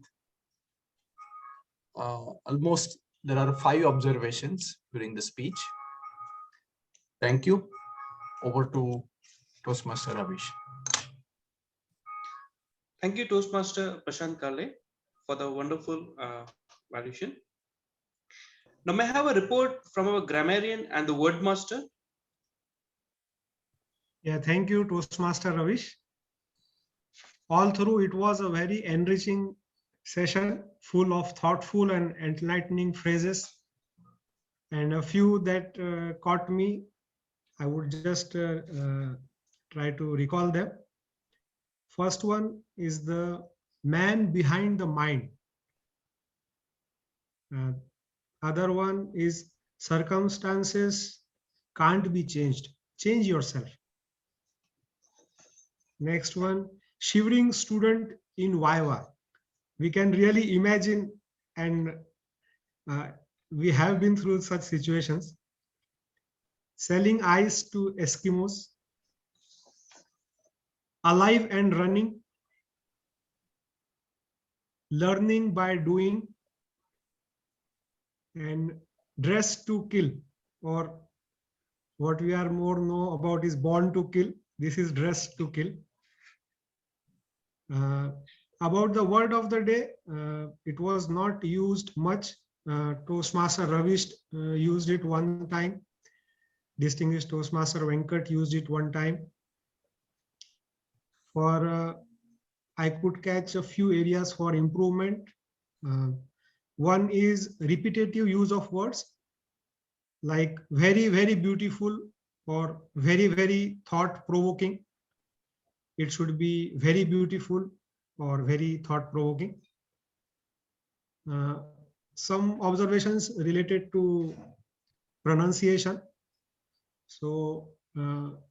Almost there are 5 observations during the speech. Thank you. Over to Toastmaster Ravish. Thank you, Toastmaster Prashant Kale, for the wonderful valuation. Now may I have a report from our grammarian and the word master? Yeah, thank you, Toastmaster Ravish. All through, it was a very enriching session, full of thoughtful and enlightening phrases. And a few that caught me, I would just try to recall them. First one is the man behind the mind. Other one is circumstances can't be changed. Change yourself. Next one, shivering student in Viva. We can really imagine, and we have been through such situations. Selling ice to Eskimos. Alive and running. Learning by doing. And dress to kill, or what we are more know about is born to kill. This is dress to kill. About the word of the day, it was not used much. Toastmaster Ravish used it one time. Distinguished Toastmaster Venkat used it one time. For I could catch a few areas for improvement. One is repetitive use of words, like very, very beautiful or very, very thought-provoking. It should be very beautiful or very thought-provoking. Some observations related to pronunciation. So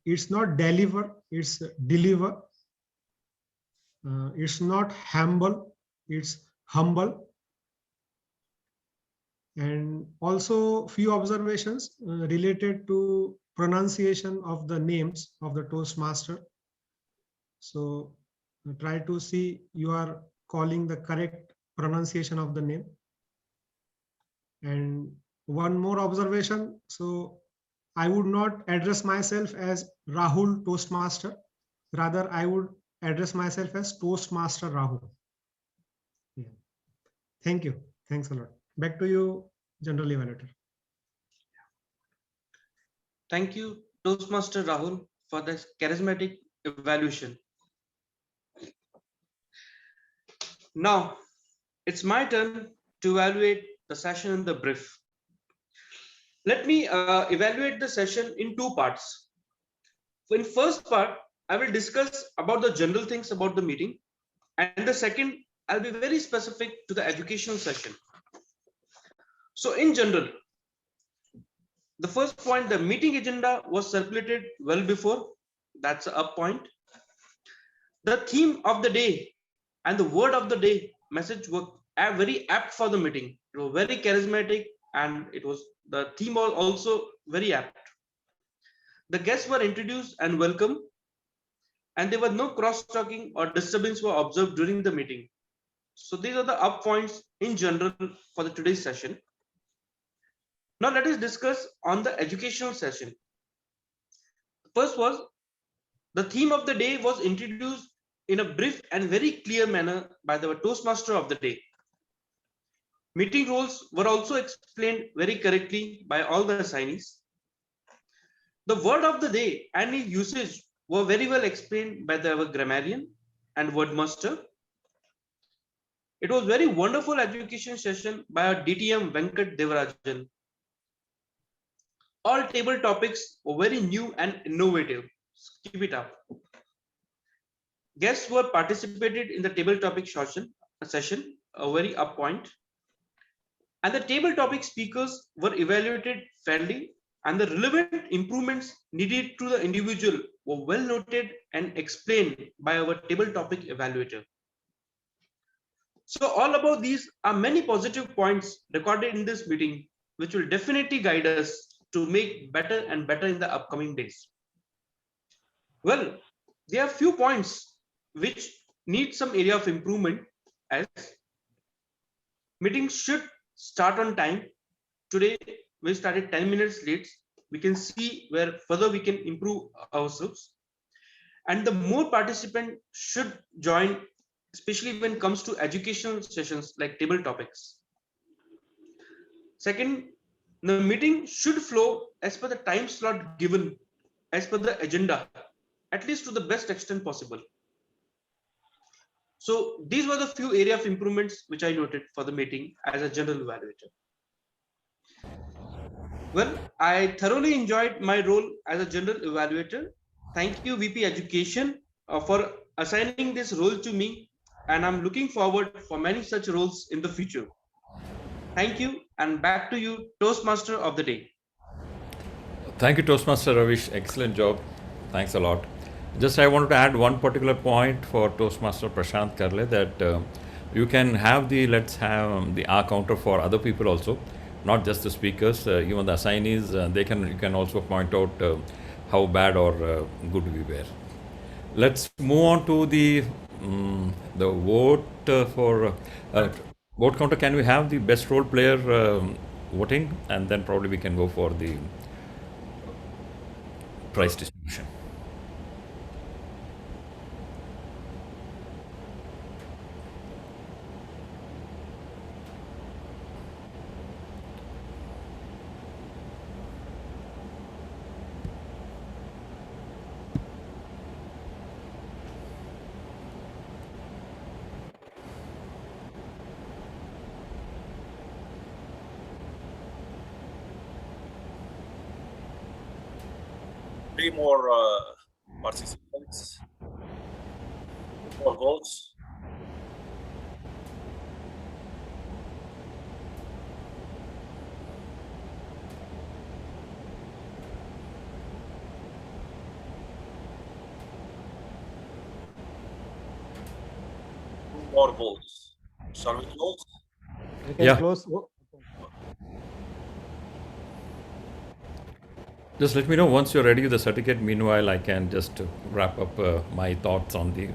it's not deliver, it's deliver. It's not humble, it's humble. And also few observations related to pronunciation of the names of the Toastmaster. So try to see you are calling the correct pronunciation of the name. And one more observation. So I would not address myself as Rahul Toastmaster. Rather, I would address myself as Toastmaster Rahul. Yeah. Thank you. Thanks a lot. Back to you, General Evaluator. Thank you, Toastmaster Rahul, for this charismatic evaluation. Now, it's my turn to evaluate the session in the brief. Let me evaluate the session in 2 parts. In first part, I will discuss about the general things about the meeting. And the second, I'll be very specific to the educational session. So in general, the first point, the meeting agenda was circulated well before. That's a up point. The theme of the day and the word of the day message were very apt for the meeting. It was very charismatic, and the theme was also very apt. The guests were introduced and welcome, and there were no cross-talking or disturbance were observed during the meeting. So these are the up points in general for the today's session. Now let us discuss on the educational session. First was the theme of the day was introduced in a brief and very clear manner by the Toastmaster of the day. Meeting rules were also explained very correctly by all the assignees. The word of the day and its usage were very well explained by our grammarian and wordmaster. It was very wonderful education session by our DTM Venkat Devarajan. All table topics were very new and innovative. Keep it up. Guests were participated in the table topic session, a very up point. And the table topic speakers were evaluated fairly, and the relevant improvements needed to the individual were well noted and explained by our table topic evaluator. So all about these are many positive points recorded in this meeting, which will definitely guide us to make better and better in the upcoming days. Well, there are few points which need some area of improvement, as meetings should start on time. Today we started 10 minutes late. We can see where further we can improve ourselves, and the more participants should join, especially when it comes to educational sessions like table topics. Second, the meeting should flow as per the time slot given, as per the agenda, at least to the best extent possible. So these were the few area of improvements which I noted for the meeting as a general evaluator. Well, I thoroughly enjoyed my role as a general evaluator. Thank you, VP Education, for assigning this role to me, and I'm looking forward for many such roles in the future. Thank you, and back to you, Toastmaster of the day. Thank you, Toastmaster Ravish. Excellent job. Thanks a lot. Just I wanted to add one particular point for Toastmaster Prashant Karle, that you can have let's have the R counter for other people also, not just the speakers, even the assignees. You can also point out how bad or good we were. Let's move on to the vote for vote counter. Can we have the best role player voting, and then probably we can go for the prize distribution. Three more participants, more votes. Two more votes. Shall we close? We can close. Just let me know once you're ready with the certificate. Meanwhile, I can just wrap up my thoughts on the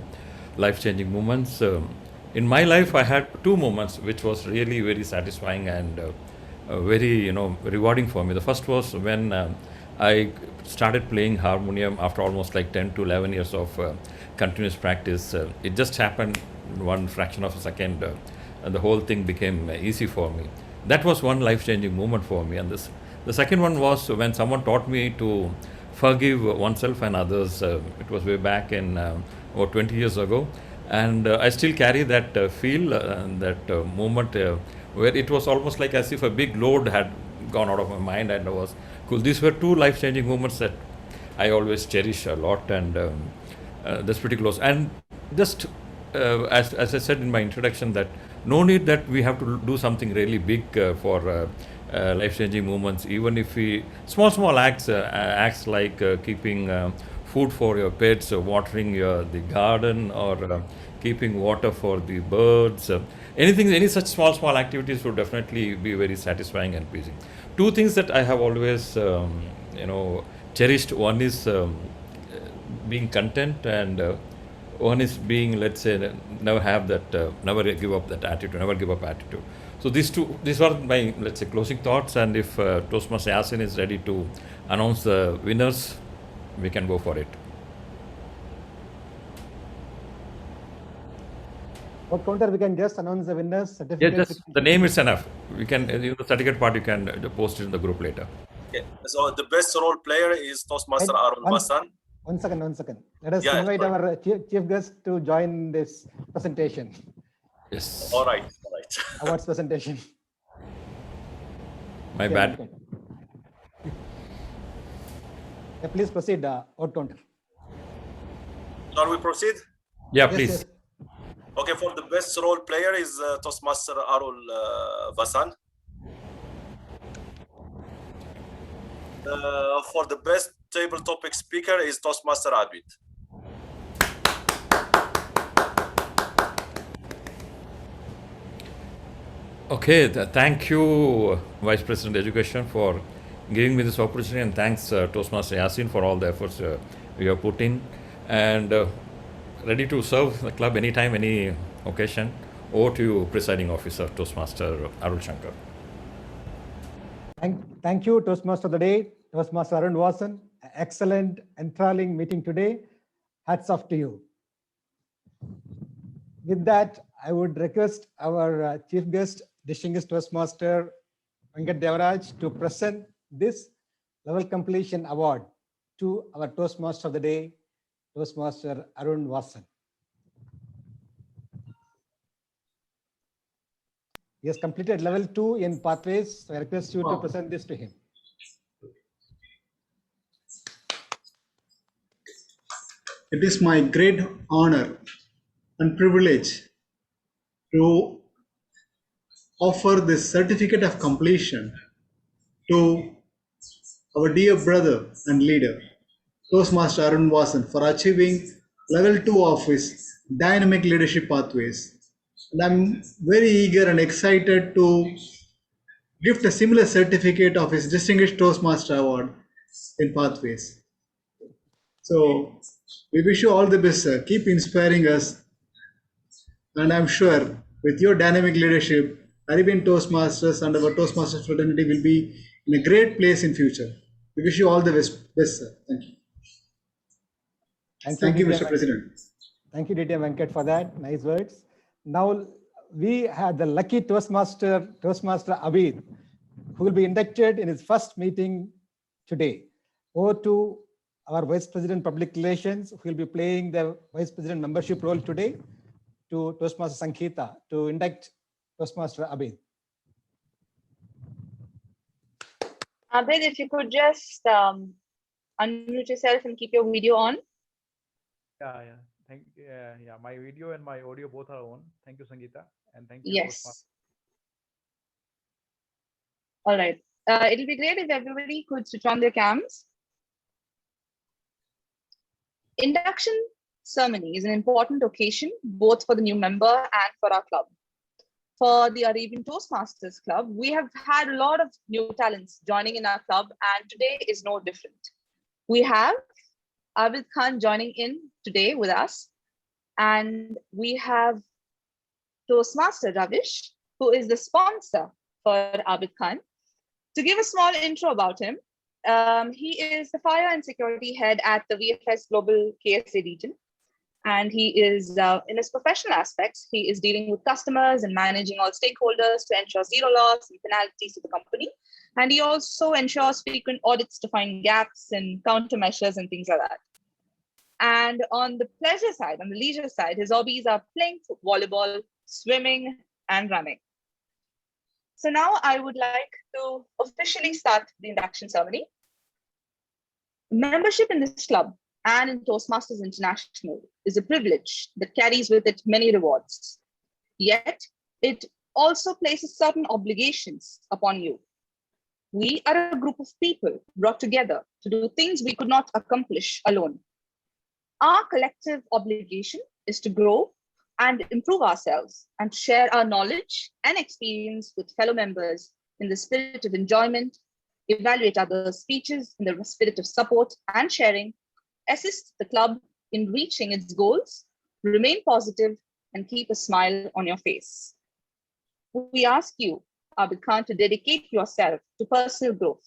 life-changing moments. In my life, I had two moments which was really very satisfying and very rewarding for me. The first was when I started playing harmonium after almost like 10 to 11 years of continuous practice. It just happened in one fraction of a second, and the whole thing became easy for me. That was one life-changing moment for me. And the second one was when someone taught me to forgive oneself and others. It was way back in about 20 years ago. And I still carry that feel, that moment where it was almost like as if a big load had gone out of my mind, and I was cool. These were two life-changing moments that I always cherish a lot, and that's pretty close. And just as I said in my introduction, that no need that we have to do something really big for life-changing moments. Even if we small acts like keeping food for your pets, watering the garden, or keeping water for the birds, any such small activities would definitely be very satisfying and pleasing. Two things that I have always cherished. One is being content, and one is being, let's say, never give up attitude. So these are my, let's say, closing thoughts. And if Toastmaster Yasin is ready to announce the winners, we can go for it. What counter, we can just announce the winners. Yeah, just the name is enough. We can, the certificate part, you can post it in the group later. Okay, so the best role player is Toastmaster Arun Basan. One second. Let us Yeah, invite sorry. our chief guest to join this presentation. Yes. All right. Awards presentation. My bad. Yeah, please proceed, out counter. Shall we proceed? Yeah, Yes, please. yes. Okay, for the best role player is Toastmaster Arul Basan. For the best table topic speaker is Toastmaster Abid. Okay, thank you, Vice President Education, for giving me this opportunity, and thanks Toastmaster Yasin for all the efforts you have put in, and ready to serve the club anytime, any occasion. Over to you, Presiding Officer, Toastmaster Arul Shankar. Thank you, Toastmaster of the Day, Toastmaster Arun Vasan. Excellent, enthralling meeting today. Hats off to you. With that, I would request our chief guest, distinguished Toastmaster Venkat Devaraj, to present this level completion award to our Toastmaster of the Day, Toastmaster Arun Vasan. He has completed level 2 in pathways, so I request you to present this to him. It is my great honor and privilege to offer this certificate of completion to our dear brother and leader, Toastmaster Arun Vasan, for achieving level 2 of his dynamic leadership pathways. And I'm very eager and excited to gift a similar certificate of his Distinguished Toastmaster Award in pathways. So we wish you all the best, sir. Keep inspiring us. And I'm sure with your dynamic leadership, Arabian Toastmasters and our Toastmasters fraternity will be in a great place in future. We wish you all the best, sir. Thank you. Thank you, Mr. President. Thank you, DTM Venkat, for that. Nice words. Now we had the lucky Toastmaster Abid, who will be inducted in his first meeting today. Over to our Vice President Public Relations, who will be playing the Vice President membership role today, to Toastmaster Sangeeta to induct Toastmaster Abid. Abid, if you could just unmute yourself and keep your video on. Yeah. My video and my audio both are on. Thank you, Sangeeta, and thank you. Yes. All right. It'll be great if everybody could switch on their cams. Induction ceremony is an important occasion both for the new member and for our club. For the Arabian Toastmasters Club, we have had a lot of new talents joining in our club, and today is no different. We have Abid Khan joining in today with us, and we have Toastmaster Ravish, who is the sponsor for Abid Khan. To give a small intro about him, he is the Fire and Security Head at the VFS Global KSA region. And he is, in his professional aspects, he is dealing with customers and managing all stakeholders to ensure zero loss and penalties to the company. And he also ensures frequent audits to find gaps and countermeasures and things like that. And on the pleasure side, on the leisure side, his hobbies are playing volleyball, swimming, and running. So now I would like to officially start the induction ceremony. Membership in this club and in Toastmasters International is a privilege that carries with it many rewards. Yet, it also places certain obligations upon you. We are a group of people brought together to do things we could not accomplish alone. Our collective obligation is to grow and improve ourselves and share our knowledge and experience with fellow members in the spirit of enjoyment, evaluate others' speeches in the spirit of support and sharing, assist the club in reaching its goals, remain positive, and keep a smile on your face. We ask you, Abid Khan, to dedicate yourself to personal growth,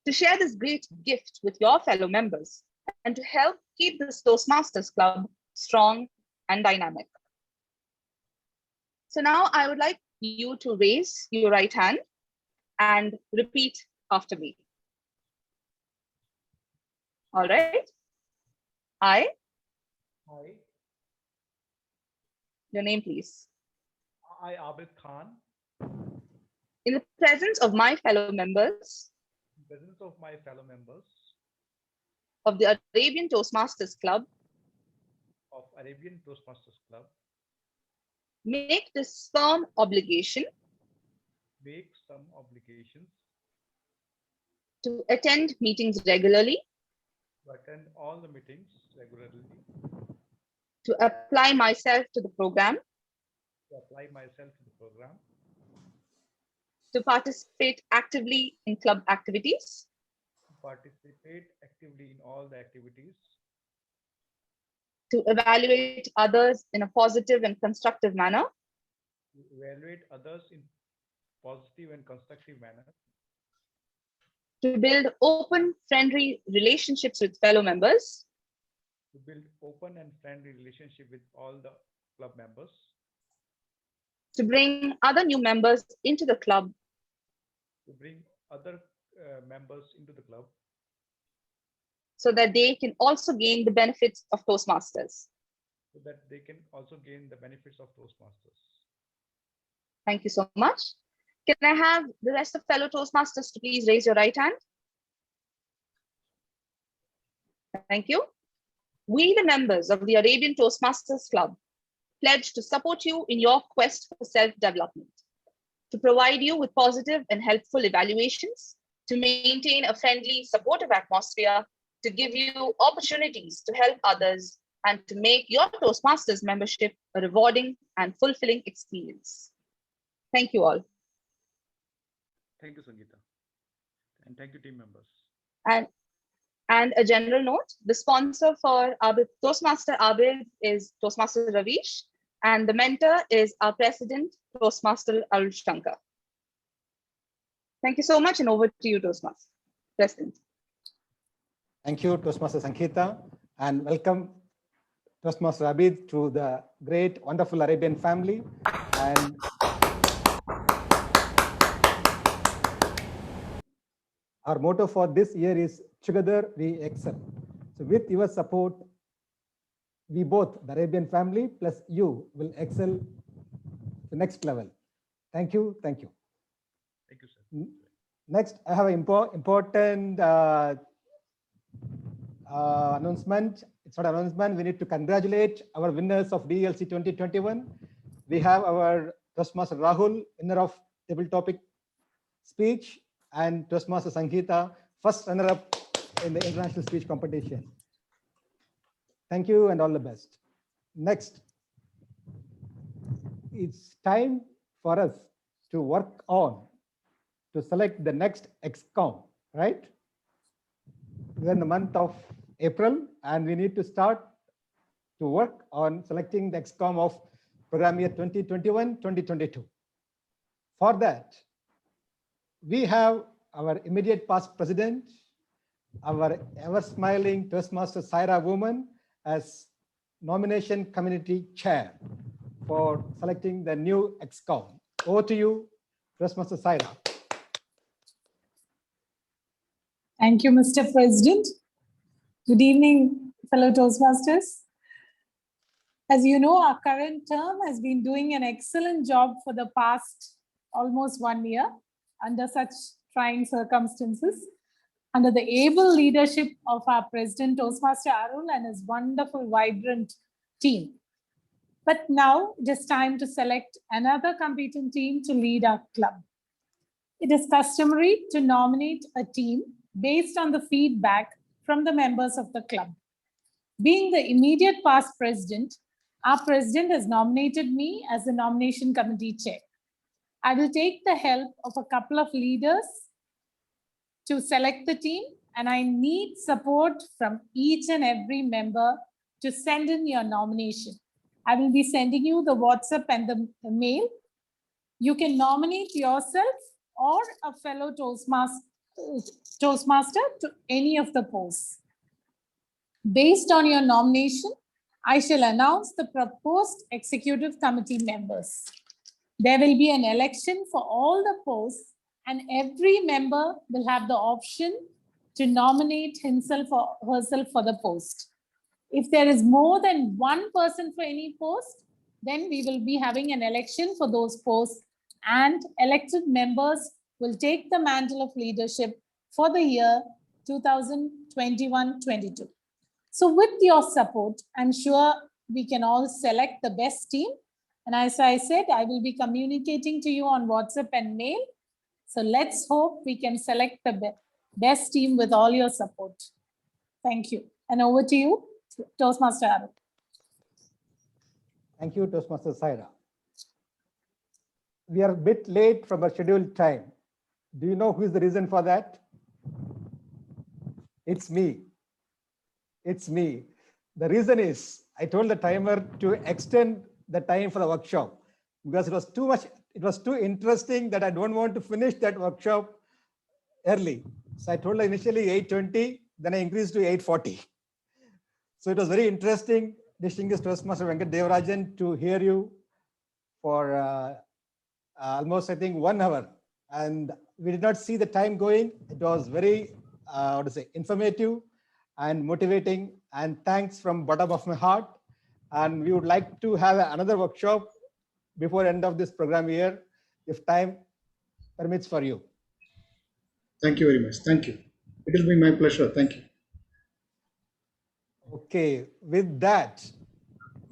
to share this great gift with your fellow members, and to help keep this Toastmasters Club strong and dynamic. So now I would like you to raise your right hand and repeat after me. All right. I, your name, please. I, Abid Khan, In the presence of my fellow members in presence of my fellow members of the Arabian Toastmasters Club, of Arabian Toastmasters Club, make this firm obligation make some obligations to attend meetings regularly, to attend all the meetings regularly, to apply myself to the program, to apply myself to the program, to participate actively in club activities, to participate actively in all the activities, to evaluate others in a positive and constructive manner, to evaluate others in positive and constructive manner, to build open, friendly relationships with fellow members, to build open and friendly relationship with all the club members, to bring other new members into the club, to bring other members into the club, so that they can also gain the benefits of Toastmasters. so that they can also gain the benefits of Toastmasters. Thank you so much. Can I have the rest of fellow Toastmasters to please raise your right hand? Thank you. We, the members of the Arabian Toastmasters Club, pledge to support you in your quest for self-development, to provide you with positive and helpful evaluations, to maintain a friendly, supportive atmosphere, to give you opportunities to help others, and to make your Toastmasters membership a rewarding and fulfilling experience. Thank you all. Thank you, Sangeeta. And thank you, team members. And a general note, the sponsor for Abid, Toastmaster Abid is Toastmaster Ravish, and the mentor is our president, Toastmaster Arul Shankar. Thank you so much, and over to you, Toastmaster President. Thank you, Toastmaster Sangeeta, and welcome Toastmaster Abid to the great, wonderful Arabian family. And our motto for this year is Together We Excel. So with your support, we both, the Arabian family plus you, will excel the next level. Thank you. Thank you. Thank you, sir. Next, I have an important announcement. It's not an announcement. We need to congratulate our winners of DLC 2021. We have our Toastmaster Rahul, winner of table topic speech, and Toastmaster Sangeeta, first runner-up in the international speech competition. Thank you and all the best. Next, it's time for us to work on to select the next XCOM, right? We're in the month of April, and we need to start to work on selecting the XCOM of program year 2021-2022. For that, we have our immediate past president, our ever-smiling Toastmaster Saira woman as nomination committee chair for selecting the new XCOM. Over to you, Toastmaster Saira. Thank you, Mr. President. Good evening, fellow Toastmasters. As you know, our current term has been doing an excellent job for the past almost 1 year under such trying circumstances, under the able leadership of our President Toastmaster Arul and his wonderful, vibrant team. But now it is time to select another competent team to lead our club. It is customary to nominate a team based on the feedback from the members of the club. Being the immediate past president, our president has nominated me as the nomination committee chair. I will take the help of a couple of leaders to select the team, and I need support from each and every member to send in your nomination. I will be sending you the WhatsApp and the mail. You can nominate yourself or a fellow Toastmaster to any of the posts. Based on your nomination, I shall announce the proposed executive committee members. There will be an election for all the posts, and every member will have the option to nominate himself or herself for the post. If there is more than one person for any post, then we will be having an election for those posts, and elected members will take the mantle of leadership for the year 2021-22. So with your support, I'm sure we can all select the best team. And as I said, I will be communicating to you on WhatsApp and mail. So let's hope we can select the best team with all your support. Thank you. And over to you, Toastmaster Arun. Thank you, Toastmaster Saira. We are a bit late from our scheduled time. Do you know who is the reason for that? It's me. It's me. The reason is I told the timer to extend the time for the workshop because it was too much. It was too interesting that I don't want to finish that workshop early. So I told her initially 8:20, then I increased to 8:40. So it was very interesting, distinguished Toastmaster Venkat Devarajan, to hear you for almost, I think, 1 hour. And we did not see the time going. It was very, informative and motivating. And thanks from bottom of my heart. And we would like to have another workshop before end of this program year, if time permits for you. Thank you very much. Thank you. It will be my pleasure. Thank you. Okay, with that,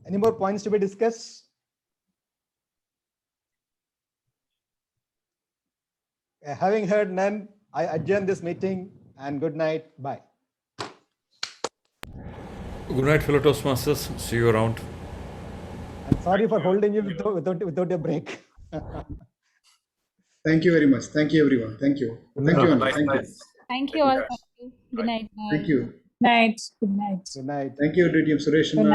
any more points to be discussed? Having heard none, I adjourn this meeting and good night. Bye. Good night, fellow Toastmasters. See you around. I'm sorry for holding you without a break. Thank you very much. Thank you, everyone. Thank you. Thank you, Anna. Thank you. Thank you all. Good night. Bye. Thank you. Night. Good night. Good night. Thank you, DTM Suresh.